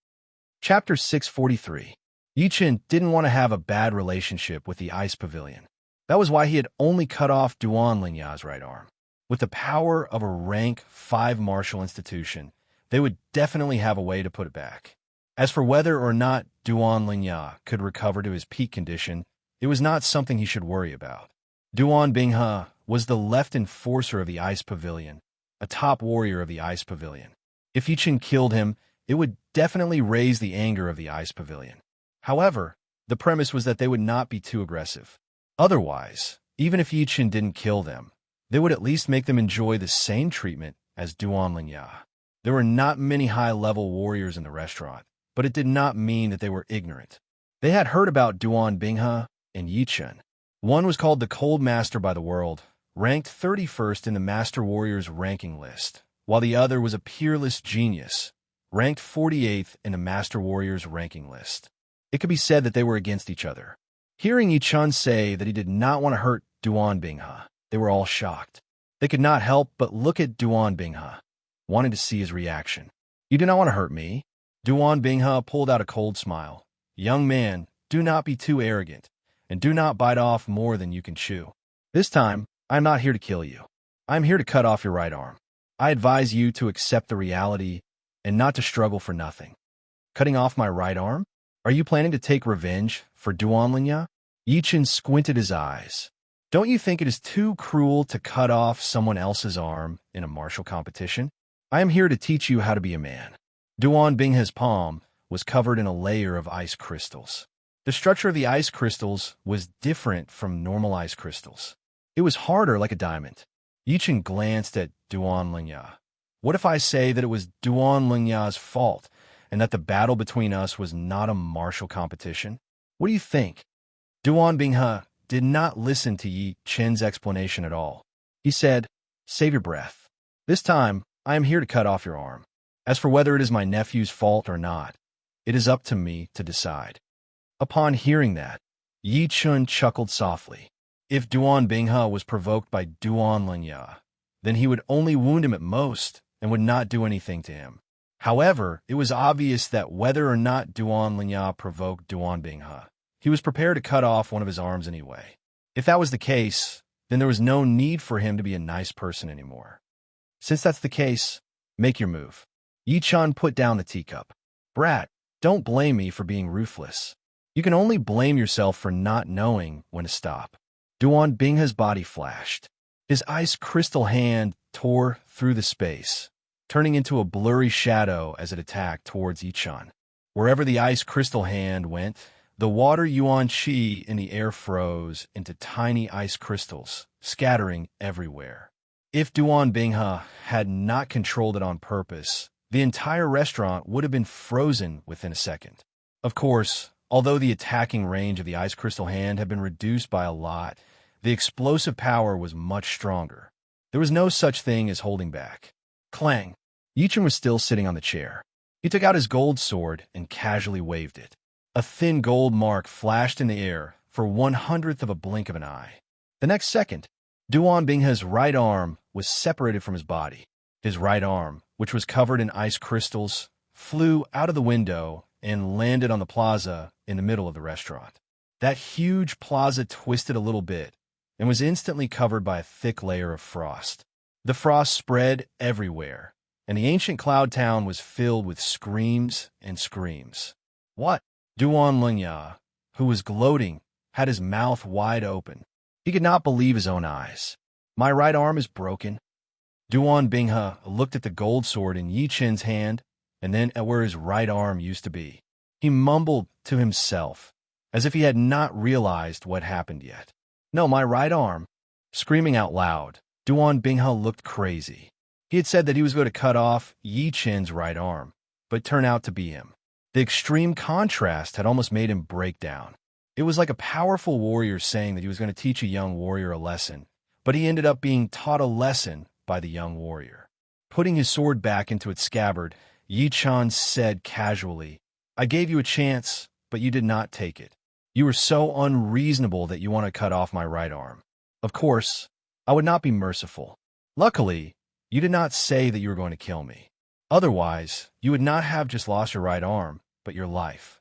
Chapter 643. Yi Chun didn't want to have a bad relationship with the Ice Pavilion. That was why he had only cut off Duan Lingya's right arm. With the power of a rank 5 martial institution, they would definitely have a way to put it back. As for whether or not Duan Lingya could recover to his peak condition, it was not something he should worry about. Duan Binghe was the left enforcer of the Ice Pavilion, a top warrior of the Ice Pavilion. If Yi Chun killed him, it would definitely raise the anger of the Ice Pavilion. However, the premise was that they would not be too aggressive. Otherwise, even if Yi Chun didn't kill them, they would at least make them enjoy the same treatment as Duan Lingya. There were not many high-level warriors in the restaurant, but it did not mean that they were ignorant. They had heard about Duan Binghe and Yi Chun. One was called the Cold Master by the world, ranked 31st in the Master Warriors ranking list, while the other was a peerless genius, ranked 48th in the Master Warriors ranking list. It could be said that they were against each other. Hearing Yi Chun say that he did not want to hurt Duan Binghe, they were all shocked. They could not help but look at Duan Binghe, wanting to see his reaction. "You do not want to hurt me?" Duan Binghe pulled out a cold smile. "Young man, do not be too arrogant, and do not bite off more than you can chew. This time, I am not here to kill you. I am here to cut off your right arm. I advise you to accept the reality and not to struggle for nothing." "Cutting off my right arm? Are you planning to take revenge for Duan Lingya?" Yi Chun squinted his eyes. "Don't you think it is too cruel to cut off someone else's arm in a martial competition? I am here to teach you how to be a man." Duan Binghe's palm was covered in a layer of ice crystals. The structure of the ice crystals was different from normal ice crystals. It was harder like a diamond. Yi Chun glanced at Duan Lingya. "What if I say that it was Duan Lingya's fault and that the battle between us was not a martial competition? What do you think?" Duan Binghe did not listen to Yi Chun's explanation at all. He said, "Save your breath. This time, I am here to cut off your arm. As for whether it is my nephew's fault or not, it is up to me to decide." Upon hearing that, Yi Chun chuckled softly. If Duan Binghe was provoked by Duan Lingya, then he would only wound him at most and would not do anything to him. However, it was obvious that whether or not Duan Lingya provoked Duan Binghe, he was prepared to cut off one of his arms anyway. If that was the case, then there was no need for him to be a nice person anymore. Since that's the case, make your move. Yi-chan put down the teacup. Brat, don't blame me for being ruthless. You can only blame yourself for not knowing when to stop. Duan Bingha's body flashed. His ice crystal hand tore through the space, turning into a blurry shadow as it attacked towards Yi-chan. Wherever the ice crystal hand went, the water yuan qi in the air froze into tiny ice crystals, scattering everywhere. If Duan Bingha had not controlled it on purpose, the entire restaurant would have been frozen within a second. Of course, although the attacking range of the ice crystal hand had been reduced by a lot, the explosive power was much stronger. There was no such thing as holding back. Clang! Yi-chan was still sitting on the chair. He took out his gold sword and casually waved it. A thin gold mark flashed in the air for 1/100th of a blink of an eye. The next second, Duan Bingha's right arm was separated from his body. His right arm, which was covered in ice crystals, flew out of the window and landed on the plaza in the middle of the restaurant. That huge plaza twisted a little bit and was instantly covered by a thick layer of frost. The frost spread everywhere, and the ancient cloud town was filled with screams and screams. What? Duan Lingya, who was gloating, had his mouth wide open. He could not believe his own eyes. My right arm is broken. Duan Bingha looked at the gold sword in Yi-chan's hand and then at where his right arm used to be. He mumbled to himself, as if he had not realized what happened yet. No, my right arm. Screaming out loud, Duan Bingha looked crazy. He had said that he was going to cut off Yi-chan's right arm, but it turned out to be him. The extreme contrast had almost made him break down. It was like a powerful warrior saying that he was going to teach a young warrior a lesson, but he ended up being taught a lesson by the young warrior. Putting his sword back into its scabbard, Yi-chan said casually, I gave you a chance, but you did not take it. You were so unreasonable that you want to cut off my right arm. Of course, I would not be merciful. Luckily, you did not say that you were going to kill me. Otherwise, you would not have just lost your right arm, but your life.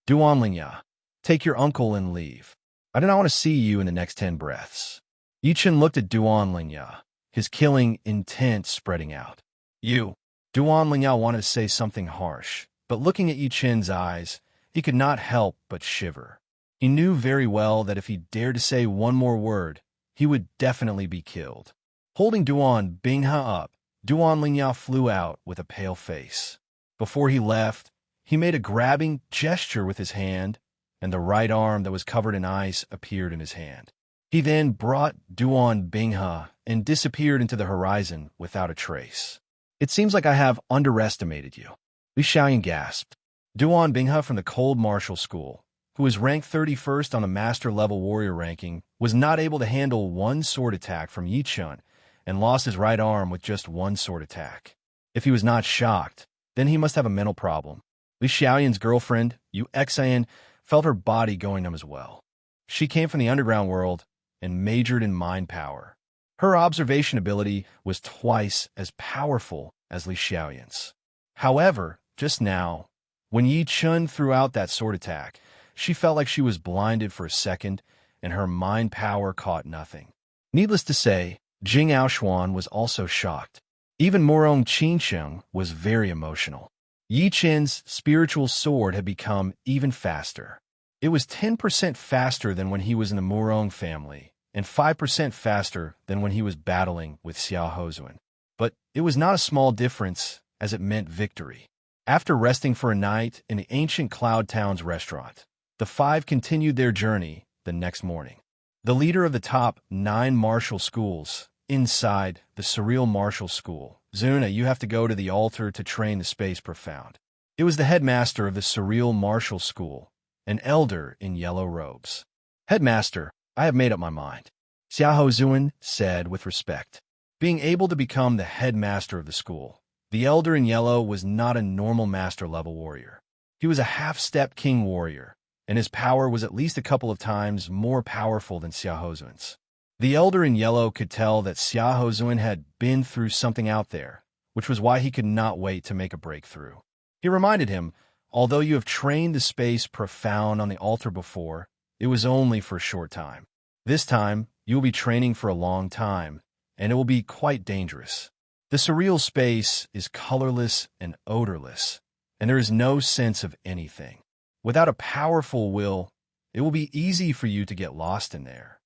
Duan Lingya, take your uncle and leave. I do not want to see you in the next 10 breaths. Yi-chan looked at Duan Lingya, his killing intent spreading out. You. Duan Lingya wanted to say something harsh, but looking at Yi-chan's eyes, he could not help but shiver. He knew very well that if he dared to say one more word, he would definitely be killed. Holding Duan Bingha up, Duan Lingya flew out with a pale face. Before he left, he made a grabbing gesture with his hand, and the right arm that was covered in ice appeared in his hand. He then brought Duan Bingha and disappeared into the horizon without a trace. It seems like I have underestimated you. Li Xiaoyan gasped. Duan Bingha from the Cold Martial School, who was ranked 31st on the Master-level warrior ranking, was not able to handle one sword attack from Yi-chan and lost his right arm with just one sword attack. If he was not shocked, then he must have a mental problem. Li Xiaoyan's girlfriend, Yu Xian, felt her body going numb as well. She came from the underground world and majored in mind power. Her observation ability was twice as powerful as Li Xiaoyan's. However, just now, when Yi-chan threw out that sword attack, she felt like she was blinded for a second, and her mind power caught nothing. Needless to say, Jing Aoshuan was also shocked. Even Morong Qinsheng was very emotional. Yi-chan's spiritual sword had become even faster. It was 10% faster than when he was in the Morong family, and 5% faster than when he was battling with Xiao Hozuan. But it was not a small difference, as it meant victory. After resting for a night in the ancient Cloud Town's restaurant, the five continued their journey the next morning. The leader of the top 9 martial schools, inside the Surreal Martial School, Zuna, you have to go to the altar to train the space profound. It was the headmaster of the Surreal Martial School, an elder in yellow robes. Headmaster, I have made up my mind, Xiao Hozuan said with respect. Being able to become the headmaster of the school, the elder in yellow was not a normal master-level warrior. He was a half-step king warrior, and his power was at least a couple of times more powerful than Xiao Hozuan's. The elder in yellow could tell that Xiao Hozuan had been through something out there, which was why he could not wait to make a breakthrough. He reminded him, although you have trained the space profound on the altar before, it was only for a short time. This time, you will be training for a long time, and it will be quite dangerous. The surreal space is colorless and odorless, and there is no sense of anything. Without a powerful will, it will be easy for you to get lost in there.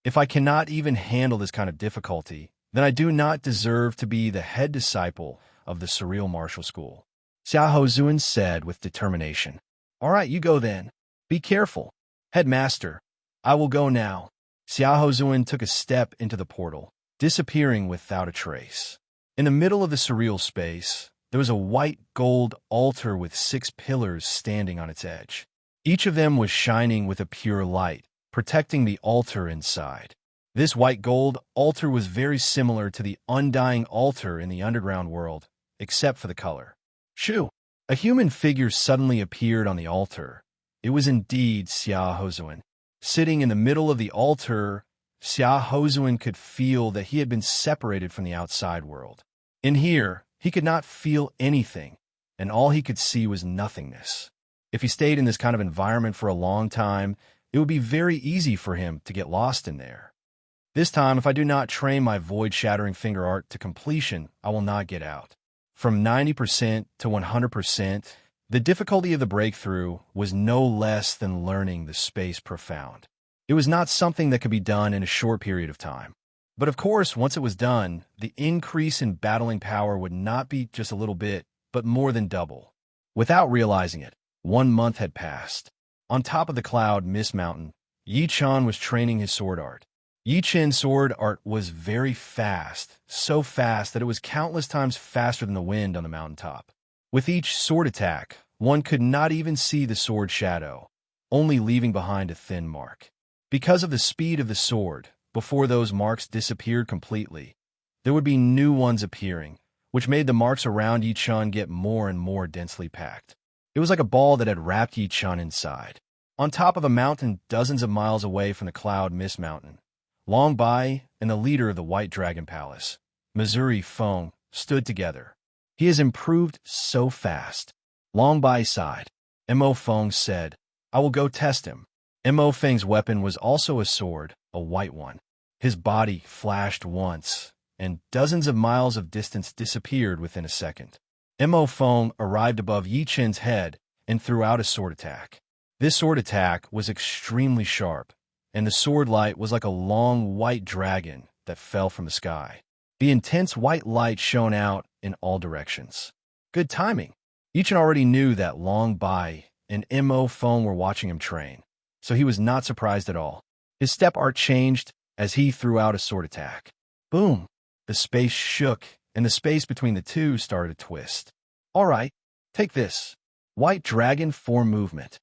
If I cannot even handle this kind of difficulty, then I do not deserve to be the head disciple of the surreal martial school, Xia Hozuan said with determination. All right, you go then. Be careful. Headmaster, I will go now. Xia Hozuan took a step into the portal, disappearing without a trace. In the middle of the surreal space, there was a white gold altar with 6 pillars standing on its edge. Each of them was shining with a pure light, protecting the altar inside. This white gold altar was very similar to the undying altar in the underground world, except for the color. Shoo! A human figure suddenly appeared on the altar. It was indeed Xia Hozuan. Sitting in the middle of the altar, Xia Hozuan could feel that he had been separated from the outside world. In here, he could not feel anything, and all he could see was nothingness. If he stayed in this kind of environment for a long time, it would be very easy for him to get lost in there. This time, if I do not train my void-shattering finger art to completion, I will not get out. From 90% to 100%, the difficulty of the breakthrough was no less than learning the space profound. It was not something that could be done in a short period of time. But of course, once it was done, the increase in battling power would not be just a little bit, but more than double. Without realizing it, 1 month had passed. On top of the cloud mist mountain, Yi Chen was training his sword art. Yi Chen's sword art was very fast, so fast that it was countless times faster than the wind on the mountaintop. With each sword attack, one could not even see the sword shadow, only leaving behind a thin mark. Because of the speed of the sword, before those marks disappeared completely, there would be new ones appearing, which made the marks around Yi Chen get more and more densely packed. It was like a ball that had wrapped Yi Chen inside. On top of a mountain dozens of miles away from the cloud mist mountain, Long Bai and the leader of the White Dragon Palace, Missouri Feng, stood together. He has improved so fast. Long Bai sighed. Mo Feng said, I will go test him. Mo Feng's weapon was also a sword, a white one. His body flashed once, and dozens of miles of distance disappeared within a second. Mo Feng arrived above Yi Chen's head and threw out a sword attack. This sword attack was extremely sharp, and the sword light was like a long white dragon that fell from the sky. The intense white light shone out in all directions. Good timing. Yi Chen already knew that Long Bai and Mo Feng were watching him train, so he was not surprised at all. His step art changed as he threw out a sword attack. Boom! The space shook, and the space between the two started to twist. All right, take this. White dragon form movement.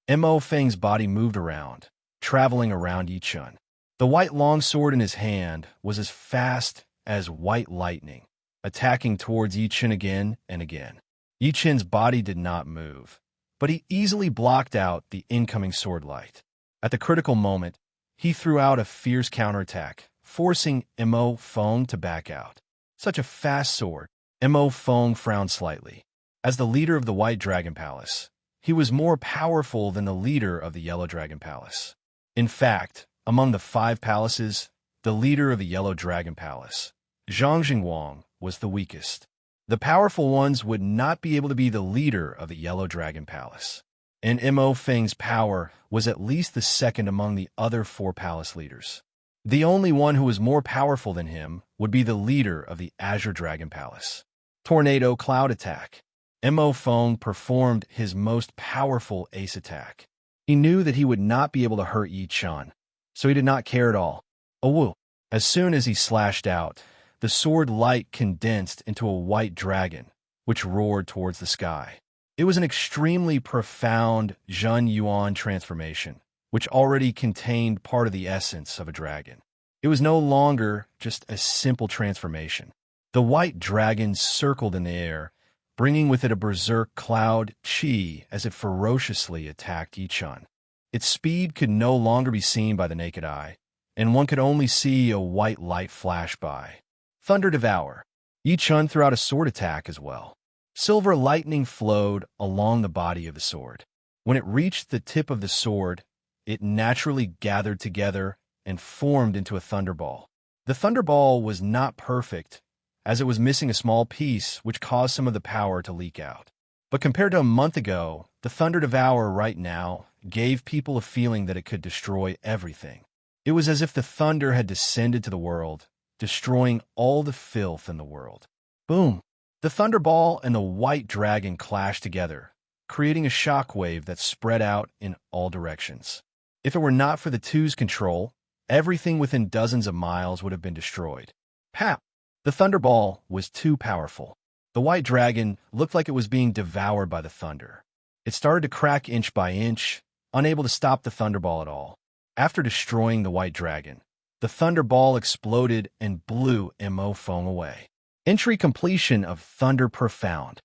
Mo Feng's body moved around, traveling around Yi Chen. The white long sword in his hand was as fast as white lightning, attacking towards Yi Chen again and again. Yi Chen's body did not move, but he easily blocked out the incoming sword light. At the critical moment, he threw out a fierce counterattack, forcing Mo Feng to back out. Such a fast sword. Mo Feng frowned slightly. As the leader of the White Dragon Palace, he was more powerful than the leader of the Yellow Dragon Palace. In fact, among the 5 palaces, the leader of the Yellow Dragon Palace, Zhang Jingwang, was the weakest. The powerful ones would not be able to be the leader of the Yellow Dragon Palace. And Mo Feng's power was at least the second among the other 4 palace leaders. The only one who was more powerful than him would be the leader of the Azure Dragon Palace. Tornado Cloud Attack. Mo Feng performed his most powerful ace attack. He knew that he would not be able to hurt Yi Chen, so he did not care at all. Oh woo! As soon as he slashed out, the sword light condensed into a white dragon, which roared towards the sky. It was an extremely profound Zhen Yuan transformation, which already contained part of the essence of a dragon. It was no longer just a simple transformation. The white dragon circled in the air, bringing with it a berserk cloud chi as it ferociously attacked Yi Chen. Its speed could no longer be seen by the naked eye, and one could only see a white light flash by. Thunder Devour. Yi Chen threw out a sword attack as well. Silver lightning flowed along the body of the sword. When it reached the tip of the sword, it naturally gathered together and formed into a thunderball. The thunderball was not perfect, as it was missing a small piece which caused some of the power to leak out. But compared to a month ago, the Thunder Devourer right now gave people a feeling that it could destroy everything. It was as if the thunder had descended to the world, destroying all the filth in the world. Boom! The thunderball and the white dragon clashed together, creating a shockwave that spread out in all directions. If it were not for the two's control, everything within dozens of miles would have been destroyed. Pap! The thunderball was too powerful. The white dragon looked like it was being devoured by the thunder. It started to crack inch by inch, unable to stop the thunderball at all. After destroying the white dragon, the thunderball exploded and blew Mo Fong away. Entry completion of Thunder Profound.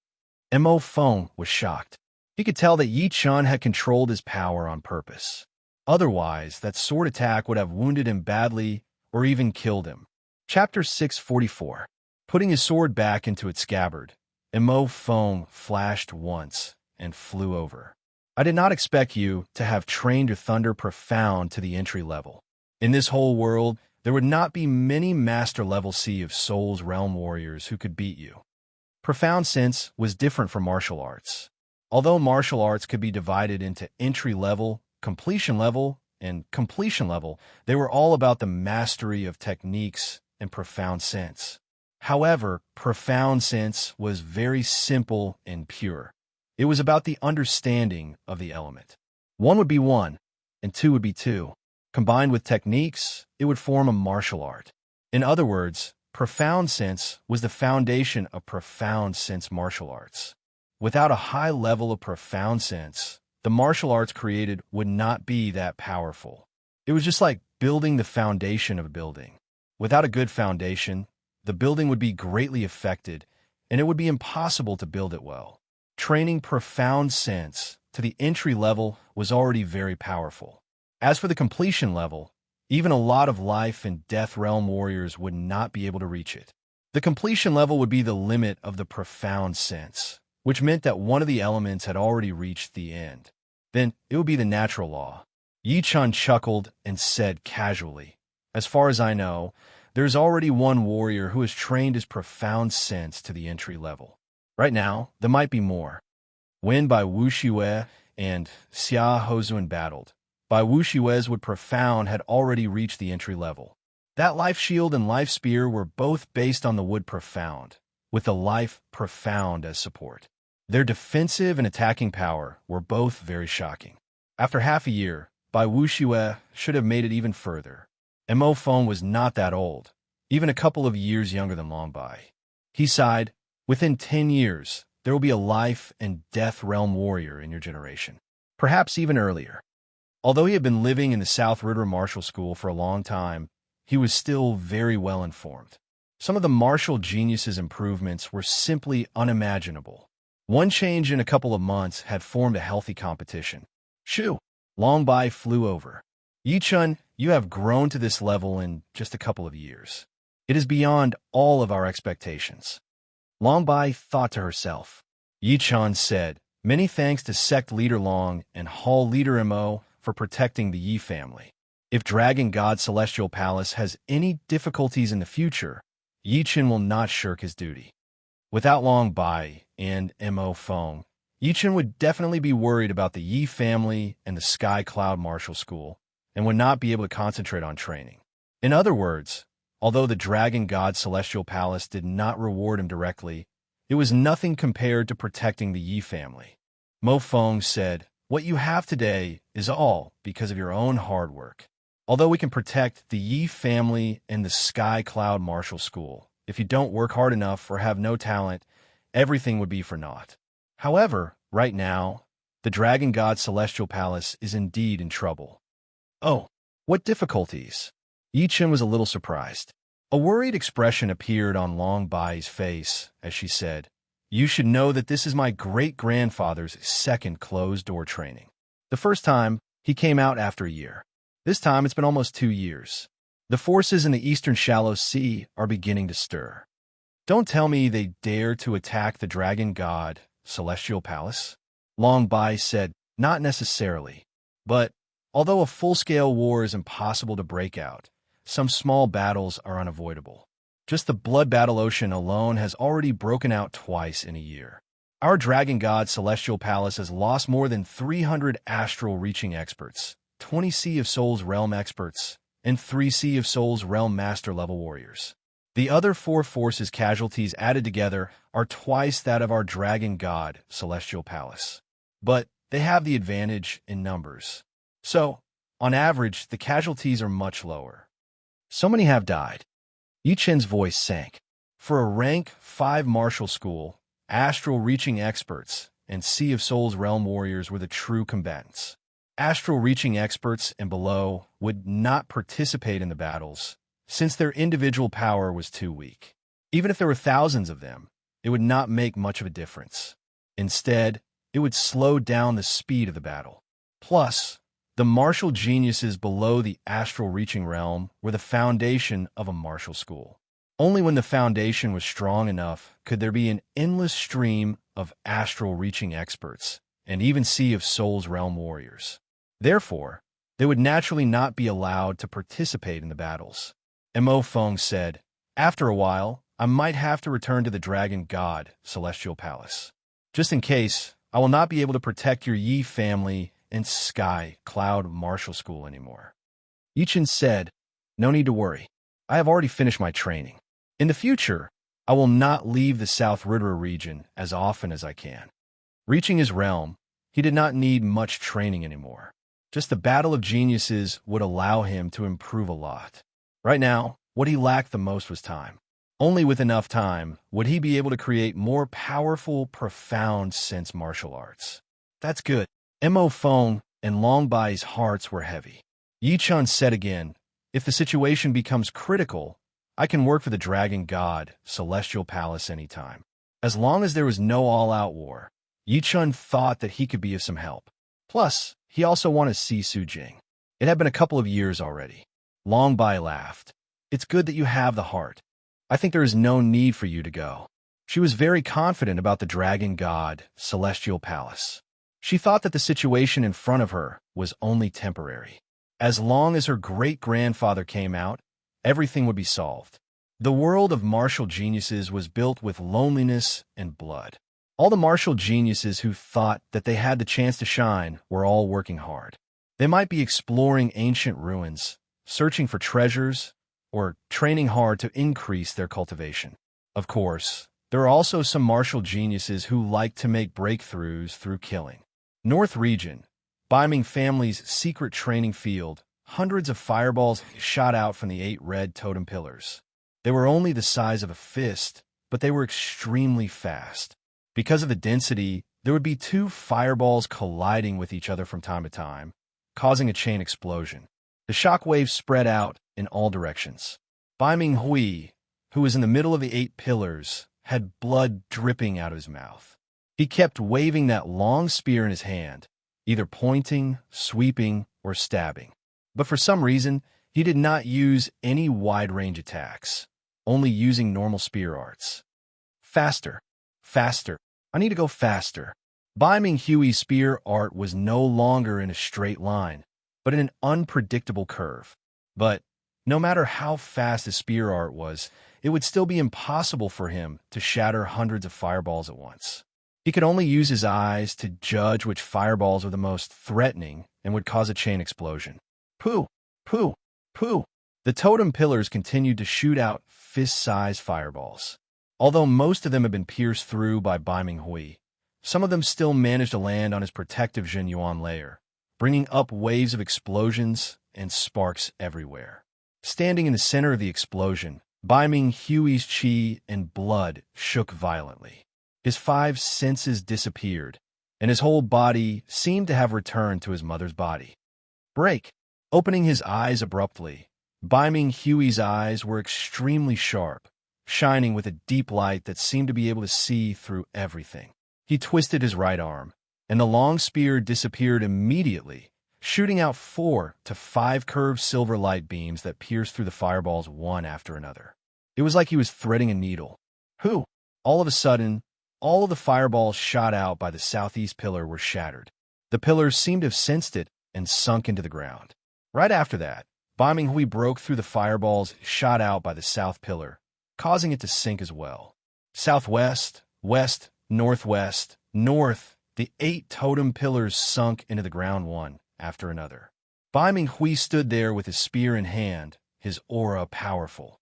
Mo Fong was shocked. He could tell that Yi Chun had controlled his power on purpose. Otherwise, that sword attack would have wounded him badly or even killed him. Chapter 644. Putting his sword back into its scabbard, Mo Fong flashed once and flew over. I did not expect you to have trained your Thunder Profound to the entry level. In this whole world, there would not be many master-level Sea of Souls realm warriors who could beat you. Profound Sense was different from martial arts. Although martial arts could be divided into entry level, completion level, and completion level, they were all about the mastery of techniques and profound sense. However, profound sense was very simple and pure. It was about the understanding of the element. One would be one, and two would be two. Combined with techniques, it would form a martial art. In other words, profound sense was the foundation of profound sense martial arts. Without a high level of profound sense, the martial arts created would not be that powerful. It was just like building the foundation of a building. Without a good foundation, the building would be greatly affected, and it would be impossible to build it well. Training profound sense to the entry level was already very powerful. As for the completion level, even a lot of life and death realm warriors would not be able to reach it. The completion level would be the limit of the profound sense, which meant that one of the elements had already reached the end. Then it would be the natural law. Yi Chun chuckled and said casually, "As far as I know, there's already one warrior who has trained his profound sense to the entry level. Right now, there might be more." When Bai Wuxiue and Xia Hozun battled, Bai Wuxue's wood profound had already reached the entry level. That life shield and life spear were both based on the wood profound, with the life profound as support. Their defensive and attacking power were both very shocking. After half a year, Bai Wuxue should have made it even further. Mo Fong was not that old, even a couple of years younger than Long Bai. He sighed, "Within 10 years, there will be a life and death realm warrior in your generation, perhaps even earlier." Although he had been living in the South River Martial School for a long time, he was still very well informed. Some of the martial genius's improvements were simply unimaginable. One change in a couple of months had formed a healthy competition. Shoo! Long Bai flew over. "Yi Chun, you have grown to this level in just a couple of years. It is beyond all of our expectations." Long Bai thought to herself. Yi Chun said, "Many thanks to Sect Leader Long and Hall Leader Mo for protecting the Yi family. If Dragon God Celestial Palace has any difficulties in the future, Yi Chun will not shirk his duty." Without Long Bai and Mo Fong, Yi Chun would definitely be worried about the Yi family and the Sky Cloud Martial School, and would not be able to concentrate on training. In other words, although the Dragon God Celestial Palace did not reward him directly, it was nothing compared to protecting the Yi family. Mo Fong said, "What you have today is all because of your own hard work. Although we can protect the Yi family and the Sky Cloud Martial School, if you don't work hard enough or have no talent, everything would be for naught. However, right now, the Dragon God Celestial Palace is indeed in trouble." "Oh, what difficulties?" Yi Chun was a little surprised. A worried expression appeared on Long Bai's face as she said, "You should know that this is my great-grandfather's second closed-door training. The first time, he came out after a year. This time, it's been almost 2 years. The forces in the Eastern Shallow Sea are beginning to stir. Don't tell me they dare to attack the Dragon God Celestial Palace?" Long Bai said, "Not necessarily. But Although a full-scale war is impossible to break out, some small battles are unavoidable. Just the Blood Battle Ocean alone has already broken out twice in a year. Our Dragon God Celestial Palace has lost more than 300 astral-reaching experts, 20 Sea of Souls realm experts, and 3 Sea of Souls realm master-level warriors. The other 4 forces casualties added together are twice that of our Dragon God Celestial Palace. But they have the advantage in numbers. So, on average, the casualties are much lower. So many have died. Yi Chen's voice sank. For a rank 5 martial school, astral-reaching experts and Sea of Souls realm warriors were the true combatants. Astral-reaching experts and below would not participate in the battles, since their individual power was too weak. Even if there were thousands of them, it would not make much of a difference. Instead, it would slow down the speed of the battle. Plus, the martial geniuses below the astral-reaching realm were the foundation of a martial school. Only when the foundation was strong enough could there be an endless stream of astral-reaching experts and even Sea of Souls realm warriors. Therefore, they would naturally not be allowed to participate in the battles. Mo Feng said, "After a while, I might have to return to the Dragon God Celestial Palace. Just in case, I will not be able to protect your Yi family and Sky Cloud Martial School anymore." Yi Chen said, "No need to worry. I have already finished my training. In the future, I will not leave the South River region as often as I can." Reaching his realm, he did not need much training anymore. Just the Battle of Geniuses would allow him to improve a lot. Right now, what he lacked the most was time. Only with enough time would he be able to create more powerful, profound sense martial arts. That's good. Mo Feng and Long Bai's hearts were heavy. Yi Chen said again, "If the situation becomes critical, I can work for the Dragon God Celestial Palace anytime." As long as there was no all-out war, Yi Chen thought that he could be of some help. Plus, he also wanted to see Su Jing. It had been a couple of years already. Long Bai laughed. "It's good that you have the heart. I think there is no need for you to go." She was very confident about the Dragon God Celestial Palace. She thought that the situation in front of her was only temporary. As long as her great-grandfather came out, everything would be solved. The world of martial geniuses was built with loneliness and blood. All the martial geniuses who thought that they had the chance to shine were all working hard. They might be exploring ancient ruins, searching for treasures, or training hard to increase their cultivation. Of course, there are also some martial geniuses who like to make breakthroughs through killing. North Region, Baiming family's secret training field, hundreds of fireballs shot out from the 8 red totem pillars. They were only the size of a fist, but they were extremely fast. Because of the density, there would be 2 fireballs colliding with each other from time to time, causing a chain explosion. The shock waves spread out in all directions. Baiming Hui, who was in the middle of the 8 pillars, had blood dripping out of his mouth. He kept waving that long spear in his hand, either pointing, sweeping, or stabbing. But for some reason, he did not use any wide-range attacks, only using normal spear arts. Faster, faster, I need to go faster. Baiming Hui's spear art was no longer in a straight line, but in an unpredictable curve. But no matter how fast his spear art was, it would still be impossible for him to shatter hundreds of fireballs at once. He could only use his eyes to judge which fireballs were the most threatening and would cause a chain explosion. Pooh! Pooh! Pooh! The totem pillars continued to shoot out fist-sized fireballs. Although most of them had been pierced through by Baiming Hui, some of them still managed to land on his protective Jin Yuan layer, bringing up waves of explosions and sparks everywhere. Standing in the center of the explosion, Baiming Hui's chi and blood shook violently. His 5 senses disappeared, and his whole body seemed to have returned to his mother's body. Break! Opening his eyes abruptly, Baiming Hui's eyes were extremely sharp, shining with a deep light that seemed to be able to see through everything. He twisted his right arm, and the long spear disappeared immediately, shooting out 4 to 5 curved silver light beams that pierced through the fireballs one after another. It was like he was threading a needle. Who? All of a sudden, all of the fireballs shot out by the southeast pillar were shattered. The pillars seemed to have sensed it and sunk into the ground. Right after that, Bai Minghui broke through the fireballs shot out by the south pillar, causing it to sink as well. Southwest, west, northwest, north, the 8 totem pillars sunk into the ground one after another. Bai Minghui stood there with his spear in hand, his aura powerful.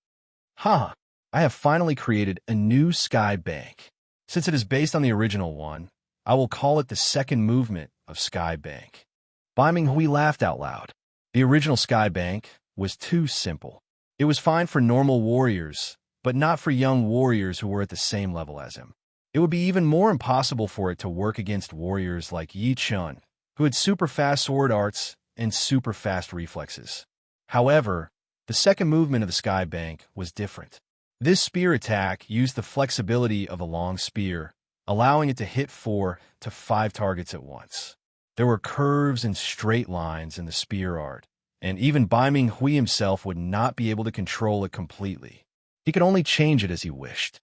Ha! I have finally created a new sky bank. Since it is based on the original one, I will call it the second movement of Sky Bank. Bai Minghui laughed out loud. The original Sky Bank was too simple. It was fine for normal warriors, but not for young warriors who were at the same level as him. It would be even more impossible for it to work against warriors like Yi Chun, who had super fast sword arts and super fast reflexes. However, the second movement of the Sky Bank was different. This spear attack used the flexibility of a long spear, allowing it to hit 4 to 5 targets at once. There were curves and straight lines in the spear art, and even Bai Minghui himself would not be able to control it completely. He could only change it as he wished.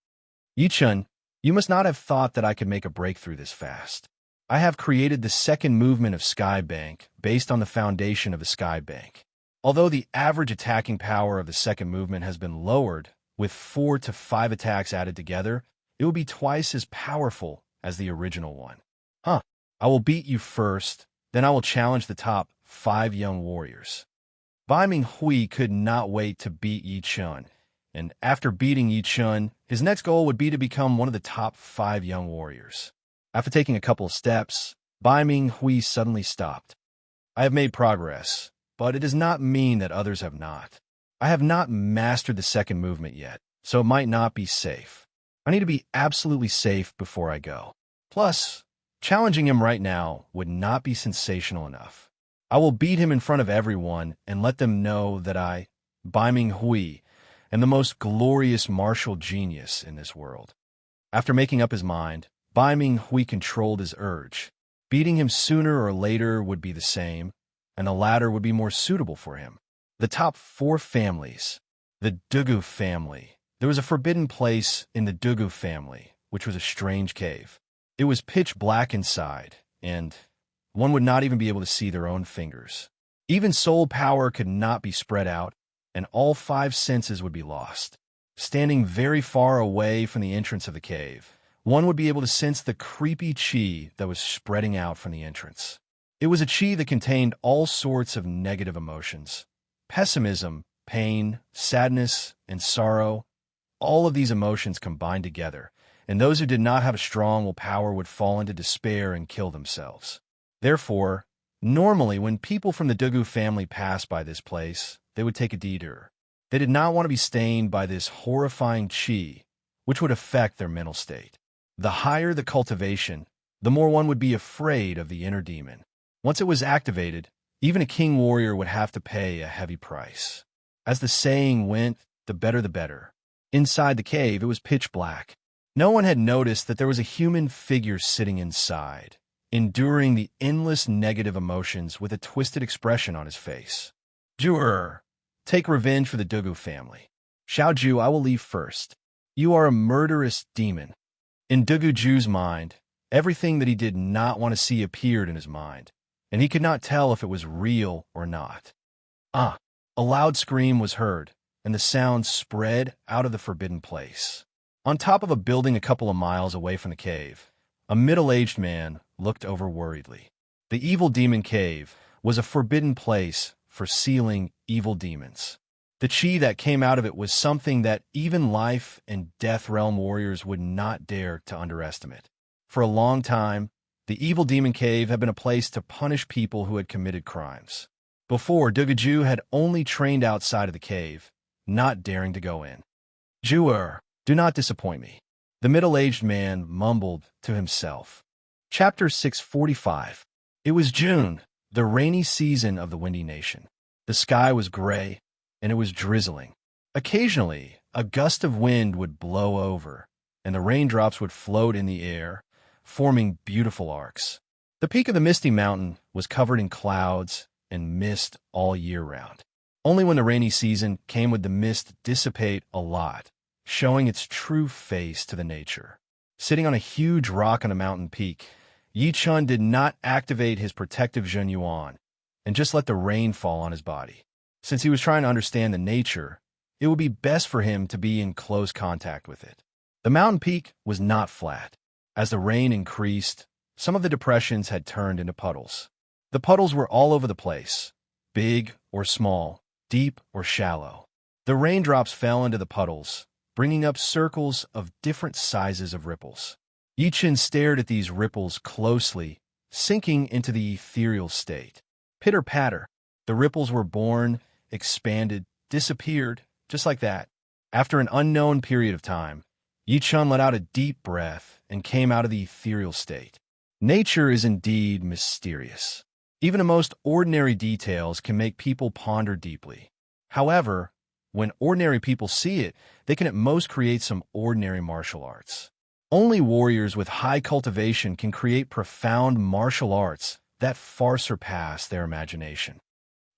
Yi Chun, you must not have thought that I could make a breakthrough this fast. I have created the second movement of Sky Bank based on the foundation of the Sky Bank. Although the average attacking power of the second movement has been lowered, with 4 to 5 attacks added together, it will be twice as powerful as the original one. I will beat you first, then I will challenge the top 5 young warriors. Bai Minghui could not wait to beat Yi Chun, and after beating Yi Chun, his next goal would be to become one of the top 5 young warriors. After taking a couple of steps, Bai Minghui suddenly stopped. I have made progress, but it does not mean that others have not. I have not mastered the second movement yet, so it might not be safe. I need to be absolutely safe before I go. Plus, challenging him right now would not be sensational enough. I will beat him in front of everyone and let them know that I, Bai Minghui, am the most glorious martial genius in this world. After making up his mind, Bai Minghui controlled his urge. Beating him sooner or later would be the same, and the latter would be more suitable for him. The top 4 families. The Dugu family. There was a forbidden place in the Dugu family, which was a strange cave. It was pitch black inside, and one would not even be able to see their own fingers. Even soul power could not be spread out, and all 5 senses would be lost. Standing very far away from the entrance of the cave, one would be able to sense the creepy chi that was spreading out from the entrance. It was a chi that contained all sorts of negative emotions. Pessimism, pain, sadness, and sorrow. All of these emotions combined together, and those who did not have a strong willpower would fall into despair and kill themselves. Therefore, normally when people from the Dugu family passed by this place, they would take a detour. They did not want to be stained by this horrifying chi, which would affect their mental state. The higher the cultivation, the more one would be afraid of the inner demon. Once it was activated, even a king warrior would have to pay a heavy price. As the saying went, the better the better. Inside the cave, it was pitch black. No one had noticed that there was a human figure sitting inside, enduring the endless negative emotions with a twisted expression on his face. Zhu, take revenge for the Dugu family. Xiao Zhu, I will leave first. You are a murderous demon. In Dugu Zhu's mind, everything that he did not want to see appeared in his mind, and he could not tell if it was real or not. A loud scream was heard, and the sound spread out of the forbidden place. On top of a building a couple of miles away from the cave, a middle-aged man looked over worriedly. The evil demon cave was a forbidden place for sealing evil demons. The chi that came out of it was something that even life and death realm warriors would not dare to underestimate. For a long time, the evil demon cave had been a place to punish people who had committed crimes. Before, Dugaju had only trained outside of the cave, not daring to go in. Zhu'er, do not disappoint me, the middle-aged man mumbled to himself. Chapter 645. It was June, the rainy season of the Windy Nation. The sky was gray, and it was drizzling. Occasionally, a gust of wind would blow over, and the raindrops would float in the air, forming beautiful arcs. The peak of the Misty Mountain was covered in clouds and mist all year round. Only when the rainy season came would the mist dissipate a lot, showing its true face to the nature. Sitting on a huge rock on a mountain peak, Yi Chun did not activate his protective Zhen Yuan, and just let the rain fall on his body. Since he was trying to understand the nature, it would be best for him to be in close contact with it. The mountain peak was not flat. As the rain increased, some of the depressions had turned into puddles. The puddles were all over the place, big or small, deep or shallow. The raindrops fell into the puddles, bringing up circles of different sizes of ripples. Yichin stared at these ripples closely, sinking into the ethereal state. Pitter-patter. The ripples were born, expanded, disappeared, just like that. After an unknown period of time, Yichun let out a deep breath and came out of the ethereal state. Nature is indeed mysterious. Even the most ordinary details can make people ponder deeply. However, when ordinary people see it, they can at most create some ordinary martial arts. Only warriors with high cultivation can create profound martial arts that far surpass their imagination.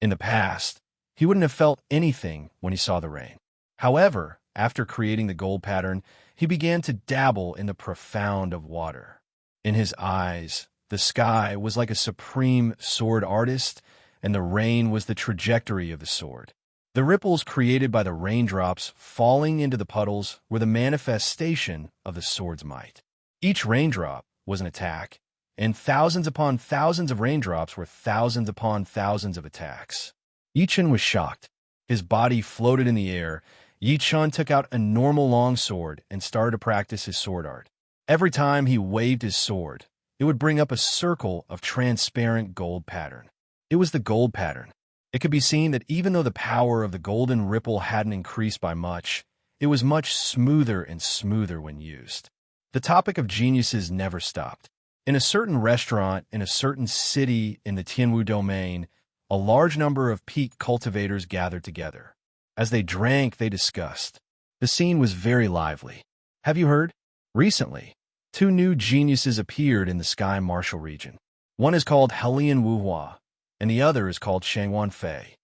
In the past, he wouldn't have felt anything when he saw the rain. However, after creating the gold pattern, he began to dabble in the profound of water. In his eyes, the sky was like a supreme sword artist, and the rain was the trajectory of the sword. The ripples created by the raindrops falling into the puddles were the manifestation of the sword's might. Each raindrop was an attack, and thousands upon thousands of raindrops were thousands upon thousands of attacks. Yichun was shocked. His body floated in the air. Yichun took out a normal long sword and started to practice his sword art. Every time he waved his sword, it would bring up a circle of transparent gold pattern. It was the gold pattern. It could be seen that even though the power of the golden ripple hadn't increased by much, it was much smoother and smoother when used. The topic of geniuses never stopped. In a certain restaurant in a certain city in the Tianwu domain, a large number of peak cultivators gathered together. As they drank, they discussed. The scene was very lively. Have you heard? Recently, 2 new geniuses appeared in the Sky Martial region. One is called Helian Wuhua, and the other is called Shangwan Fei.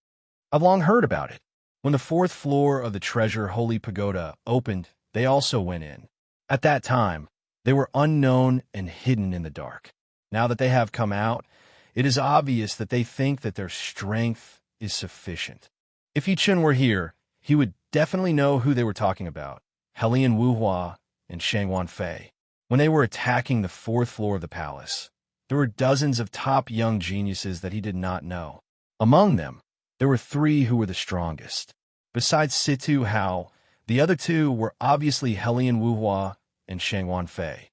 I've long heard about it. When the 4th floor of the Treasure Holy Pagoda opened, they also went in. At that time, they were unknown and hidden in the dark. Now that they have come out, it is obvious that they think that their strength is sufficient. If Yichun were here, he would definitely know who they were talking about, Helian Wuhua and Shangwan Fei. When they were attacking the 4th floor of the palace, there were dozens of top young geniuses that he did not know. Among them, there were 3 who were the strongest. Besides Situ Hao, the other 2 were obviously Helian Wuhua and Shangwan Fei.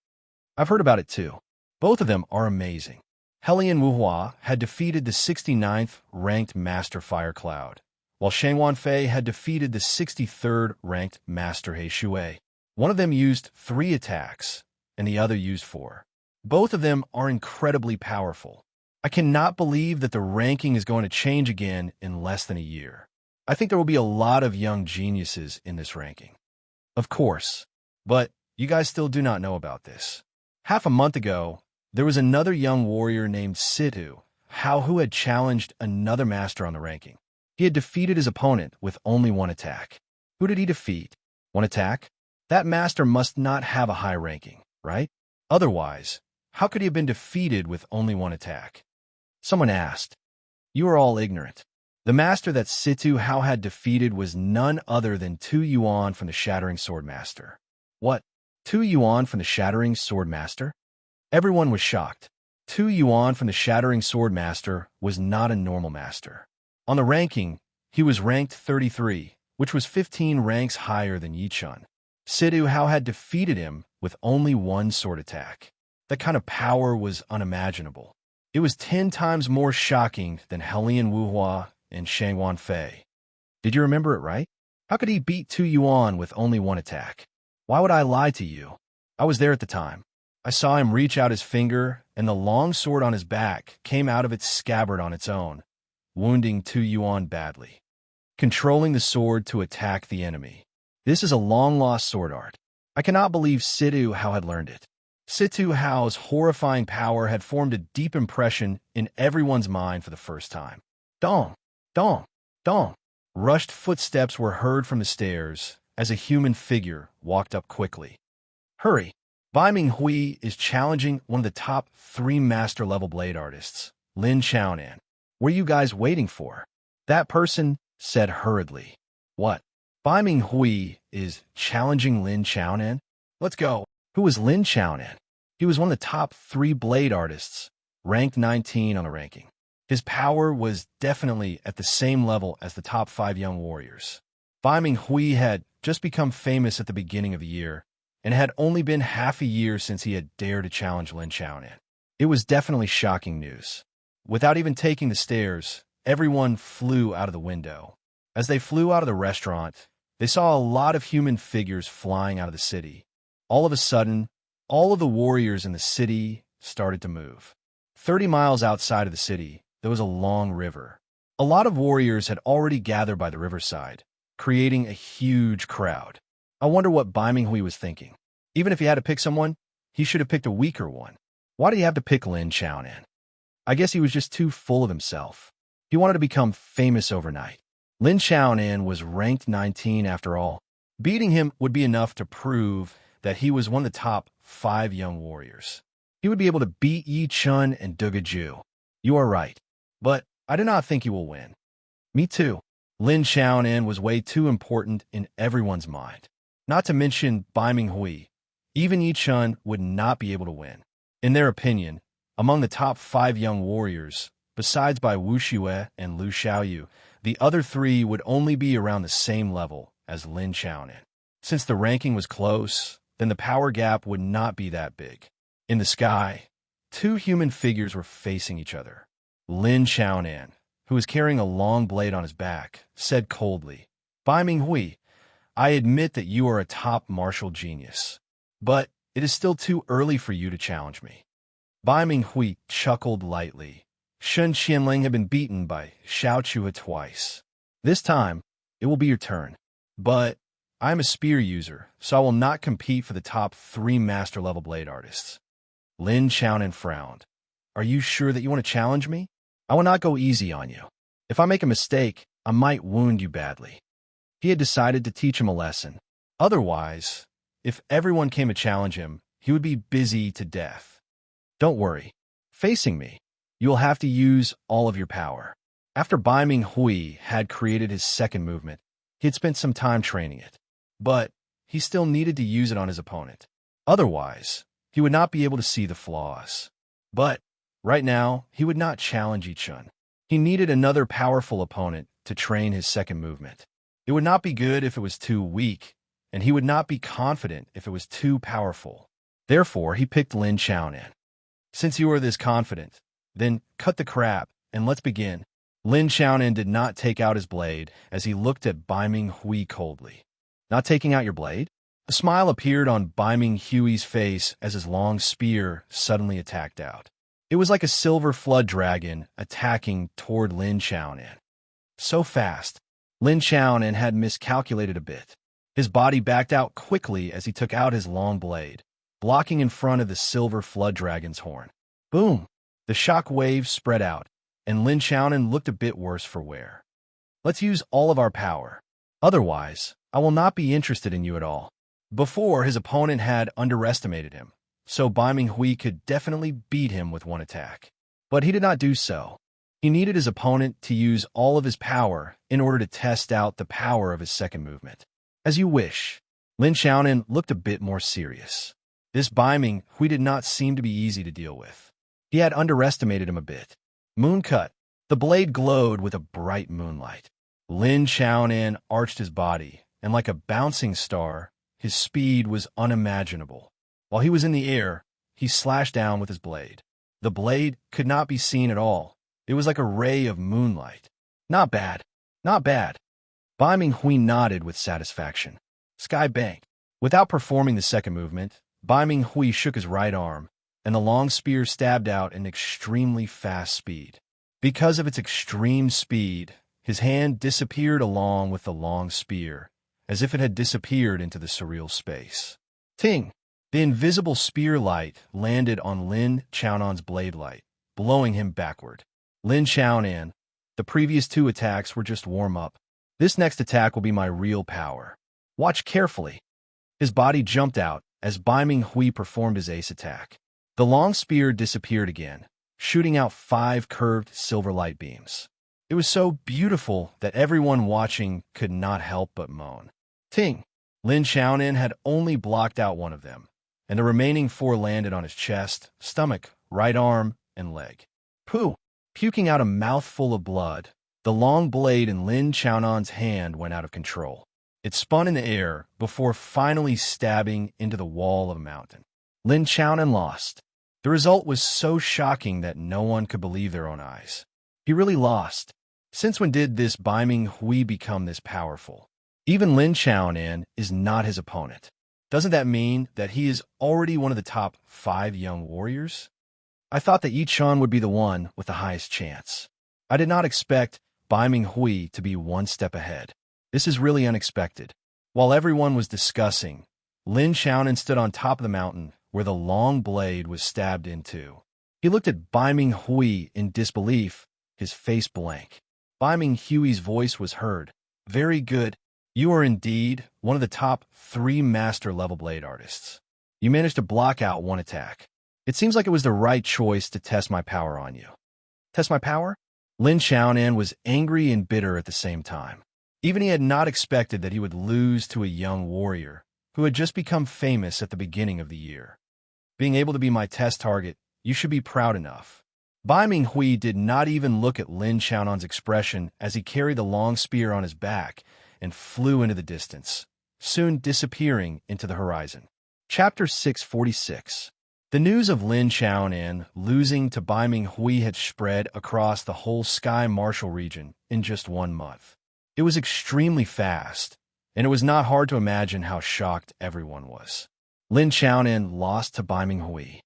I've heard about it too. Both of them are amazing. Helian Wuhua had defeated the 69th ranked Master Fire Cloud, while Shangwan Fei had defeated the 63rd ranked Master He Shui. One of them used 3 attacks, and the other used 4. Both of them are incredibly powerful. I cannot believe that the ranking is going to change again in less than a year. I think there will be a lot of young geniuses in this ranking. Of course, but you guys still do not know about this. Half a month ago, there was another young warrior named Situ Hao who had challenged another master on the ranking. He had defeated his opponent with only 1 attack. Who did he defeat? 1 attack? That master must not have a high ranking, right? Otherwise, how could he have been defeated with only 1 attack? Someone asked. You are all ignorant. The master that Situ Hao had defeated was none other than Tu Yuan from the Shattering Sword Master. What? Tu Yuan from the Shattering Sword Master? Everyone was shocked. Tu Yuan from the Shattering Sword Master was not a normal master. On the ranking, he was ranked 33, which was 15 ranks higher than Yichun. Situ Hao had defeated him with only 1 sword attack. That kind of power was unimaginable. It was 10 times more shocking than Helian Wuhua and Shangwan Fei. Did you remember it right? How could he beat Tu Yuan with only 1 attack? Why would I lie to you? I was there at the time. I saw him reach out his finger, and the long sword on his back came out of its scabbard on its own, wounding Tu Yuan badly. Controlling the sword to attack the enemy. This is a long-lost sword art. I cannot believe Situ Hao had learned it. Situ Hao's horrifying power had formed a deep impression in everyone's mind for the first time. Dong! Dong! Dong! Rushed footsteps were heard from the stairs as a human figure walked up quickly. Hurry! Bai Minghui is challenging one of the top 3 master-level blade artists, Lin Chaonan. What are you guys waiting for? That person said hurriedly. What? Bai Ming Hui is challenging Lin Chaonan? Let's go. Who was Lin Chaonan? He was one of the top 3 blade artists, ranked 19 on the ranking. His power was definitely at the same level as the top 5 young warriors. Bai Ming Hui had just become famous at the beginning of the year, and it had only been half a year since he had dared to challenge Lin Chaonan. It was definitely shocking news. Without even taking the stairs, everyone flew out of the window. As they flew out of the restaurant, they saw a lot of human figures flying out of the city. All of a sudden, all of the warriors in the city started to move. 30 miles outside of the city, there was a long river. A lot of warriors had already gathered by the riverside, creating a huge crowd. I wonder what Bai Ming Hui was thinking. Even if he had to pick someone, he should have picked a weaker one. Why did he have to pick Lin Chaonan? I guess he was just too full of himself. He wanted to become famous overnight. Lin Chaonan was ranked 19 after all. Beating him would be enough to prove that he was one of the top 5 young warriors. He would be able to beat Yi Chun and Duga Ju. You are right, but I do not think he will win. Me too. Lin Chaonan was way too important in everyone's mind. Not to mention Bai Ming Hui. Even Yi Chun would not be able to win. In their opinion, among the top 5 young warriors, besides by Wu Xue and Lu Xiaoyu, the other 3 would only be around the same level as Lin Chaonan. Since the ranking was close, then the power gap would not be that big. In the sky, 2 human figures were facing each other. Lin Chaonan, who was carrying a long blade on his back, said coldly, Bai Ming Hui, I admit that you are a top martial genius, but it is still too early for you to challenge me. Bai Ming Hui chuckled lightly. Shun Qianling had been beaten by Xiao Chua twice. This time, it will be your turn. But I am a spear user, so I will not compete for the top 3 master-level blade artists. Lin Chaonan frowned. Are you sure that you want to challenge me? I will not go easy on you. If I make a mistake, I might wound you badly. He had decided to teach him a lesson. Otherwise, if everyone came to challenge him, he would be busy to death. Don't worry. Facing me, you will have to use all of your power. After Bai Ming Hui had created his second movement, he had spent some time training it. But he still needed to use it on his opponent. Otherwise, he would not be able to see the flaws. But right now, he would not challenge Yi Chun. He needed another powerful opponent to train his second movement. It would not be good if it was too weak, and he would not be confident if it was too powerful. Therefore, he picked Lin Chaonan. Since you are this confident, then cut the crap, and let's begin. Lin Chaonan did not take out his blade as he looked at Bai Ming Hui coldly. Not taking out your blade? A smile appeared on Bai Ming Hui's face as his long spear suddenly attacked out. It was like a silver flood dragon attacking toward Lin Chaonan. So fast, Lin Chaonan had miscalculated a bit. His body backed out quickly as he took out his long blade, blocking in front of the silver flood dragon's horn. Boom! The shock wave spread out, and Lin Chaonan looked a bit worse for wear. Let's use all of our power. Otherwise, I will not be interested in you at all. Before, his opponent had underestimated him, so Bai Ming Hui could definitely beat him with one attack. But he did not do so. He needed his opponent to use all of his power in order to test out the power of his second movement. As you wish. Lin Chaonan looked a bit more serious. This Bai Ming Hui did not seem to be easy to deal with. He had underestimated him a bit. Moon cut. The blade glowed with a bright moonlight. Lin Chaonan arched his body, and like a bouncing star, his speed was unimaginable. While he was in the air, he slashed down with his blade. The blade could not be seen at all. It was like a ray of moonlight. Not bad. Not bad. Bai Ming Hui nodded with satisfaction. Sky banked. Without performing the second movement, Bai Ming Hui shook his right arm, and the long spear stabbed out in extremely fast speed. Because of its extreme speed, his hand disappeared along with the long spear, as if it had disappeared into the surreal space. Ting! The invisible spear light landed on Lin Chaonan's blade light, blowing him backward. Lin Chaonan, the previous 2 attacks were just warm-up. This next attack will be my real power. Watch carefully. His body jumped out as Bai Ming Hui performed his ace attack. The long spear disappeared again, shooting out 5 curved silver light beams. It was so beautiful that everyone watching could not help but moan. Ting! Lin Xiaonan had only blocked out one of them, and the remaining 4 landed on his chest, stomach, right arm, and leg. Pooh! Puking out a mouthful of blood, the long blade in Lin Xiaonan's hand went out of control. It spun in the air before finally stabbing into the wall of a mountain. Lin Xiaonan lost. The result was so shocking that no one could believe their own eyes. He really lost. Since when did this Baiming Hui become this powerful? Even Lin Xiaonan is not his opponent. Doesn't that mean that he is already one of the top 5 young warriors? I thought that Yi Chun would be the one with the highest chance. I did not expect Baiming Hui to be one step ahead. This is really unexpected. While everyone was discussing, Lin Xiaonan stood on top of the mountain where the long blade was stabbed into. He looked at Baiming Hui in disbelief, his face blank. Baiming Hui's voice was heard. Very good. You are indeed one of the top 3 master-level blade artists. You managed to block out one attack. It seems like it was the right choice to test my power on you. Test my power? Lin Xiaonan was angry and bitter at the same time. Even he had not expected that he would lose to a young warrior who had just become famous at the beginning of the year. Being able to be my test target, you should be proud enough. Baiming Hui did not even look at Lin Xiaonan's expression as he carried the long spear on his back and flew into the distance, soon disappearing into the horizon. Chapter 646. The news of Lin Xiaonan losing to Baiming Hui had spread across the whole Sky Martial region in just 1 month. It was extremely fast, and it was not hard to imagine how shocked everyone was. Lin Xiaonan lost to Baiming Hui.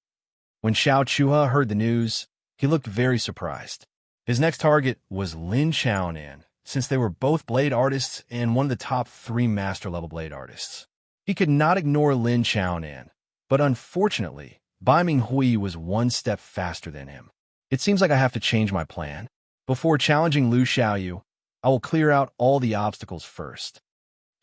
When Xiao Chuha heard the news, he looked very surprised. His next target was Lin Xiaonan, since they were both blade artists and one of the top 3 master-level blade artists. He could not ignore Lin Xiaonan, but unfortunately, Baiming Hui was 1 step faster than him. It seems like I have to change my plan. Before challenging Lu Xiaoyu, I will clear out all the obstacles first.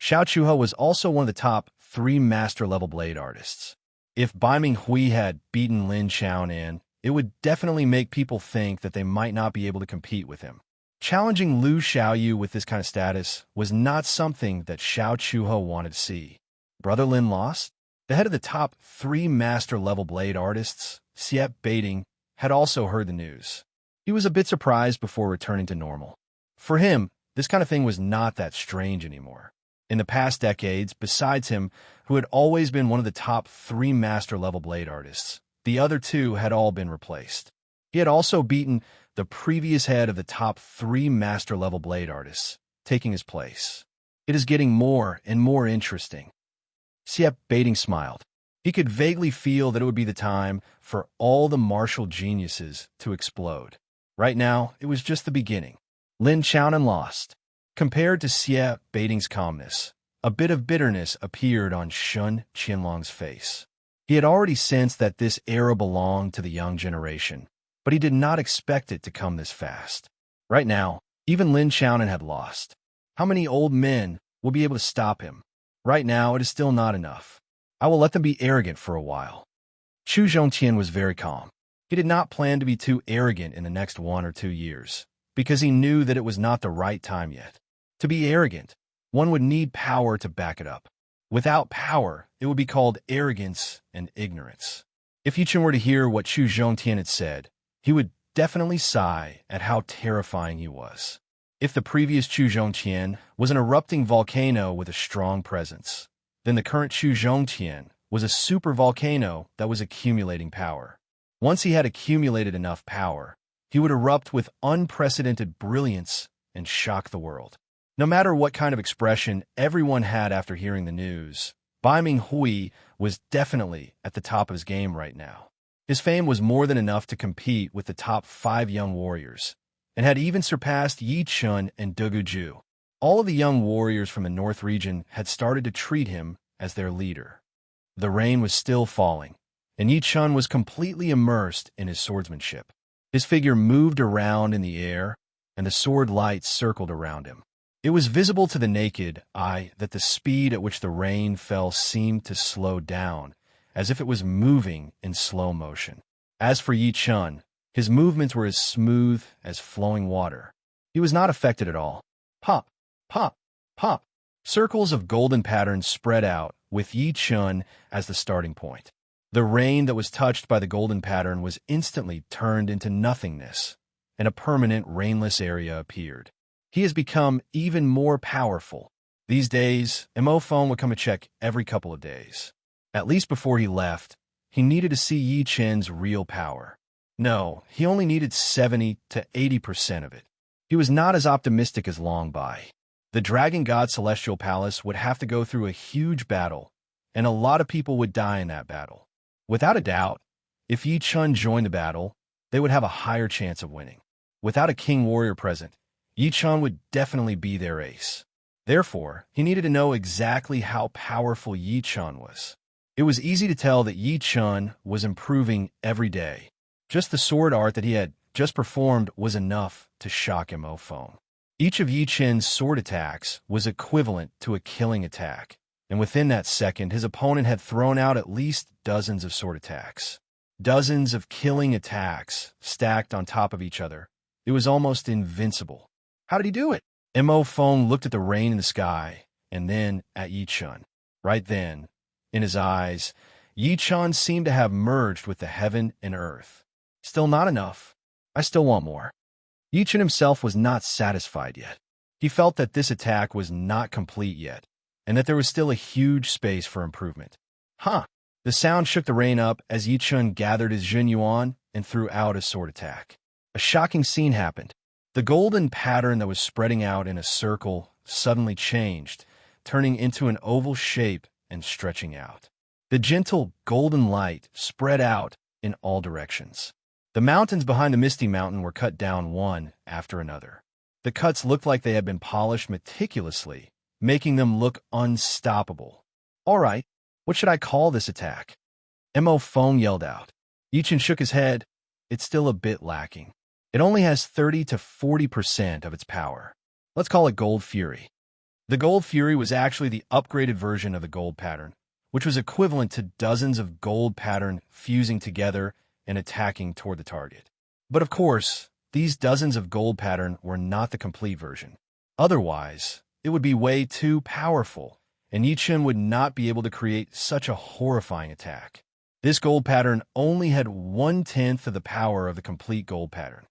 Xiao Chuha was also one of the top 3 master-level blade artists. If Baiming Hui had beaten Lin Xiaonan, it would definitely make people think that they might not be able to compete with him. Challenging Lu Xiaoyu with this kind of status was not something that Xiao Chuha wanted to see. Brother Lin lost? The head of the top 3 master-level blade artists, Siep Baiting, had also heard the news. He was a bit surprised before returning to normal. For him, this kind of thing was not that strange anymore. In the past decades, besides him, who had always been one of the top 3 master-level blade artists, the other 2 had all been replaced. He had also beaten the previous head of the top 3 master-level blade artists, taking his place. It is getting more and more interesting. Siep Baiting smiled. He could vaguely feel that it would be the time for all the martial geniuses to explode. Right now, it was just the beginning. Lin Xiaonan lost. Compared to Siep Baiting's calmness, a bit of bitterness appeared on Shun Qianlong's face. He had already sensed that this era belonged to the young generation, but he did not expect it to come this fast. Right now, even Lin Xiaonan had lost. How many old men will be able to stop him? Right now, it is still not enough. I will let them be arrogant for a while. Chu Zhongtian was very calm. He did not plan to be too arrogant in the next 1 or 2 years, because he knew that it was not the right time yet. To be arrogant, one would need power to back it up. Without power, it would be called arrogance and ignorance. If Yichun were to hear what Chu Zhongtian had said, he would definitely sigh at how terrifying he was. If the previous Chu Zhongtian was an erupting volcano with a strong presence, then the current Chu Zhongtian was a super volcano that was accumulating power. Once he had accumulated enough power, he would erupt with unprecedented brilliance and shock the world. No matter what kind of expression everyone had after hearing the news, Baiming Hui was definitely at the top of his game right now. His fame was more than enough to compete with the top 5 young warriors, and had even surpassed Yi Chun and Dugu Ju. All of the young warriors from the North region had started to treat him as their leader. The rain was still falling, and Yi Chun was completely immersed in his swordsmanship. His figure moved around in the air, and the sword lights circled around him. It was visible to the naked eye that the speed at which the rain fell seemed to slow down, as if it was moving in slow motion. As for Yi Chun, His movements were as smooth as flowing water. He was not affected at all. Pop, pop, pop. Circles of golden patterns spread out, with Yi Chun as the starting point. The rain that was touched by the golden pattern was instantly turned into nothingness, and a permanent rainless area appeared. He has become even more powerful. These days, Phone would come to check every couple of days. At least before he left, he needed to see Yi Chen's real power. No, he only needed 70 to 80% of it. He was not as optimistic as Long Bai. The Dragon God Celestial Palace would have to go through a huge battle, and a lot of people would die in that battle. Without a doubt, if Yi Chun joined the battle, they would have a higher chance of winning. Without a king warrior present, Yi Chun would definitely be their ace. Therefore, he needed to know exactly how powerful Yi Chun was. It was easy to tell that Yi Chun was improving every day. Just the sword art that he had just performed was enough to shock Phone. Each of Yi Chen's sword attacks was equivalent to a killing attack, and within that second, his opponent had thrown out at least dozens of sword attacks. Dozens of killing attacks stacked on top of each other. It was almost invincible. How did he do it? Phone looked at the rain in the sky, and then at Yi Chun. Right then, in his eyes, Yi Chun seemed to have merged with the heaven and earth. Still not enough. I still want more. Yi Chun himself was not satisfied yet. He felt that this attack was not complete yet, and that there was still a huge space for improvement. Huh! The sound shook the rain up as Yi Chun gathered his Jin Yuan and threw out a sword attack. A shocking scene happened. The golden pattern that was spreading out in a circle suddenly changed, turning into an oval shape and stretching out. The gentle golden light spread out in all directions. The mountains behind the Misty Mountain were cut down one after another. The cuts looked like they had been polished meticulously, making them look unstoppable. All right, what should I call this attack? Phone yelled out. Yi Chun shook his head. It's still a bit lacking. It only has 30 to 40% of its power. Let's call it Gold Fury. The Gold Fury was actually the upgraded version of the gold pattern, which was equivalent to dozens of gold pattern fusing together and attacking toward the target. But of course, these dozens of gold pattern were not the complete version. Otherwise, it would be way too powerful, and Yi Chun would not be able to create such a horrifying attack. This gold pattern only had 1/10 of the power of the complete gold pattern.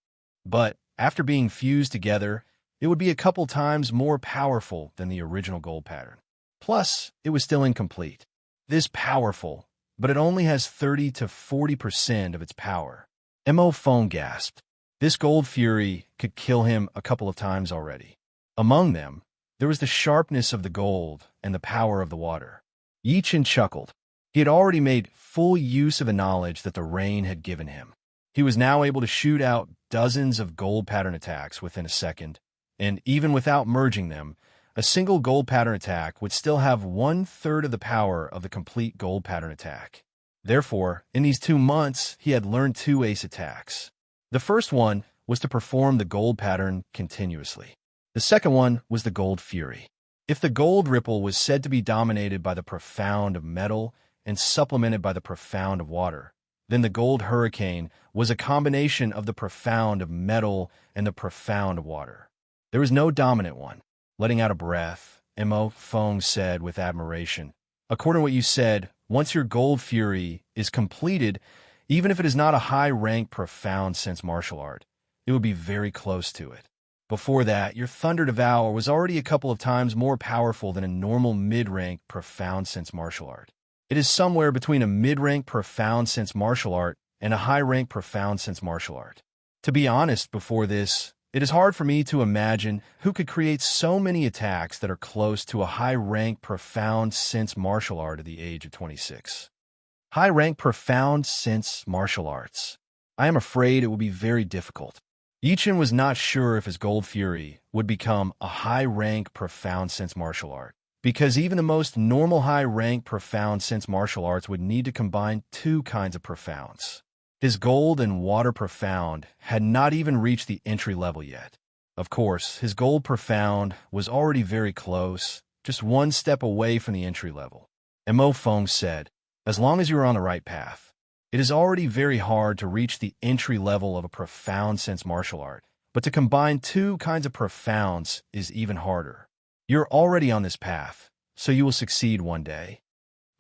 But after being fused together, it would be a couple times more powerful than the original gold pattern. Plus, it was still incomplete. This powerful, but it only has 30 to 40% of its power. Phone gasped. This Gold Fury could kill him a couple of times already. Among them, there was the sharpness of the gold and the power of the water. Yi Chun chuckled. He had already made full use of the knowledge that the rain had given him. He was now able to shoot out dozens of gold pattern attacks within a second, and even without merging them, a single gold pattern attack would still have 1/3 of the power of the complete gold pattern attack. Therefore, in these 2 months, he had learned 2 ace attacks. The first one was to perform the gold pattern continuously. The second one was the Gold Fury. If the gold ripple was said to be dominated by the profound of metal and supplemented by the profound of water, then the Gold Hurricane was a combination of the profound of metal and the profound of water. There was no dominant one. Letting out a breath, Phone said with admiration, "According to what you said, once your Gold Fury is completed, even if it is not a high-rank profound sense martial art, it would be very close to it. Before that, your Thunder Devour was already a couple of times more powerful than a normal mid-rank profound sense martial art. It is somewhere between a mid-rank profound sense martial art and a high-rank profound sense martial art. To be honest, before this, it is hard for me to imagine who could create so many attacks that are close to a high-rank profound sense martial art at the age of 26. High-rank profound sense martial arts. I am afraid it will be very difficult." Yi Chun was not sure if his Gold Fury would become a high-rank profound sense martial art, because even the most normal high-rank profound sense martial arts would need to combine 2 kinds of profounds. His gold and water profound had not even reached the entry level yet. Of course, his gold profound was already very close, just 1 step away from the entry level. Phone said, "As long as you are on the right path, It is already very hard to reach the entry level of a profound sense martial art, but to combine two kinds of profounds is even harder. You're already on this path, so you will succeed one day.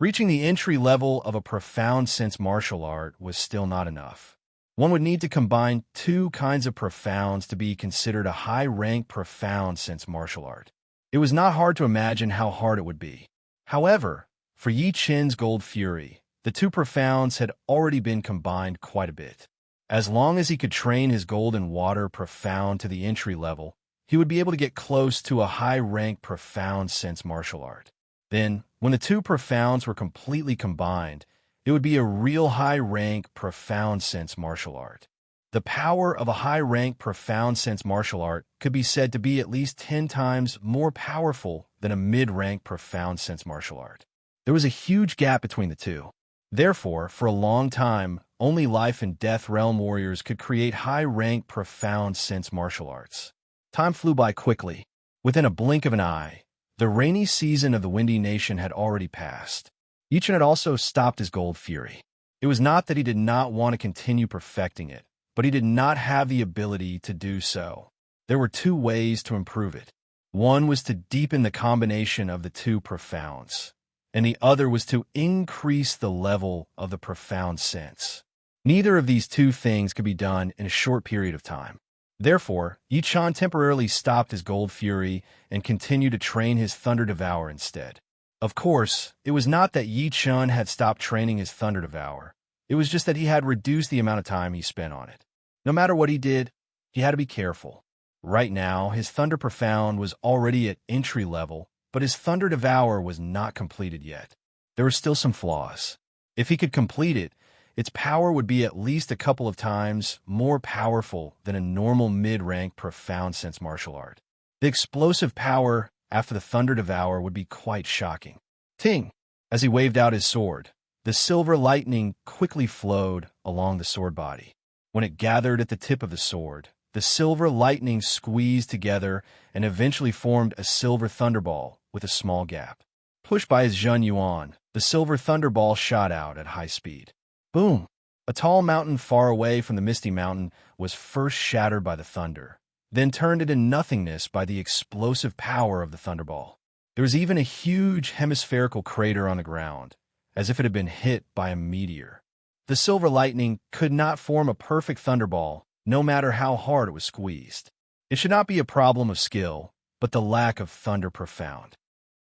Reaching the entry level of a profound sense martial art was still not enough. One would need to combine two kinds of profounds to be considered a high-rank profound sense martial art. It was not hard to imagine how hard it would be. However, for Yi Chen's Gold Fury, the two profounds had already been combined quite a bit. As long as he could train his Golden Water profound to the entry level, he would be able to get close to a high-rank profound sense martial art. Then, when the two profounds were completely combined, it would be a real high-rank profound sense martial art. The power of a high-rank profound sense martial art could be said to be at least 10 times more powerful than a mid-rank profound sense martial art. There was a huge gap between the two. Therefore, for a long time, only Life and Death Realm warriors could create high-rank profound sense martial arts. Time flew by quickly. Within a blink of an eye, the rainy season of the Windy Nation had already passed. Yi Chen had also stopped his Gold Fury. It was not that he did not want to continue perfecting it, but he did not have the ability to do so. There were two ways to improve it. One was to deepen the combination of the two profounds, and the other was to increase the level of the profound sense. Neither of these two things could be done in a short period of time. Therefore, Yi Chen temporarily stopped his Gold Fury and continued to train his Thunder Devour instead. Of course, it was not that Yi Chen had stopped training his Thunder Devour. It was just that he had reduced the amount of time he spent on it. No matter what he did, he had to be careful. Right now, his Thunder Profound was already at entry level, but his Thunder Devour was not completed yet. There were still some flaws. If he could complete it, its power would be at least a couple of times more powerful than a normal mid-rank profound sense martial art. The explosive power after the Thunder Devour would be quite shocking. Ting! As he waved out his sword, the silver lightning quickly flowed along the sword body. When it gathered at the tip of the sword, the silver lightning squeezed together and eventually formed a silver thunderball with a small gap. Pushed by his Zhun Yuan, the silver thunderball shot out at high speed. Boom! A tall mountain far away from the Misty Mountain was first shattered by the thunder, then turned into nothingness by the explosive power of the thunderball. There was even a huge hemispherical crater on the ground, as if it had been hit by a meteor. The silver lightning could not form a perfect thunderball, no matter how hard it was squeezed. It should not be a problem of skill, but the lack of Thunder Profound.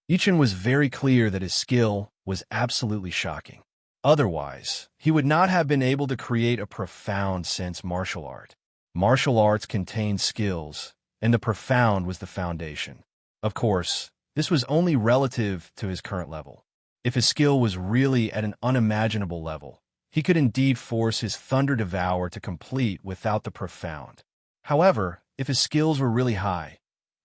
Yi Chen was very clear that his skill was absolutely shocking. Otherwise, he would not have been able to create a profound sense martial art. Martial arts contained skills, and the profound was the foundation. Of course, this was only relative to his current level. If his skill was really at an unimaginable level, he could indeed force his Thunder Devour to complete without the profound. However, if his skills were really high,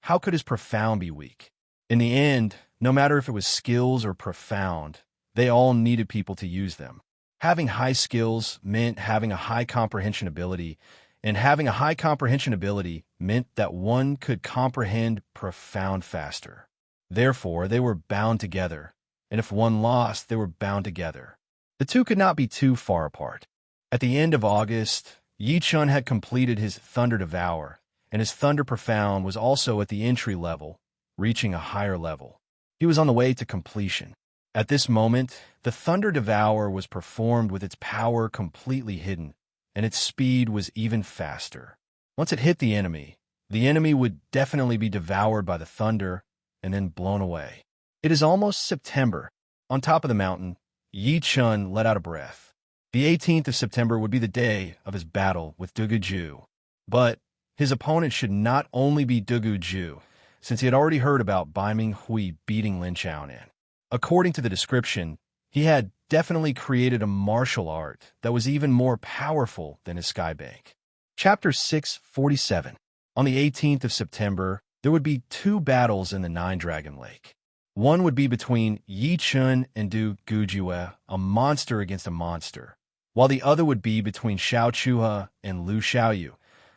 how could his profound be weak? In the end, no matter if it was skills or profound, they all needed people to use them. Having high skills meant having a high comprehension ability, and having a high comprehension ability meant that one could comprehend profound faster. Therefore, they were bound together, and if one lost, they were bound together. The two could not be too far apart. At the end of August, Yi Chen had completed his Thunder Devour, and his Thunder Profound was also at the entry level, reaching a higher level. He was on the way to completion. At this moment, the Thunder Devour was performed with its power completely hidden, and its speed was even faster. Once it hit the enemy would definitely be devoured by the thunder and then blown away. It is almost September. On top of the mountain, Yi Chen let out a breath. The 18th of September would be the day of his battle with Dugu Ju. But his opponent should not only be Dugu Ju, since he had already heard about Bai Ming Hui beating Lin Chaonan. According to the description, he had definitely created a martial art that was even more powerful than his Skybank. Chapter 647. On the 18th of September, there would be two battles in the Nine Dragon Lake. One would be between Yi Chen and Du Gujue, a monster against a monster, while the other would be between Xiao Chuhe and Lu Xiaoyu,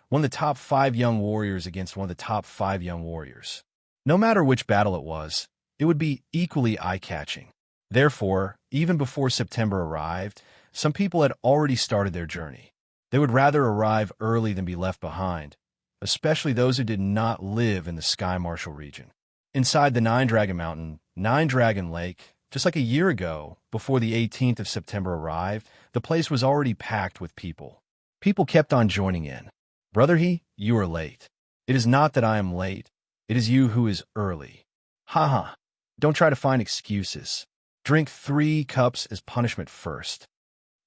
one of the top 5 young warriors against one of the top 5 young warriors. No matter which battle it was, it would be equally eye-catching. Therefore, even before September arrived, Some people had already started their journey. They would rather arrive early than be left behind, especially those who did not live in the Sky Marshal region. Inside the Nine Dragon Mountain, Nine Dragon Lake, just like a year ago, before the 18th of September arrived, the place was already packed with people. People kept on joining in. Brother you are late. It is not that I am late. It is you who is early. Ha. Don't try to find excuses. Drink 3 cups as punishment first.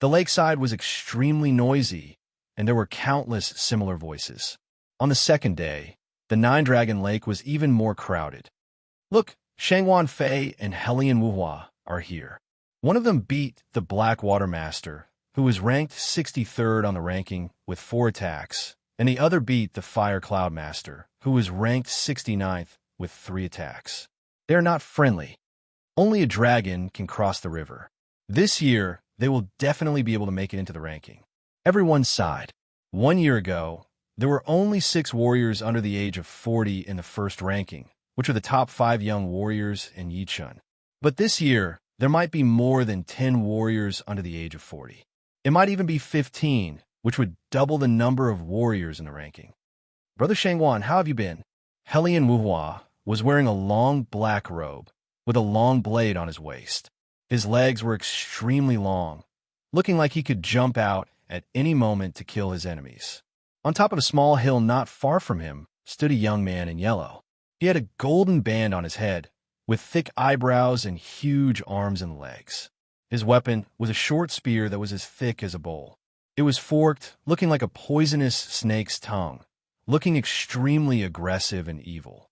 The lakeside was extremely noisy, and there were countless similar voices. On the second day, the Nine Dragon Lake was even more crowded. Look, Shangwan Fei and Helian Wuhua are here. One of them beat the Black Water Master, who was ranked 63rd on the ranking with 4 attacks, and the other beat the Fire Cloud Master, who was ranked 69th with 3 attacks. They are not friendly. Only a dragon can cross the river. This year, they will definitely be able to make it into the ranking. Everyone sighed. 1 year ago, there were only 6 warriors under the age of 40 in the first ranking, which are the top 5 young warriors in Yichun. But this year, there might be more than 10 warriors under the age of 40. It might even be 15, which would double the number of warriors in the ranking. Brother Shangwan, how have you been? Helian Wuhua was wearing a long black robe with a long blade on his waist. His legs were extremely long, looking like he could jump out at any moment to kill his enemies. On top of a small hill not far from him stood a young man in yellow. He had a golden band on his head, with thick eyebrows and huge arms and legs. His weapon was a short spear that was as thick as a bowl. It was forked, looking like a poisonous snake's tongue, looking extremely aggressive and evil.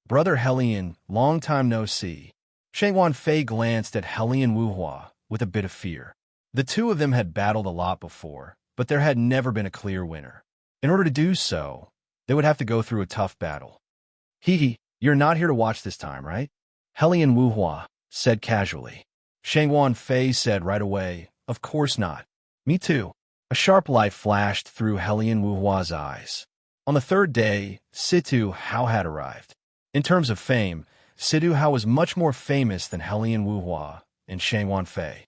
Brother Helian, long time no see. Shangwan Fei glanced at Helian Wuhua with a bit of fear. The two of them had battled a lot before, but there had never been a clear winner. In order to do so, they would have to go through a tough battle. You're not here to watch this time, right? Helian Wuhua said casually. Shangwan Fei said right away, of course not. Me too. A sharp light flashed through Helian Wuhua's eyes. On the third day, Situ Hao had arrived. In terms of fame, Situ Hao was much more famous than Helian Wuhua and Shangwan Fei.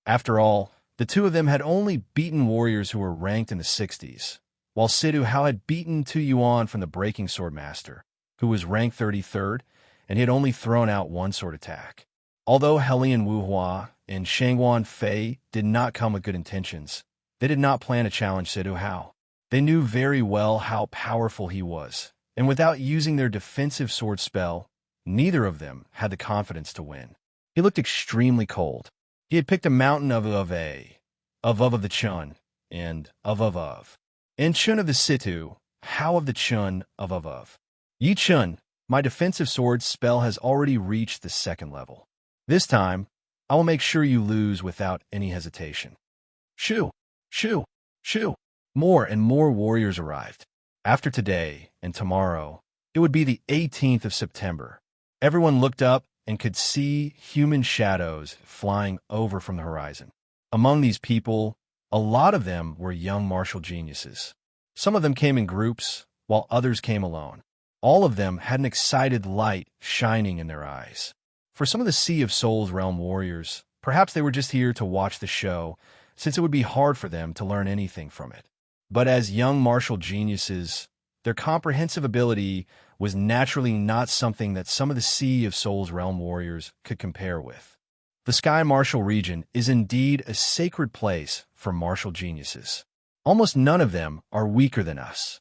After all, the two of them had only beaten warriors who were ranked in the 60s, while Situ Hao had beaten Tu Yuan from the Breaking Sword Master, who was ranked 33rd, and he had only thrown out 1 sword attack. Although Helian Wuhua and Shangwan Fei did not come with good intentions, they did not plan to challenge Situ Hao. They knew very well how powerful he was, and without using their defensive sword spell, neither of them had the confidence to win. He looked extremely cold. He had picked a mountain of the Chun, and of. And Chun of the Situ, Hao of the Chun of. Yi Chun, my defensive sword spell has already reached the 2nd level. This time, I will make sure you lose without any hesitation. Shoo! Shoo! Shoo! More and more warriors arrived. After today and tomorrow, it would be the 18th of September. Everyone looked up and could see human shadows flying over from the horizon. Among these people, a lot of them were young martial geniuses. Some of them came in groups, while others came alone. All of them had an excited light shining in their eyes. For some of the Sea of Souls realm warriors, perhaps they were just here to watch the show, since it would be hard for them to learn anything from it. But as young martial geniuses, their comprehensive ability was naturally not something that some of the Sea of Souls realm warriors could compare with. The Sky Martial region is indeed a sacred place for martial geniuses. Almost none of them are weaker than us.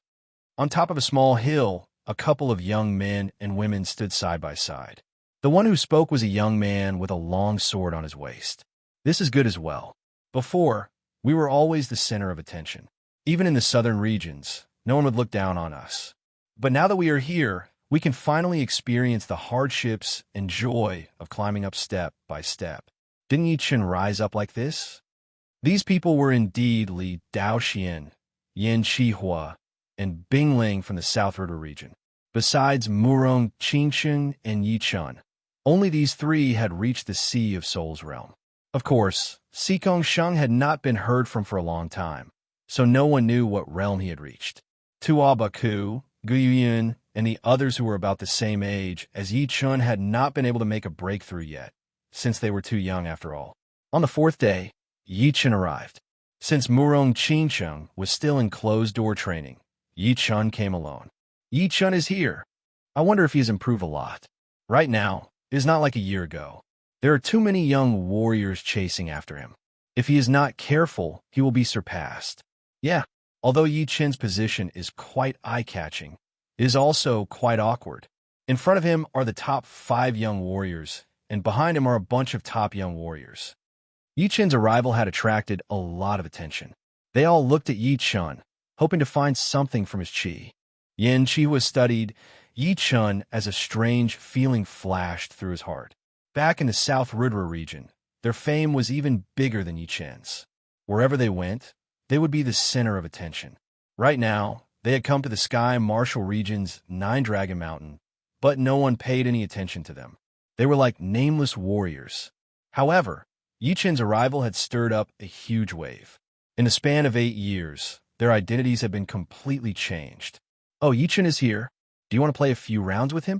On top of a small hill, a couple of young men and women stood side by side. The one who spoke was a young man with a long sword on his waist. This is good as well. Before, we were always the center of attention. Even in the southern regions, no one would look down on us. But now that we are here, we can finally experience the hardships and joy of climbing up step by step. Didn't Yichun rise up like this? These people were indeed Li Daoxian, Yan Qihua, and Bingling from the South River region. Besides Murong Qingsheng and Yichun, only these 3 had reached the Sea of Souls realm. Of course, Xikong Sheng had not been heard from for a long time, so no one knew what realm he had reached. Tua Baku, Gu Yun, and the others who were about the same age as Yichun had not been able to make a breakthrough yet, since they were too young after all. On the 4th day, Yi Chen arrived. Since Murong Qingcheng was still in closed-door training, Yi Chen came alone. Yi Chen is here. I wonder if he has improved a lot. Right now, it is not like a year ago. There are too many young warriors chasing after him. If he is not careful, he will be surpassed. Yeah, although Yi Chen's position is quite eye-catching, it is also quite awkward. In front of him are the top 5 young warriors, and behind him are a bunch of top young warriors. Yi Chen's arrival had attracted a lot of attention. They all looked at Yi Chen, hoping to find something from his qi. Yin Qi was studied Yi Chen as a strange feeling flashed through his heart. Back in the South Rudra region, their fame was even bigger than Yi Chen's. Wherever they went, they would be the center of attention. Right now, they had come to the Sky Martial region's 9-Dragon Mountain, but no one paid any attention to them. They were like nameless warriors. However, Yi Chen's arrival had stirred up a huge wave. In the span of 8 years, their identities had been completely changed. Oh, Yi Chen is here. Do you want to play a few rounds with him?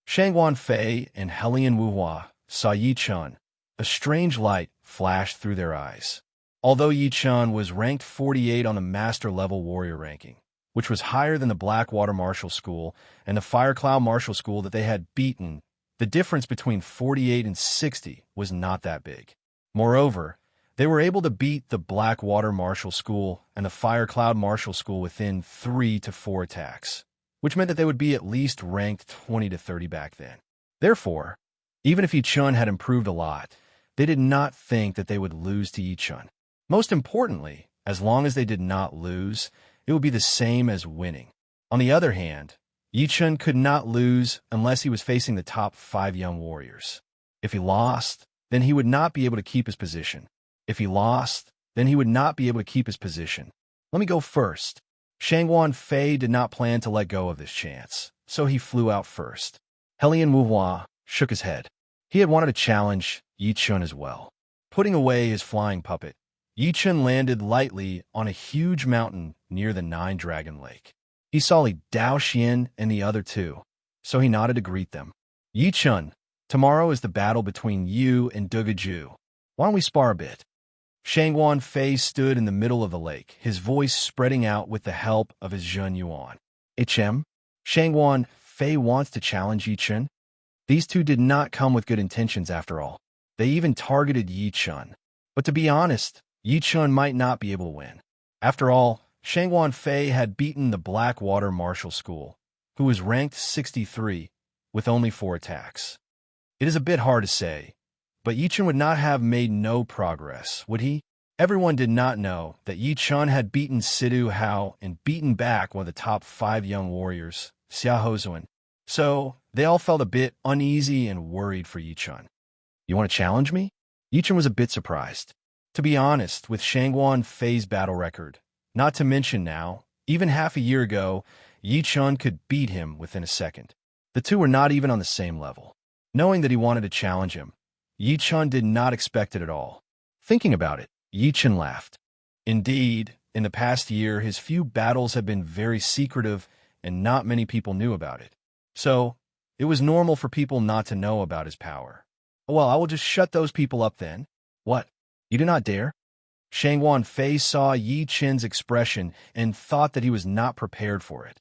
Shangguan Fei and Helian Wuhua saw Yi Chen. A strange light flashed through their eyes. Although Yi Chen was ranked 48 on the Master-level warrior ranking, which was higher than the Blackwater Martial School and the Firecloud Martial School that they had beaten, the difference between 48 and 60 was not that big. Moreover, they were able to beat the Blackwater Martial School and the Firecloud Martial School within 3 to 4 attacks, which meant that they would be at least ranked 20 to 30 back then. Therefore, even if Yi Chen had improved a lot, they did not think that they would lose to Yi Chen. Most importantly, as long as they did not lose, it would be the same as winning. On the other hand, Yi Chen could not lose unless he was facing the top 5 young warriors. If he lost, then he would not be able to keep his position. If he lost, then he would not be able to keep his position. Let me go first. Shangguan Fei did not plan to let go of this chance, so he flew out first. Helian Wuhua shook his head. He had wanted to challenge Yi Chen as well. Putting away his flying puppet, Yi Chen landed lightly on a huge mountain near the 9-Dragon Lake. He saw Li Daoxian and the other 2, so he nodded to greet them. Yi Chen, tomorrow is the battle between you and Dugaju. Why don't we spar a bit? Shangguan Fei stood in the middle of the lake, his voice spreading out with the help of his Zhen Yuan. HM? Shangguan Fei wants to challenge Yi Chen? These two did not come with good intentions after all. They even targeted Yi Chen. But to be honest, Yi Chen might not be able to win. After all, Shangguan Fei had beaten the Blackwater Martial School, who was ranked 63, with only 4 attacks. It is a bit hard to say, but Yi Chen would not have made no progress, would he? Everyone did not know that Yi Chen had beaten Sidu Hao and beaten back one of the top 5 young warriors, Xia Hozuan. So, they all felt a bit uneasy and worried for Yi Chen. You want to challenge me? Yi Chen was a bit surprised. To be honest, with Shangguan Fei's battle record, not to mention now, even half a year ago, Yi Chen could beat him within a second. The two were not even on the same level. Knowing that he wanted to challenge him, Yi Chen did not expect it at all. Thinking about it, Yi Chen laughed. Indeed, in the past year, his few battles had been very secretive and not many people knew about it. So, it was normal for people not to know about his power. Well, I will just shut those people up then. What? You do not dare? Shangguan Fei saw Yi Chen's expression and thought that he was not prepared for it.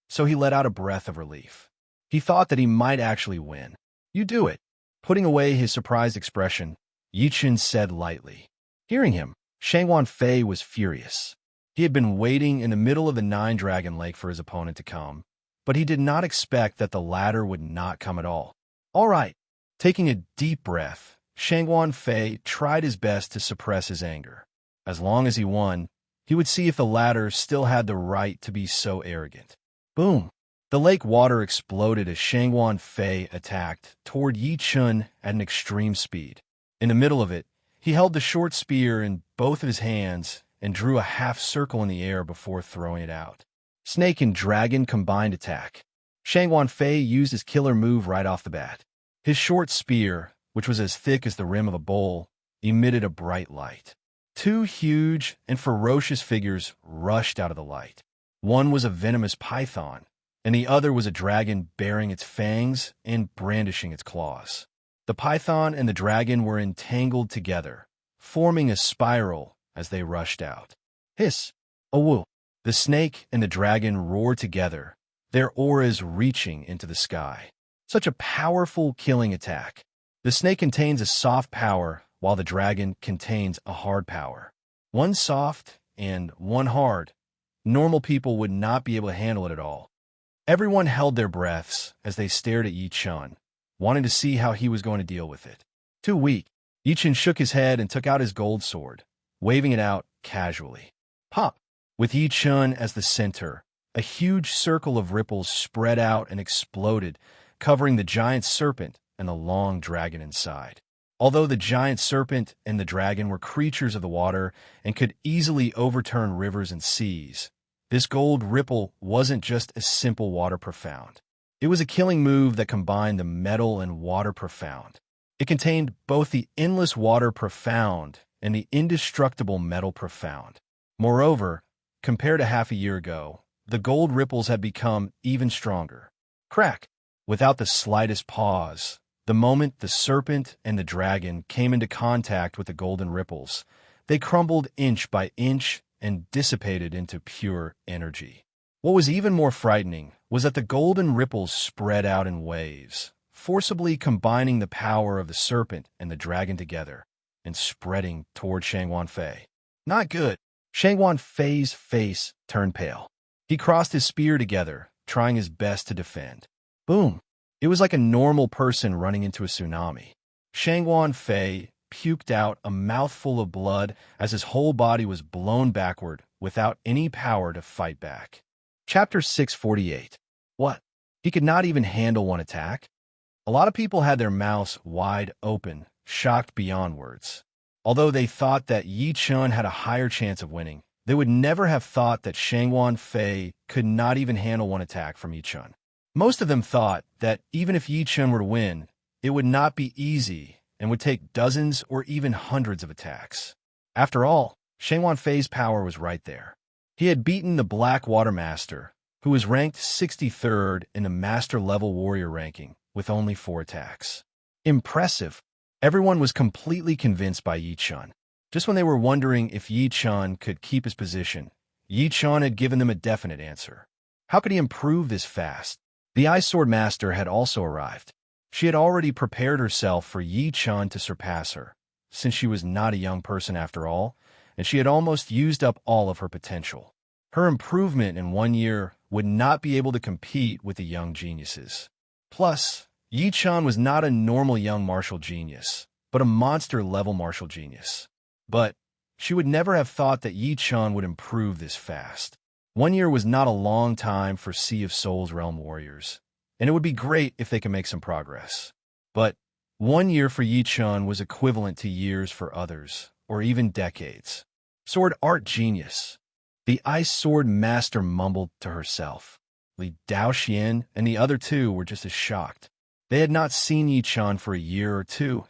So he let out a breath of relief. He thought that he might actually win. You do it. Putting away his surprised expression, Yi Chen said lightly. Hearing him, Shangguan Fei was furious. He had been waiting in the middle of the 9-Dragon Lake for his opponent to come, but he did not expect that the latter would not come at all. All right. Taking a deep breath, Shangguan Fei tried his best to suppress his anger. As long as he won, he would see if the latter still had the right to be so arrogant. Boom! The lake water exploded as Shangguan Fei attacked toward Yi Chen at an extreme speed. In the middle of it, he held the short spear in both of his hands and drew a half circle in the air before throwing it out. Snake and Dragon combined attack. Shangguan Fei used his killer move right off the bat. His short spear, which was as thick as the rim of a bowl, emitted a bright light. 2 huge and ferocious figures rushed out of the light. One was a venomous python, and the other was a dragon baring its fangs and brandishing its claws. The python and the dragon were entangled together, forming a spiral as they rushed out. Hiss! A woo! The snake and the dragon roared together, their auras reaching into the sky. Such a powerful killing attack. The snake contains a soft power, while the dragon contains a hard power. One soft and one hard. Normal people would not be able to handle it at all. Everyone held their breaths as they stared at Yi Chun, wanting to see how he was going to deal with it. Too weak, Yi Chun shook his head and took out his gold sword, waving it out casually. Pop! With Yi Chun as the center, a huge circle of ripples spread out and exploded, covering the giant serpent and the long dragon inside. Although the giant serpent and the dragon were creatures of the water and could easily overturn rivers and seas, this gold ripple wasn't just a simple water profound. It was a killing move that combined the metal and water profound. It contained both the endless water profound and the indestructible metal profound. Moreover, compared to half a year ago, the gold ripples had become even stronger. Crack! Without the slightest pause, the moment the serpent and the dragon came into contact with the golden ripples, they crumbled inch by inch and dissipated into pure energy. What was even more frightening was that the golden ripples spread out in waves, forcibly combining the power of the serpent and the dragon together and spreading toward Shangwan Fei. Not good. Shangwan Fei's face turned pale. He crossed his spear together, trying his best to defend. Boom! It was like a normal person running into a tsunami. Shangwan Fei puked out a mouthful of blood as his whole body was blown backward without any power to fight back. Chapter 648. What? He could not even handle one attack? A lot of people had their mouths wide open, shocked beyond words. Although they thought that Yi Chun had a higher chance of winning, they would never have thought that Shangwan Fei could not even handle one attack from Yi Chun. Most of them thought that even if Yi Chun were to win, it would not be easy and would take dozens or even hundreds of attacks. After all, Shangwan Fei's power was right there. He had beaten the Black Water Master, who was ranked 63rd in the Master-level warrior ranking, with only 4 attacks. Impressive. Everyone was completely convinced by Yi Chun. Just when they were wondering if Yi Chun could keep his position, Yi Chun had given them a definite answer. How could he improve this fast? The Ice Sword Master had also arrived. She had already prepared herself for Yi Chun to surpass her, since she was not a young person after all, and she had almost used up all of her potential. Her improvement in 1 year would not be able to compete with the young geniuses. Plus, Yi Chun was not a normal young martial genius, but a monster-level martial genius. But she would never have thought that Yi Chun would improve this fast. 1 year was not a long time for Sea of Souls Realm warriors, and it would be great if they could make some progress. But 1 year for Yi Chun was equivalent to years for others, or even decades. Sword art genius. The Ice Sword Master mumbled to herself. Li Daoxian and the other two were just as shocked. They had not seen Yi Chun for a year or two,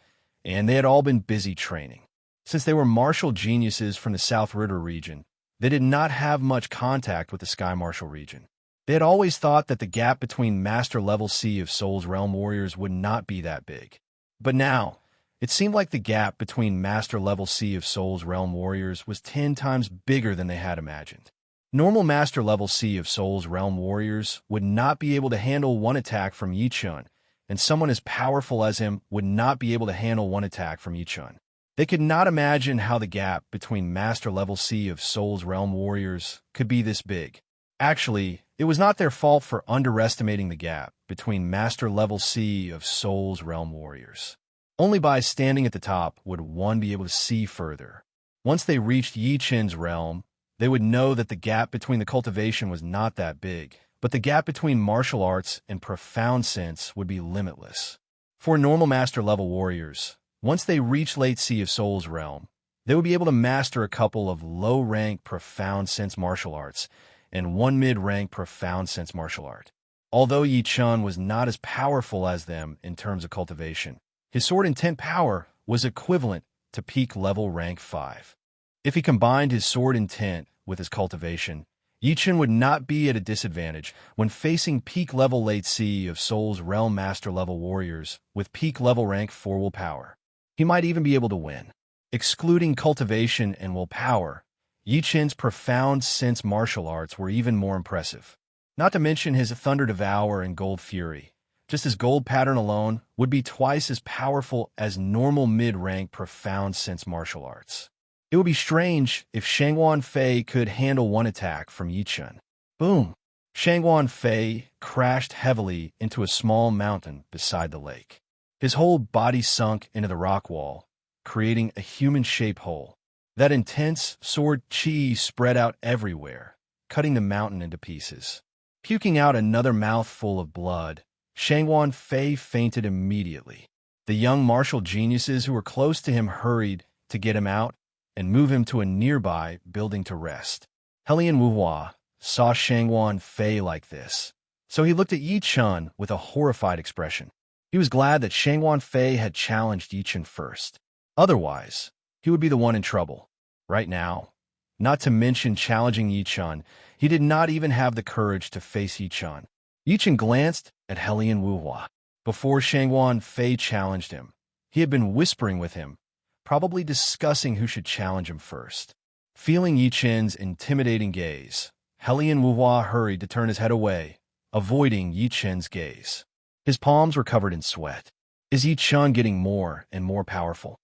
and they had all been busy training. Since they were martial geniuses from the South River region, they did not have much contact with the Sky Martial region. They had always thought that the gap between Master-level Sea of Souls Realm warriors would not be that big. But now, it seemed like the gap between Master-level Sea of Souls Realm warriors was 10 times bigger than they had imagined. Normal Master-level Sea of Souls Realm warriors would not be able to handle one attack from Yi Chun, and someone as powerful as him would not be able to handle one attack from Yi Chun. They could not imagine how the gap between Master-level Sea of Souls Realm warriors could be this big. Actually, it was not their fault for underestimating the gap between Master-level Sea of Souls Realm warriors. Only by standing at the top would one be able to see further. Once they reached Yi Chun's realm, they would know that the gap between the cultivation was not that big, but the gap between martial arts and profound sense would be limitless. For normal Master-level warriors, once they reach late Sea of Souls realm, they would be able to master a couple of low-rank profound sense martial arts and one mid-rank profound sense martial art. Although Yi Chun was not as powerful as them in terms of cultivation, his sword intent power was equivalent to peak level rank 5. If he combined his sword intent with his cultivation, Yi Chun would not be at a disadvantage when facing peak level late Sea of Souls realm master level warriors with peak level rank 4 willpower. He might even be able to win. Excluding cultivation and willpower, Yi Chen's profound sense martial arts were even more impressive. Not to mention his Thunder Devour and Gold Fury. Just his gold pattern alone would be twice as powerful as normal mid-rank profound sense martial arts. It would be strange if Shangguan Fei could handle one attack from Yi Chen. Boom! Shangguan Fei crashed heavily into a small mountain beside the lake. His whole body sunk into the rock wall, creating a human-shaped hole. That intense sword chi spread out everywhere, cutting the mountain into pieces. Puking out another mouthful of blood, Shangguan Fei fainted immediately. The young martial geniuses who were close to him hurried to get him out and move him to a nearby building to rest. Helian Wuhua saw Shangguan Fei like this, so he looked at Yi Chen with a horrified expression. He was glad that Shangguan Fei had challenged Yi Chen first. Otherwise, he would be the one in trouble. Right now, not to mention challenging Yi Chen, he did not even have the courage to face Yi Chen. Yi Chen glanced at Helian Wuhua. Before Shangguan Fei challenged him, he had been whispering with him, probably discussing who should challenge him first. Feeling Yi Chen's intimidating gaze, Helian Wuhua hurried to turn his head away, avoiding Yi Chen's gaze. His palms were covered in sweat. Is Yi Chen getting more and more powerful?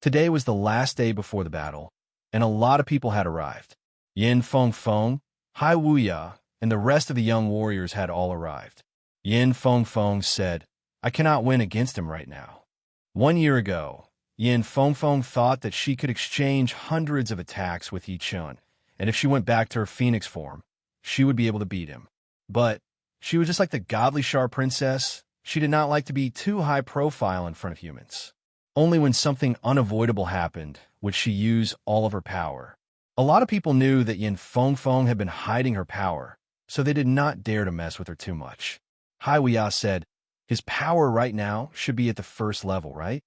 Today was the last day before the battle, and a lot of people had arrived. Yin Fengfeng, Hai Wuya, and the rest of the young warriors had all arrived. Yin Fengfeng said, "I cannot win against him right now." 1 year ago, Yin Fengfeng thought that she could exchange hundreds of attacks with Yi Chen, and if she went back to her phoenix form, she would be able to beat him. But she was just like the godly Shar princess. She did not like to be too high profile in front of humans. Only when something unavoidable happened would she use all of her power. A lot of people knew that Yin Fengfeng had been hiding her power, so they did not dare to mess with her too much. Hai Wuya said, "His power right now should be at the first level, right?"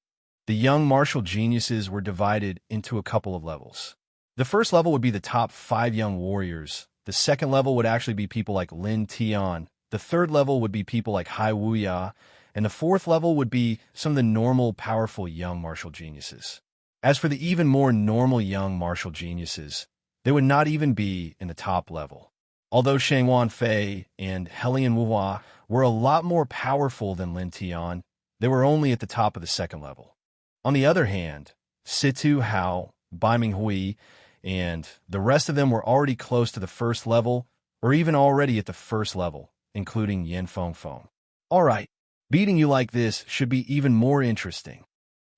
The young martial geniuses were divided into a couple of levels. The first level would be the top 5 young warriors. The second level would actually be people like Lin Tian. The third level would be people like Hai Wuya. And the fourth level would be some of the normal, powerful young martial geniuses. As for the even more normal young martial geniuses, they would not even be in the top level. Although Shangguan Fei and Helian Wuhua were a lot more powerful than Lin Tian, they were only at the top of the second level. On the other hand, Situ Hao, Bai Minghui, and the rest of them were already close to the first level, or even already at the first level, including Yin Fengfeng. All right. Beating you like this should be even more interesting.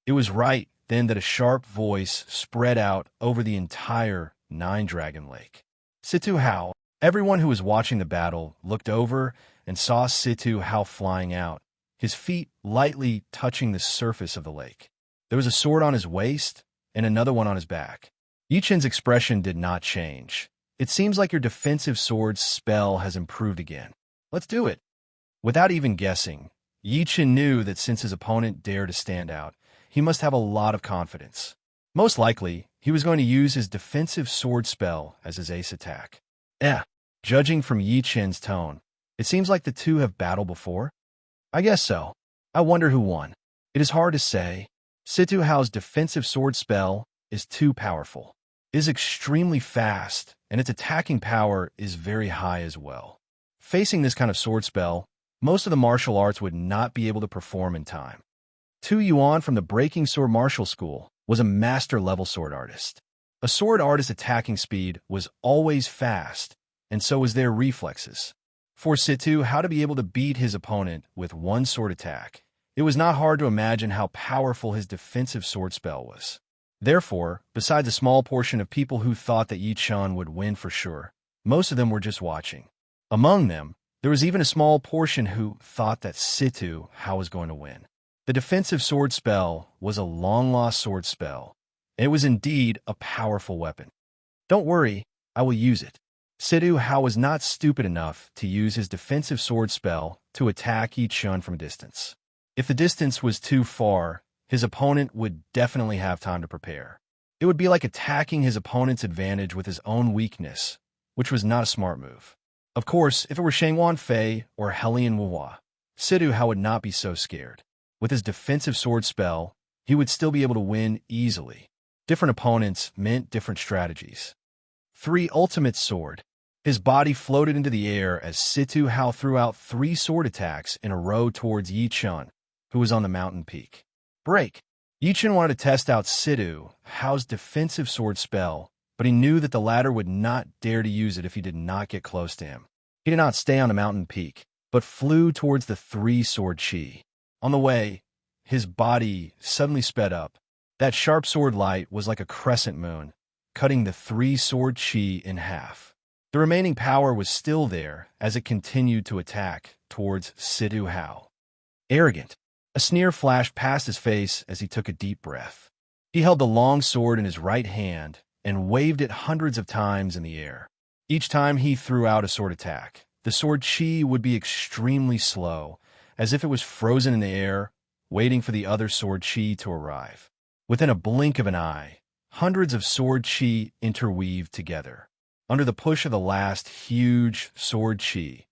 It was right then that a sharp voice spread out over the entire Nine-Dragon Lake. Situ Hao. Everyone who was watching the battle looked over and saw Situ Hao flying out, his feet lightly touching the surface of the lake. There was a sword on his waist and another one on his back. Yi Chen's expression did not change. "It seems like your defensive sword spell has improved again. Let's do it." Without even guessing, Yi Chen knew that since his opponent dared to stand out, he must have a lot of confidence. Most likely, he was going to use his defensive sword spell as his ace attack. Judging from Yi Chen's tone, it seems like the two have battled before. I guess so. I wonder who won. It is hard to say. Situ Hao's defensive sword spell is too powerful. It is extremely fast, and its attacking power is very high as well. Facing this kind of sword spell, most of the martial arts would not be able to perform in time. Tu Yuan from the Breaking Sword Martial School was a master-level sword artist. A sword artist's attacking speed was always fast, and so was their reflexes. For Situ Hao to be able to beat his opponent with one sword attack, it was not hard to imagine how powerful his defensive sword spell was. Therefore, besides a small portion of people who thought that Yi Chen would win for sure, most of them were just watching. Among them, there was even a small portion who thought that Situ Hao was going to win. The defensive sword spell was a long-lost sword spell. It was indeed a powerful weapon. Don't worry, I will use it. Situ Hao was not stupid enough to use his defensive sword spell to attack Yi Chen from a distance. If the distance was too far, his opponent would definitely have time to prepare. It would be like attacking his opponent's advantage with his own weakness, which was not a smart move. Of course, if it were Shangguan Fei or Helian Wuhua, Situ Hao would not be so scared. With his defensive sword spell, he would still be able to win easily. Different opponents meant different strategies. 3. Ultimate Sword. His body floated into the air as Situ Hao threw out 3 sword attacks in a row towards Yi Chun, who was on the mountain peak. Break. Yi Chun wanted to test out Situ Hao's defensive sword spell, but he knew that the latter would not dare to use it if he did not get close to him. He did not stay on the mountain peak, but flew towards the 3-sword chi. On the way, his body suddenly sped up. That sharp sword light was like a crescent moon, cutting the 3-sword chi in half. The remaining power was still there as it continued to attack towards Situ Hao. Arrogant. A sneer flashed past his face as he took a deep breath. He held the long sword in his right hand and waved it hundreds of times in the air. Each time he threw out a sword attack, the sword chi would be extremely slow, as if it was frozen in the air, waiting for the other sword chi to arrive. Within a blink of an eye, hundreds of sword chi interweaved together. Under the push of the last huge sword chi,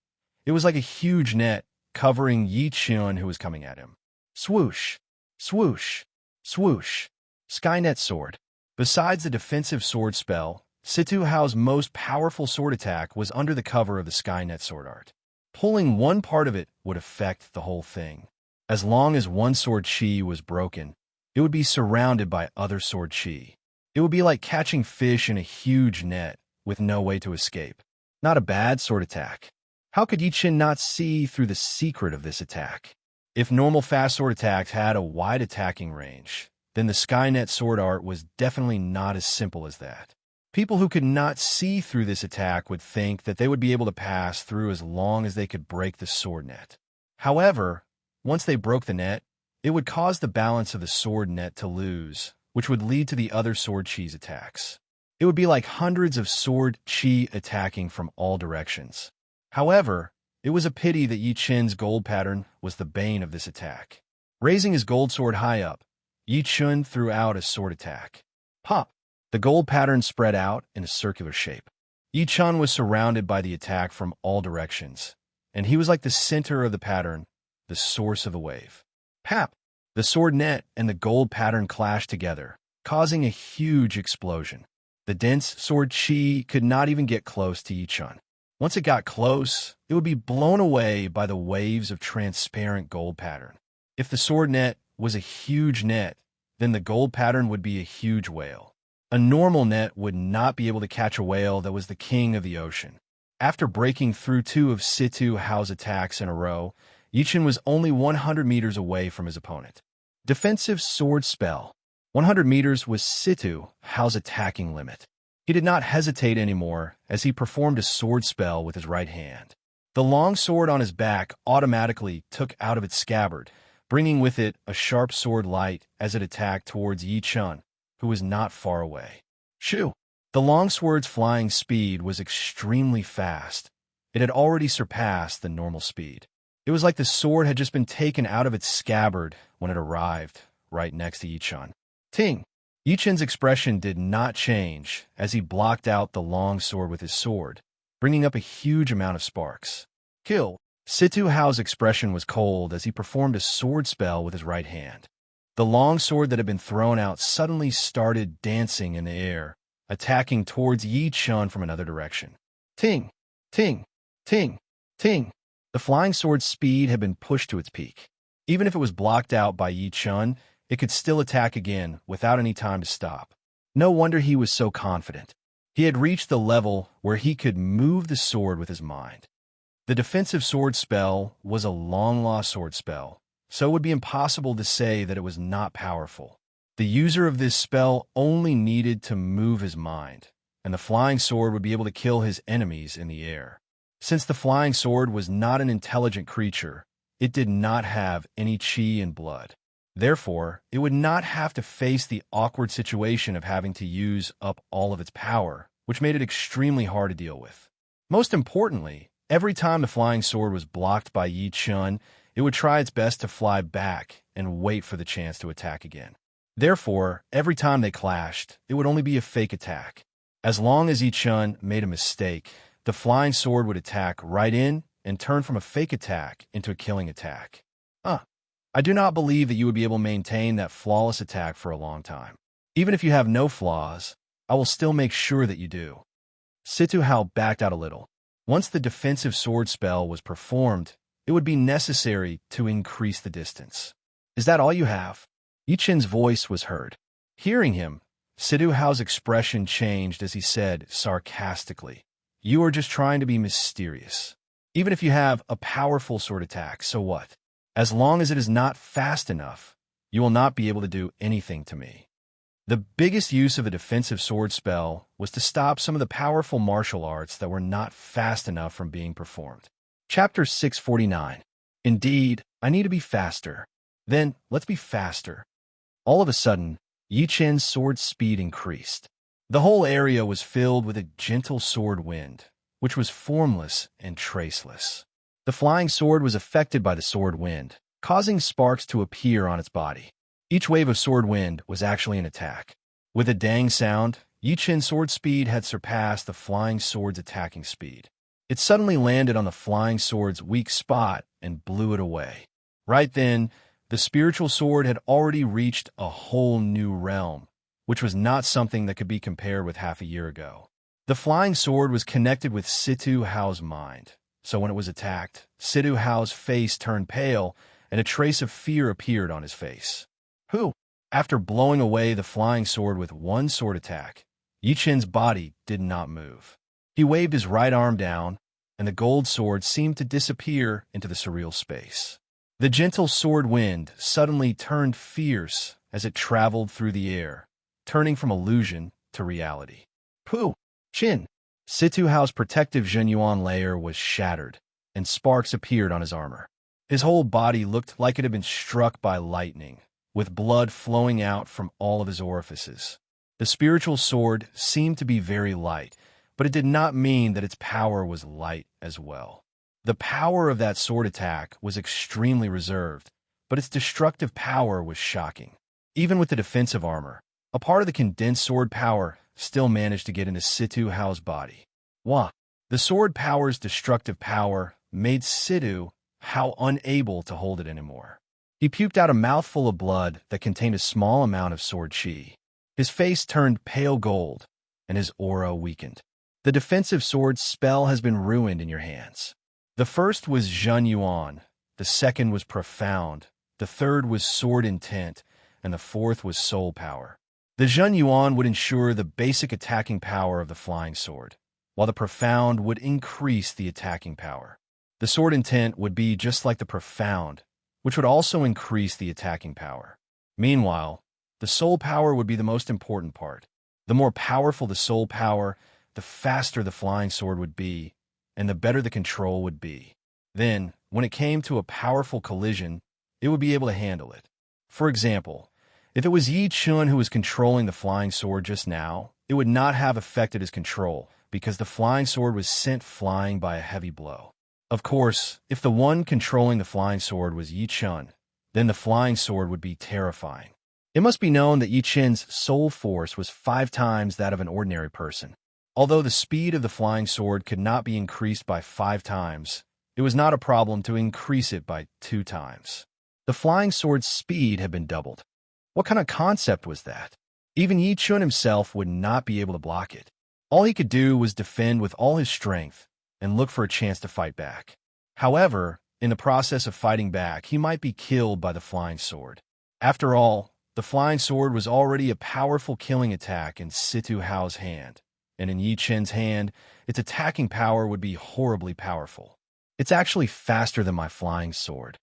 it was like a huge net covering Yi Chun, who was coming at him. Swoosh, swoosh, swoosh. Skynet Sword. Besides the defensive sword spell, Situ Hao's most powerful sword attack was under the cover of the Skynet Sword art. Pulling one part of it would affect the whole thing. As long as one sword chi was broken, it would be surrounded by other sword chi. It would be like catching fish in a huge net with no way to escape. Not a bad sword attack. How could Yi Chun not see through the secret of this attack? If normal fast sword attacks had a wide attacking range, then the Skynet sword art was definitely not as simple as that. People who could not see through this attack would think that they would be able to pass through as long as they could break the sword net. However, once they broke the net, it would cause the balance of the sword net to lose, which would lead to the other sword chi's attacks. It would be like hundreds of sword chi attacking from all directions. However, it was a pity that Yi Chun's gold pattern was the bane of this attack. Raising his gold sword high up, Yi Chun threw out a sword attack. Pop! The gold pattern spread out in a circular shape. Yi Chun was surrounded by the attack from all directions, and he was like the center of the pattern, the source of the wave. Pap! The sword net and the gold pattern clashed together, causing a huge explosion. The dense sword chi could not even get close to Yi Chun. Once it got close, it would be blown away by the waves of transparent gold pattern. If the sword net was a huge net, then the gold pattern would be a huge whale. A normal net would not be able to catch a whale that was the king of the ocean. After breaking through 2 of Situ Hao's attacks in a row, Yi Chun was only 100 meters away from his opponent. Defensive sword spell. 100 meters was Situ Hao's attacking limit. He did not hesitate anymore as he performed a sword spell with his right hand. The long sword on his back automatically took out of its scabbard, bringing with it a sharp sword light as it attacked towards Yi Chun, who was not far away. Shoo! The long sword's flying speed was extremely fast. It had already surpassed the normal speed. It was like the sword had just been taken out of its scabbard when it arrived right next to Yi Chun. Ting! Yi Chun's expression did not change as he blocked out the long sword with his sword, bringing up a huge amount of sparks. Kill! Situ Hao's expression was cold as he performed a sword spell with his right hand. The long sword that had been thrown out suddenly started dancing in the air, attacking towards Yi Chun from another direction. Ting! Ting! Ting! Ting! The flying sword's speed had been pushed to its peak. Even if it was blocked out by Yi Chun, it could still attack again without any time to stop. No wonder he was so confident. He had reached the level where he could move the sword with his mind. The defensive sword spell was a long-lost sword spell, so it would be impossible to say that it was not powerful. The user of this spell only needed to move his mind, and the flying sword would be able to kill his enemies in the air. Since the flying sword was not an intelligent creature, it did not have any chi and blood. Therefore, it would not have to face the awkward situation of having to use up all of its power, which made it extremely hard to deal with. Most importantly, every time the flying sword was blocked by Yi Chun, it would try its best to fly back and wait for the chance to attack again. Therefore, every time they clashed, it would only be a fake attack. As long as Yi Chun made a mistake, the flying sword would attack right in and turn from a fake attack into a killing attack. I do not believe that you would be able to maintain that flawless attack for a long time. Even if you have no flaws, I will still make sure that you do. Situ Hao backed out a little. Once the defensive sword spell was performed, it would be necessary to increase the distance. Is that all you have? Yi Chen's voice was heard. Hearing him, Situ Hao's expression changed as he said sarcastically, "You are just trying to be mysterious. Even if you have a powerful sword attack, so what? As long as it is not fast enough, you will not be able to do anything to me." The biggest use of a defensive sword spell was to stop some of the powerful martial arts that were not fast enough from being performed. Chapter 649. Indeed, I need to be faster. Then, let's be faster. All of a sudden, Yi Chen's sword speed increased. The whole area was filled with a gentle sword wind, which was formless and traceless. The flying sword was affected by the sword wind, causing sparks to appear on its body. Each wave of sword wind was actually an attack. With a dang sound, Yi Chen's sword speed had surpassed the flying sword's attacking speed. It suddenly landed on the flying sword's weak spot and blew it away. Right then, the spiritual sword had already reached a whole new realm, which was not something that could be compared with half a year ago. The flying sword was connected with Situ Hao's mind, so when it was attacked, Situ Hao's face turned pale and a trace of fear appeared on his face. Who? After blowing away the flying sword with one sword attack, Yi Chen's body did not move. He waved his right arm down, and the gold sword seemed to disappear into the surreal space. The gentle sword wind suddenly turned fierce as it traveled through the air, turning from illusion to reality. Pooh! Chin! Situ Hao's protective Zhenyuan layer was shattered, and sparks appeared on his armor. His whole body looked like it had been struck by lightning, with blood flowing out from all of his orifices. The spiritual sword seemed to be very light, but it did not mean that its power was light as well. The power of that sword attack was extremely reserved, but its destructive power was shocking. Even with the defensive armor, a part of the condensed sword power still managed to get into Situ Hao's body. Wah! The sword power's destructive power made Situ Hao unable to hold it anymore. He puked out a mouthful of blood that contained a small amount of sword chi. His face turned pale gold, and his aura weakened. The defensive sword spell has been ruined in your hands. The first was Zhen Yuan, the second was Profound, the third was Sword Intent, and the fourth was Soul Power. The Zhen Yuan would ensure the basic attacking power of the flying sword, while the Profound would increase the attacking power. The Sword Intent would be just like the Profound, which would also increase the attacking power. Meanwhile, the Soul Power would be the most important part. The more powerful the Soul Power, the faster the flying sword would be, and the better the control would be. Then, when it came to a powerful collision, it would be able to handle it. For example, if it was Yi Chen who was controlling the flying sword just now, it would not have affected his control, because the flying sword was sent flying by a heavy blow. Of course, if the one controlling the flying sword was Yi Chen, then the flying sword would be terrifying. It must be known that Yi Chen's soul force was 5 times that of an ordinary person. Although the speed of the flying sword could not be increased by 5 times, it was not a problem to increase it by 2 times. The flying sword's speed had been doubled. What kind of concept was that? Even Yi Chen himself would not be able to block it. All he could do was defend with all his strength and look for a chance to fight back. However, in the process of fighting back, he might be killed by the flying sword. After all, the flying sword was already a powerful killing attack in Situ Hao's hand, and in Yi Chen's hand, its attacking power would be horribly powerful. It's actually faster than my flying sword.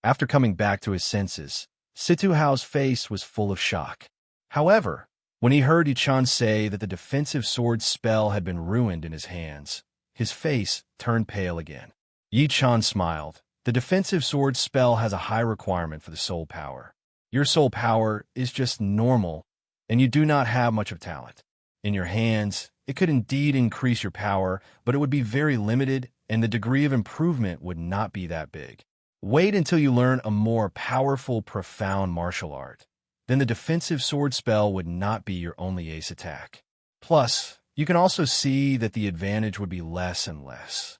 After coming back to his senses, Situ Hao's face was full of shock. However, when he heard Yi Chen say that the defensive sword spell had been ruined in his hands, his face turned pale again. Yi Chen smiled. The defensive sword spell has a high requirement for the soul power. Your soul power is just normal, and you do not have much of talent. In your hands, it could indeed increase your power, but it would be very limited, and the degree of improvement would not be that big. Wait until you learn a more powerful, profound martial art. Then the defensive sword spell would not be your only ace attack. Plus, you can also see that the advantage would be less and less.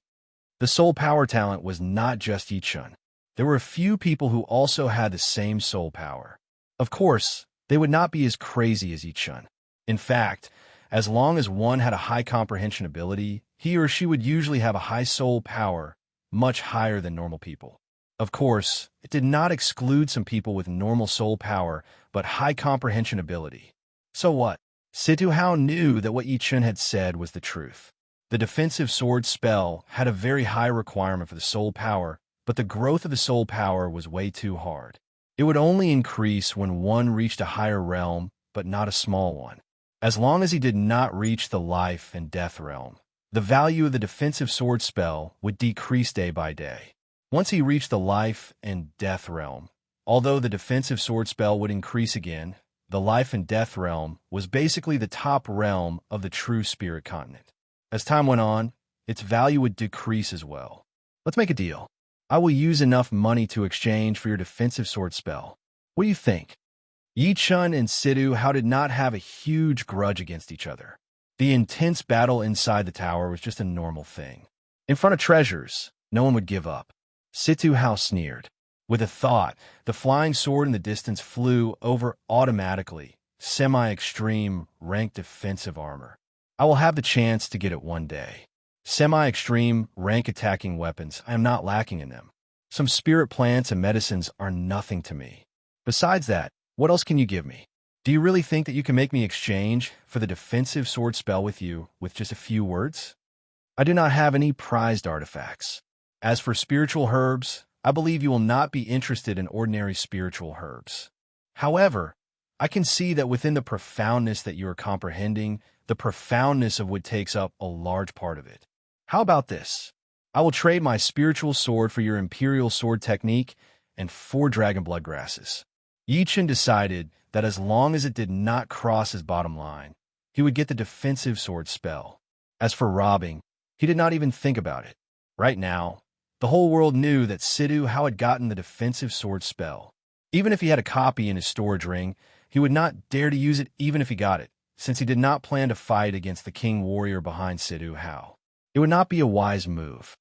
The soul power talent was not just Yi Chen. There were a few people who also had the same soul power. Of course, they would not be as crazy as Yi-chun. In fact, as long as one had a high comprehension ability, he or she would usually have a high soul power, much higher than normal people. Of course, it did not exclude some people with normal soul power, but high comprehension ability. So what? Situ Hao knew that what Yi-chun had said was the truth. The defensive sword spell had a very high requirement for the soul power, but the growth of the soul power was way too hard. It would only increase when one reached a higher realm, but not a small one. As long as he did not reach the life and death realm, the value of the defensive sword spell would decrease day by day. Once he reached the life and death realm, although the defensive sword spell would increase again, the life and death realm was basically the top realm of the true spirit continent. As time went on, its value would decrease as well. Let's make a deal. I will use enough money to exchange for your defensive sword spell. What do you think? Yi-chun and Situ Hao did not have a huge grudge against each other. The intense battle inside the tower was just a normal thing. In front of treasures, no one would give up. Situ Hao sneered. With a thought, the flying sword in the distance flew over automatically, semi-extreme, rank defensive armor. I will have the chance to get it one day. Semi-extreme, rank attacking weapons, I am not lacking in them. Some spirit plants and medicines are nothing to me. Besides that, what else can you give me? Do you really think that you can make me exchange for the defensive sword spell with you with just a few words? I do not have any prized artifacts. As for spiritual herbs, I believe you will not be interested in ordinary spiritual herbs. However, I can see that within the profoundness that you are comprehending, the profoundness of what takes up a large part of it. How about this? I will trade my spiritual sword for your imperial sword technique and 4 dragon blood grasses. Yi-chun decided that as long as it did not cross his bottom line, he would get the defensive sword spell. As for robbing, he did not even think about it. Right now, the whole world knew that Situ Hao had gotten the defensive sword spell. Even if he had a copy in his storage ring, he would not dare to use it even if he got it, since he did not plan to fight against the king warrior behind Situ Hao. It would not be a wise move.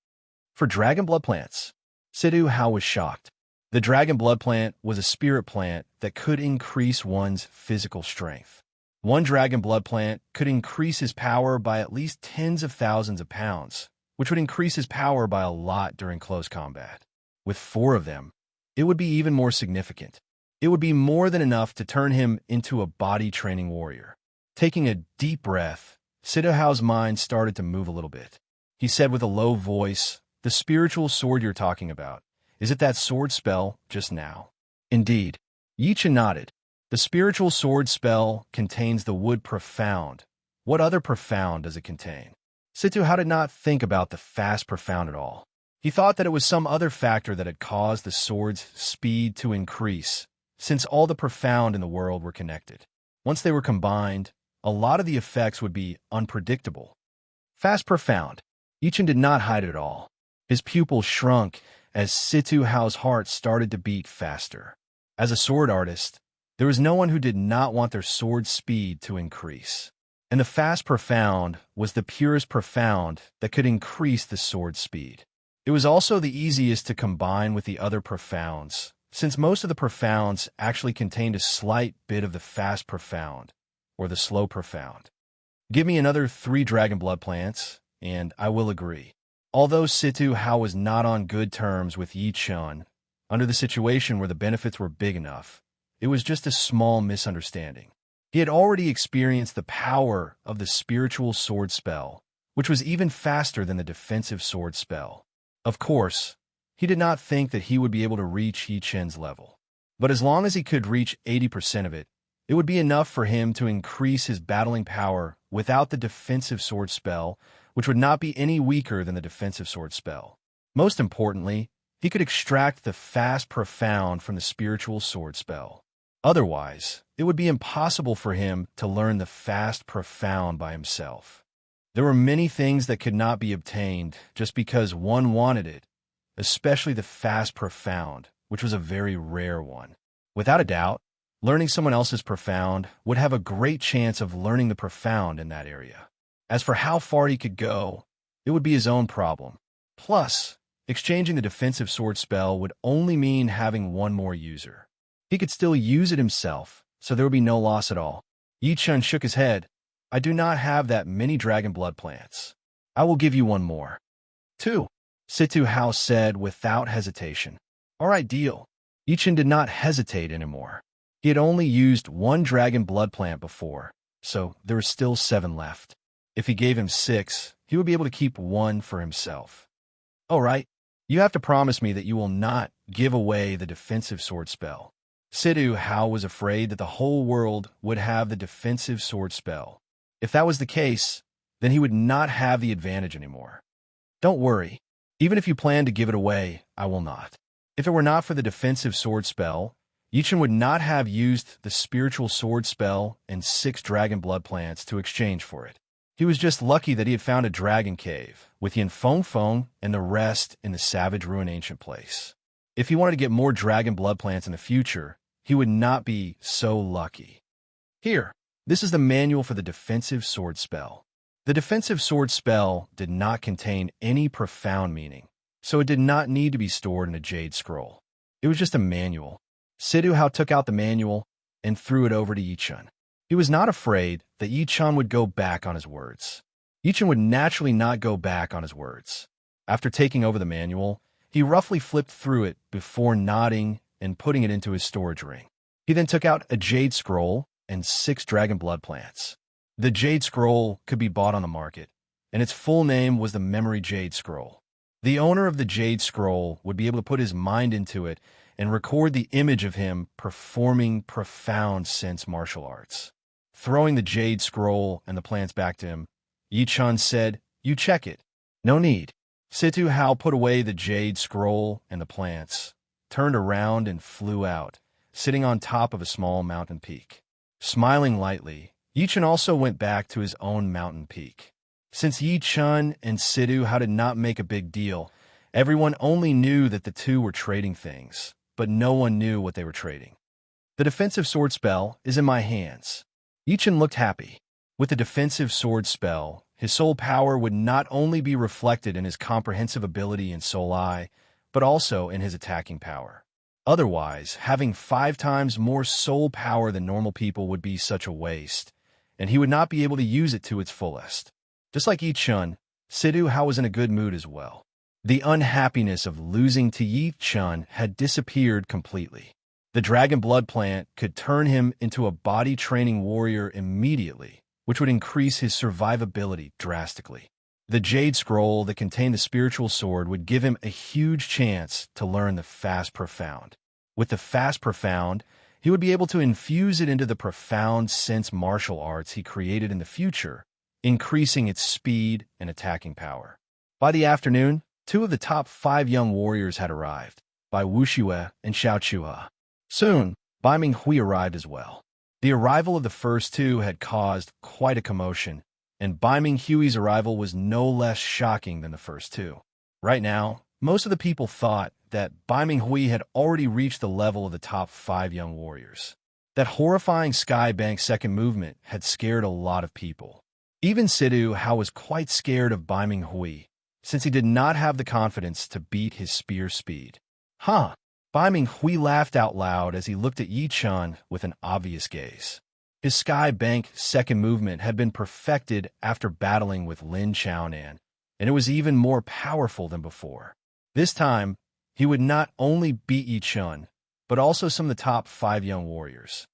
For dragon blood plants, Situ Hao was shocked. The dragon blood plant was a spirit plant that could increase one's physical strength. One dragon blood plant could increase his power by at least tens of thousands of pounds, which would increase his power by a lot during close combat. With 4 of them, it would be even more significant. It would be more than enough to turn him into a body-training warrior. Taking a deep breath, Situ Hao's mind started to move a little bit. He said with a low voice, "The spiritual sword you're talking about, is it that sword spell just now?" Indeed. Yi-chun nodded. The spiritual sword spell contains the wood profound. What other profound does it contain? Situ Hao did not think about the fast profound at all. He thought that it was some other factor that had caused the sword's speed to increase, since all the profound in the world were connected. Once they were combined, a lot of the effects would be unpredictable. Fast profound. Yi-chun did not hide it at all. His pupils shrunk as Situ Hao's heart started to beat faster. As a sword artist, there was no one who did not want their sword speed to increase. And the fast profound was the purest profound that could increase the sword speed. It was also the easiest to combine with the other profounds, since most of the profounds actually contained a slight bit of the fast profound, or the slow profound. Give me another 3 dragon blood plants, and I will agree. Although Situ Hao was not on good terms with Yi-chun, under the situation where the benefits were big enough, it was just a small misunderstanding. He had already experienced the power of the spiritual sword spell, which was even faster than the defensive sword spell. Of course, he did not think that he would be able to reach Yi-chun's level. But as long as he could reach 80% of it, it would be enough for him to increase his battling power without the defensive sword spell, which would not be any weaker than the defensive sword spell. Most importantly, he could extract the fast profound from the spiritual sword spell. Otherwise, it would be impossible for him to learn the fast profound by himself. There were many things that could not be obtained just because one wanted it, especially the fast profound, which was a very rare one. Without a doubt, learning someone else's profound would have a great chance of learning the profound in that area. As for how far he could go, it would be his own problem. Plus, exchanging the defensive sword spell would only mean having one more user. He could still use it himself, so there would be no loss at all. Yi Chun shook his head. I do not have that many dragon blood plants. I will give you one more. 2. Situ Hao said without hesitation. All right, deal. Yi Chun did not hesitate anymore. He had only used one dragon blood plant before, so there were still 7 left. If he gave him 6, he would be able to keep 1 for himself. All right, you have to promise me that you will not give away the defensive sword spell. Situ Hao was afraid that the whole world would have the defensive sword spell. If that was the case, then he would not have the advantage anymore. Don't worry. Even if you plan to give it away, I will not. If it were not for the defensive sword spell, Yi Chun would not have used the spiritual sword spell and 6 dragon blood plants to exchange for it. He was just lucky that he had found a dragon cave, with Yin Feng Feng and the rest in the savage ruin ancient place. If he wanted to get more dragon blood plants in the future, he would not be so lucky. Here, this is the manual for the defensive sword spell. The defensive sword spell did not contain any profound meaning, so it did not need to be stored in a jade scroll. It was just a manual. Situ Hao took out the manual and threw it over to Yi Chun. He was not afraid that Yi Chun would go back on his words. Yi Chun would naturally not go back on his words. After taking over the manual, he roughly flipped through it before nodding and putting it into his storage ring. He then took out a jade scroll and 6 dragon blood plants. The jade scroll could be bought on the market, and its full name was the Memory Jade Scroll. The owner of the jade scroll would be able to put his mind into it and record the image of him performing profound sense martial arts. Throwing the jade scroll and the plants back to him, Yi Chun said, "You check it." "No need." Situ Hao put away the jade scroll and the plants, turned around and flew out, sitting on top of a small mountain peak. Smiling lightly, Yi Chun also went back to his own mountain peak. Since Yi Chun and Situ Hao did not make a big deal, everyone only knew that the two were trading things, but no one knew what they were trading. The defensive sword spell is in my hands. Yi Chun looked happy. With the defensive sword spell, his soul power would not only be reflected in his comprehensive ability in Soul Eye, but also in his attacking power. Otherwise, having 5 times more soul power than normal people would be such a waste, and he would not be able to use it to its fullest. Just like Yi Chun, Situ Hao was in a good mood as well. The unhappiness of losing to Yi Chun had disappeared completely. The dragon blood plant could turn him into a body-training warrior immediately, which would increase his survivability drastically. The jade scroll that contained the spiritual sword would give him a huge chance to learn the fast profound. With the fast profound, he would be able to infuse it into the profound sense martial arts he created in the future, increasing its speed and attacking power. By the afternoon, 2 of the top 5 young warriors had arrived, Bai Wuxue and Xiao Chua. Soon, Bai Minghui arrived as well. The arrival of the first 2 had caused quite a commotion, and Bai Minghui's arrival was no less shocking than the first 2. Right now, most of the people thought that Bai Minghui had already reached the level of the top 5 young warriors. That horrifying Sky Bank second movement had scared a lot of people. Even Situ Hao was quite scared of Bai Minghui, since he did not have the confidence to beat his spear speed. Huh! Bai Minghui laughed out loud as he looked at Yi Chun with an obvious gaze. His Sky Bank second movement had been perfected after battling with Lin Chaonan, and it was even more powerful than before. This time, he would not only beat Yi Chun, but also some of the top 5 young warriors.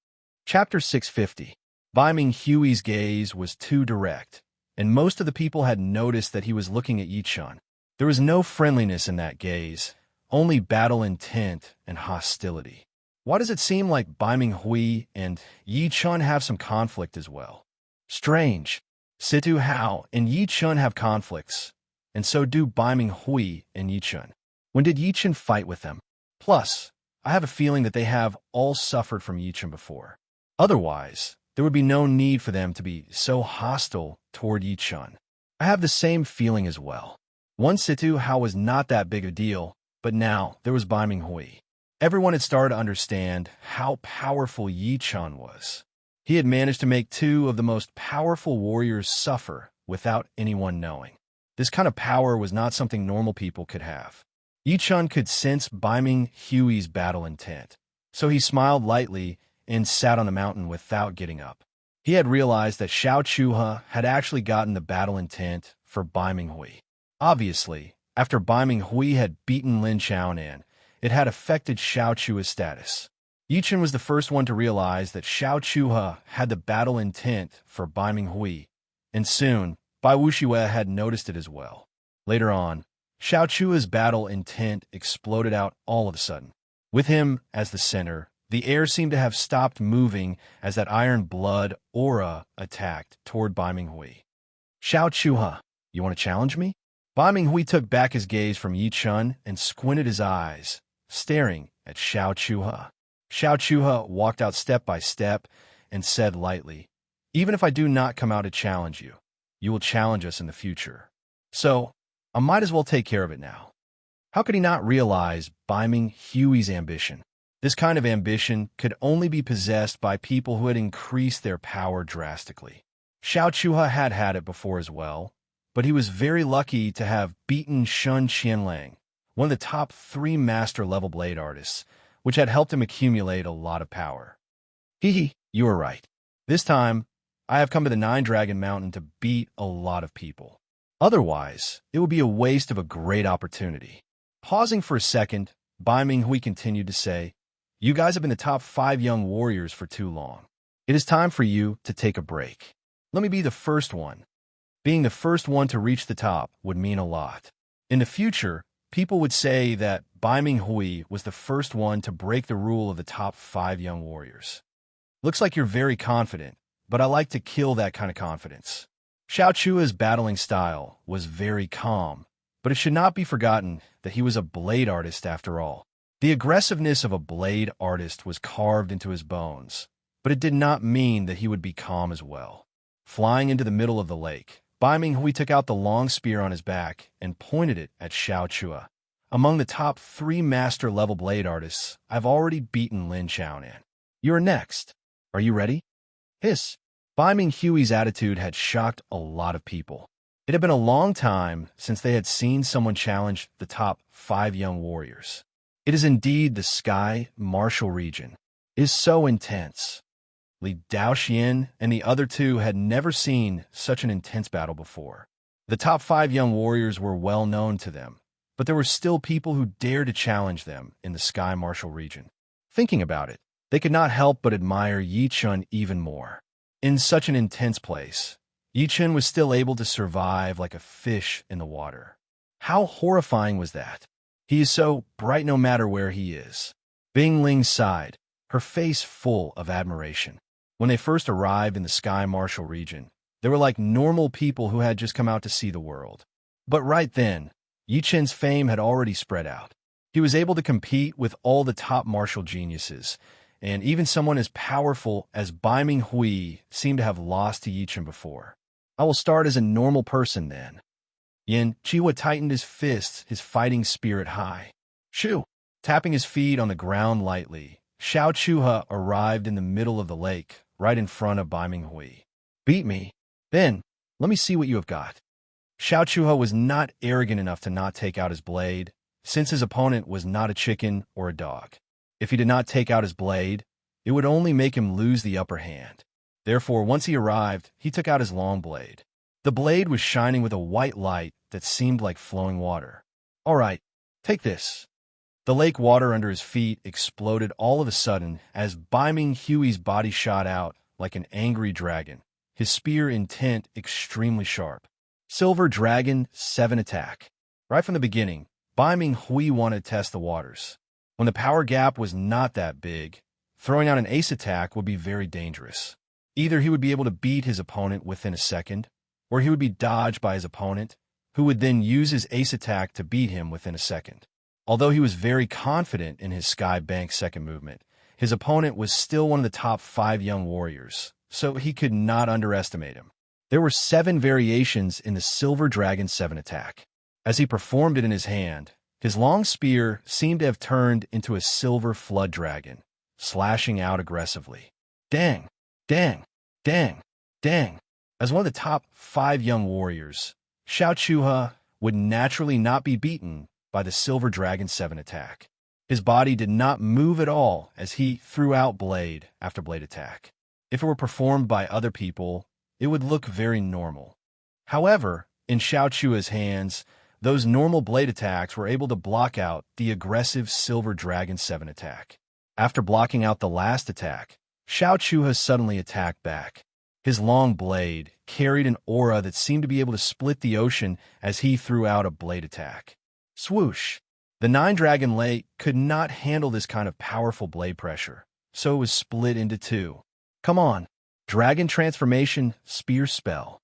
Chapter 650. Bai Minghui's gaze was too direct, and most of the people had noticed that he was looking at Yi Chun. There was no friendliness in that gaze, only battle intent and hostility. Why does it seem like Bai Minghui and Yi Chun have some conflict as well? Strange. Situ Hao and Yi Chun have conflicts, and so do Bai Minghui and Yi Chun. When did Yi Chun fight with them? Plus, I have a feeling that they have all suffered from Yi Chun before. Otherwise, there would be no need for them to be so hostile toward Yi Chun. I have the same feeling as well. Once Situ Hao was not that big a deal, but now there was Bai Minghui. Everyone had started to understand how powerful Yi Chun was. He had managed to make 2 of the most powerful warriors suffer without anyone knowing. This kind of power was not something normal people could have. Yi Chun could sense Bai Minghui's battle intent, so he smiled lightly and sat on the mountain without getting up. He had realized that Xiao Chuha had actually gotten the battle intent for Bai Minghui. Obviously, after Bai Minghui had beaten Lin Xiaonan, it had affected Xiao Chuha's status. Yi Chen was the first one to realize that Xiao Chuha had the battle intent for Bai Minghui, and soon, Bai Wuxiue had noticed it as well. Later on, Xiao Chua's battle intent exploded out all of a sudden. With him as the center, the air seemed to have stopped moving as that iron blood aura attacked toward Bai Minghui. Xiao Chuha, you want to challenge me? Bai Minghui took back his gaze from Yi Chen and squinted his eyes, staring at Xiao Chuha. Xiao Chuha walked out step by step and said lightly, "Even if I do not come out to challenge you, you will challenge us in the future. So, I might as well take care of it now." How could he not realize Bai Minghui's ambition? This kind of ambition could only be possessed by people who had increased their power drastically. Xiao Chuha had had it before as well, but he was very lucky to have beaten Shun Qianlang, one of the top 3 master-level blade artists, which had helped him accumulate a lot of power. Hee, you were right. This time, I have come to the Nine-Dragon Mountain to beat a lot of people. Otherwise, it would be a waste of a great opportunity. Pausing for a second, Bai Minghui continued to say, "You guys have been the top 5 young warriors for too long. It is time for you to take a break. Let me be the first one." Being the first one to reach the top would mean a lot. In the future, people would say that Bai Minghui was the first one to break the rule of the top 5 young warriors. Looks like you're very confident, but I like to kill that kind of confidence. Xiao Chua's battling style was very calm, but it should not be forgotten that he was a blade artist after all. The aggressiveness of a blade artist was carved into his bones, but it did not mean that he would be calm as well. Flying into the middle of the lake, Bai Minghui took out the long spear on his back and pointed it at Xiao Chua. "Among the top 3 master-level blade artists, I've already beaten Lin Xiaonan. You're next. Are you ready?" Hiss. Bai Minghui's attitude had shocked a lot of people. It had been a long time since they had seen someone challenge the top 5 young warriors. It is indeed the sky martial region. It is so intense. Li Daoxian and the other 2 had never seen such an intense battle before. The top 5 young warriors were well known to them, but there were still people who dared to challenge them in the sky martial region. Thinking about it, they could not help but admire Yi Chen even more. In such an intense place, Yi Chen was still able to survive like a fish in the water. How horrifying was that? He is so bright no matter where he is. Bing Ling sighed, her face full of admiration. When they first arrived in the sky martial region, they were like normal people who had just come out to see the world. But right then, Yi Chen's fame had already spread out. He was able to compete with all the top martial geniuses, and even someone as powerful as Bai Minghui seemed to have lost to Yi Chen before. "I will start as a normal person then." Yin Chiwa tightened his fists, his fighting spirit high. Shoo! Tapping his feet on the ground lightly, Xiao Chuha arrived in the middle of the lake, right in front of Bai Minghui. "Beat me? Then, let me see what you have got." Xiao Chuha was not arrogant enough to not take out his blade, since his opponent was not a chicken or a dog. If he did not take out his blade, it would only make him lose the upper hand. Therefore, once he arrived, he took out his long blade. The blade was shining with a white light that seemed like flowing water. "All right, take this." The lake water under his feet exploded all of a sudden as Bai Minghui's body shot out like an angry dragon, his spear intent extremely sharp. Silver Dragon 7 attack. Right from the beginning, Bai Minghui wanted to test the waters. When the power gap was not that big, throwing out an ace attack would be very dangerous. Either he would be able to beat his opponent within a second, or he would be dodged by his opponent, who would then use his ace attack to beat him within a second. Although he was very confident in his Sky Bank second movement, his opponent was still one of the top 5 young warriors, so he could not underestimate him. There were 7 variations in the Silver Dragon 7 attack. As he performed it in his hand, his long spear seemed to have turned into a silver flood dragon, slashing out aggressively. Dang, dang, dang, dang. As one of the top 5 young warriors, Xiao Chuha would naturally not be beaten by the Silver Dragon 7 attack. His body did not move at all as he threw out blade after blade attack. If it were performed by other people, it would look very normal. However, in Xiao Chua's hands, those normal blade attacks were able to block out the aggressive Silver Dragon 7 attack. After blocking out the last attack, Xiao Chua suddenly attacked back. His long blade carried an aura that seemed to be able to split the ocean as he threw out a blade attack. Swoosh! The Nine-Dragon Lake could not handle this kind of powerful blade pressure, so it was split into two. Come on! Dragon Transformation Spear Spell.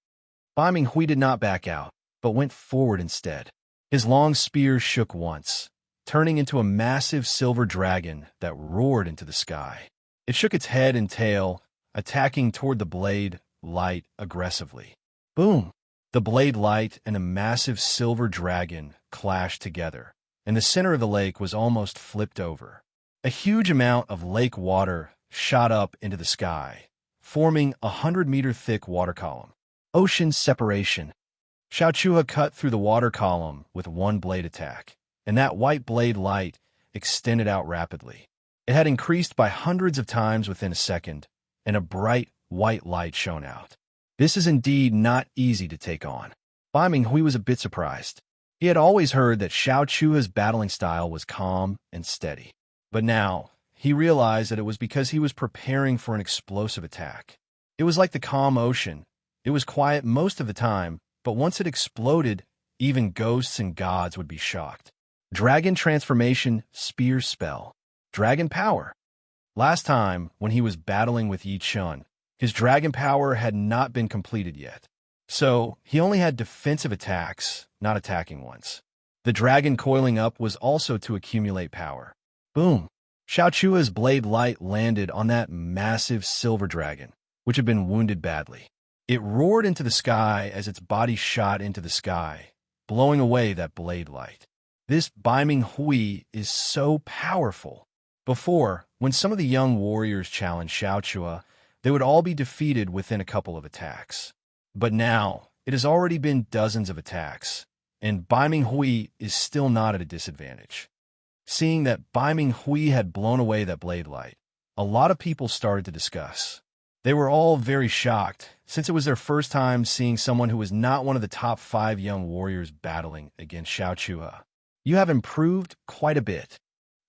Bai Minghui did not back out, but went forward instead. His long spear shook once, turning into a massive silver dragon that roared into the sky. It shook its head and tail, attacking toward the blade light aggressively. Boom! The blade light and a massive silver dragon clashed together, and the center of the lake was almost flipped over. A huge amount of lake water shot up into the sky, forming a 100-meter-thick water column. Ocean separation. Xiao Chua cut through the water column with one blade attack, and that white blade light extended out rapidly. It had increased by hundreds of times within a second, and a bright white light shone out. This is indeed not easy to take on. Bai Minghui was a bit surprised. He had always heard that Xiao Chua's battling style was calm and steady. But now, he realized that it was because he was preparing for an explosive attack. It was like the calm ocean. It was quiet most of the time, but once it exploded, even ghosts and gods would be shocked. Dragon Transformation Spear Spell. Dragon Power. Last time, when he was battling with Yi Chun, his dragon power had not been completed yet. So, he only had defensive attacks, not attacking ones. The dragon coiling up was also to accumulate power. Boom! Xiao Chua's blade light landed on that massive silver dragon, which had been wounded badly. It roared into the sky as its body shot into the sky, blowing away that blade light. This Bai Minghui is so powerful. Before, when some of the young warriors challenged Xiao Chua, they would all be defeated within a couple of attacks. But now, it has already been dozens of attacks, and Bai Minghui is still not at a disadvantage. Seeing that Bai Minghui had blown away that blade light, a lot of people started to discuss. They were all very shocked, since it was their first time seeing someone who was not one of the top 5 young warriors battling against Xiao Chua. You have improved quite a bit.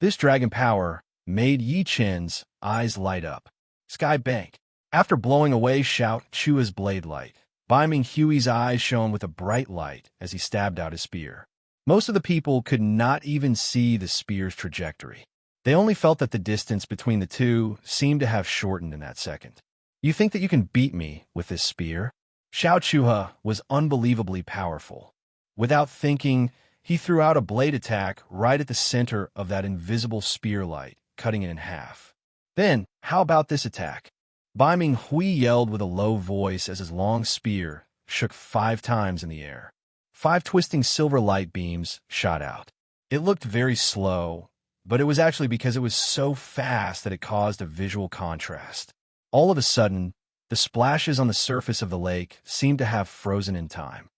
This dragon power made Yi Chen's eyes light up. Sky Bank. After blowing away Xiao Chua's blade light, Bai Minghui's eyes shone with a bright light as he stabbed out his spear. Most of the people could not even see the spear's trajectory. They only felt that the distance between the two seemed to have shortened in that second. You think that you can beat me with this spear? Xiao Chua was unbelievably powerful. Without thinking, he threw out a blade attack right at the center of that invisible spear light, cutting it in half. Then, how about this attack? Bai Minghui yelled with a low voice as his long spear shook 5 times in the air. 5 twisting silver light beams shot out. It looked very slow, but it was actually because it was so fast that it caused a visual contrast. All of a sudden, the splashes on the surface of the lake seemed to have frozen in time.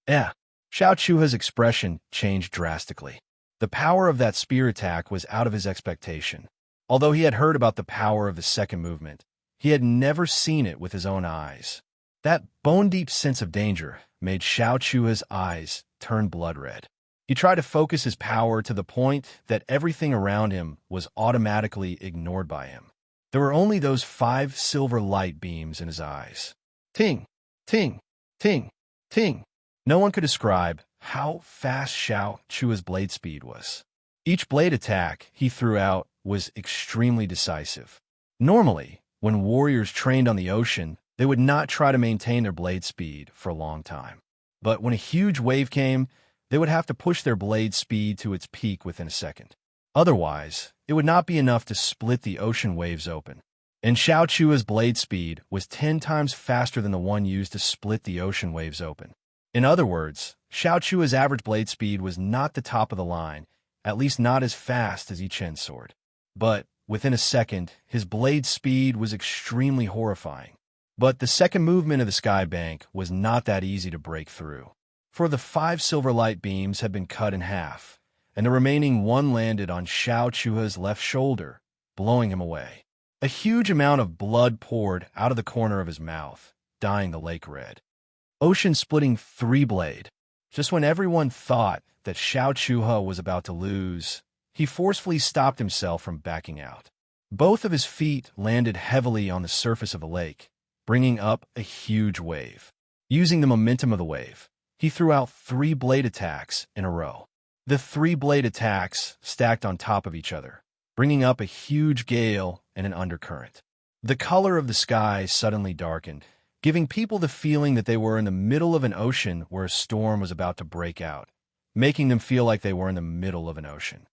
Xiao Chua's expression changed drastically. The power of that spear attack was out of his expectation. Although he had heard about the power of the second movement, he had never seen it with his own eyes. That bone-deep sense of danger made Xiao Chua's eyes turn blood red. He tried to focus his power to the point that everything around him was automatically ignored by him. There were only those 5 silver light beams in his eyes. Ting, ting, ting, ting. No one could describe how fast Xiao Chua's blade speed was. Each blade attack he threw out was extremely decisive. Normally, when warriors trained on the ocean, they would not try to maintain their blade speed for a long time. But when a huge wave came, they would have to push their blade speed to its peak within a second. Otherwise, it would not be enough to split the ocean waves open. And Xiao Chua's blade speed was 10 times faster than the one used to split the ocean waves open. In other words, Xiao Chua's average blade speed was not the top of the line, at least not as fast as Yi Chen's sword. But within a second, his blade speed was extremely horrifying. But the second movement of the Sky Bank was not that easy to break through. For the 5 silver light beams had been cut in half, and the remaining one landed on Xiao Chua's left shoulder, blowing him away. A huge amount of blood poured out of the corner of his mouth, dyeing the lake red. Ocean-splitting three-blade. Just when everyone thought that Xiao Chuha was about to lose, he forcefully stopped himself from backing out. Both of his feet landed heavily on the surface of the lake, bringing up a huge wave. Using the momentum of the wave, he threw out three blade attacks in a row. The three blade attacks stacked on top of each other, bringing up a huge gale and an undercurrent. The color of the sky suddenly darkened, giving people the feeling that they were in the middle of an ocean where a storm was about to break out, making them feel like they were in the middle of an ocean.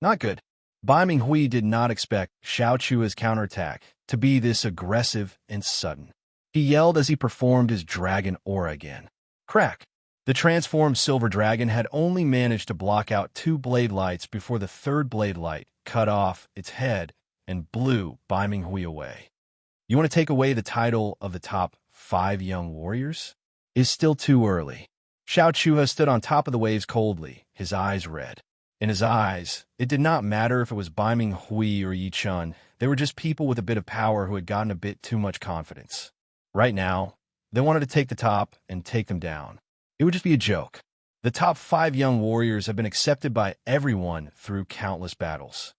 Not good. Bai Minghui did not expect Xiao Chua's counterattack to be this aggressive and sudden. He yelled as he performed his dragon aura again. Crack! The transformed silver dragon had only managed to block out two blade lights before the third blade light cut off its head and blew Bai Minghui away. You want to take away the title of the top 5 young warriors? It's still too early. Xiao Chuha stood on top of the waves coldly, his eyes red. In his eyes, it did not matter if it was Bai Minghui or Yi Chun. They were just people with a bit of power who had gotten a bit too much confidence. Right now, they wanted to take the top and take them down. It would just be a joke. The top 5 young warriors have been accepted by everyone through countless battles.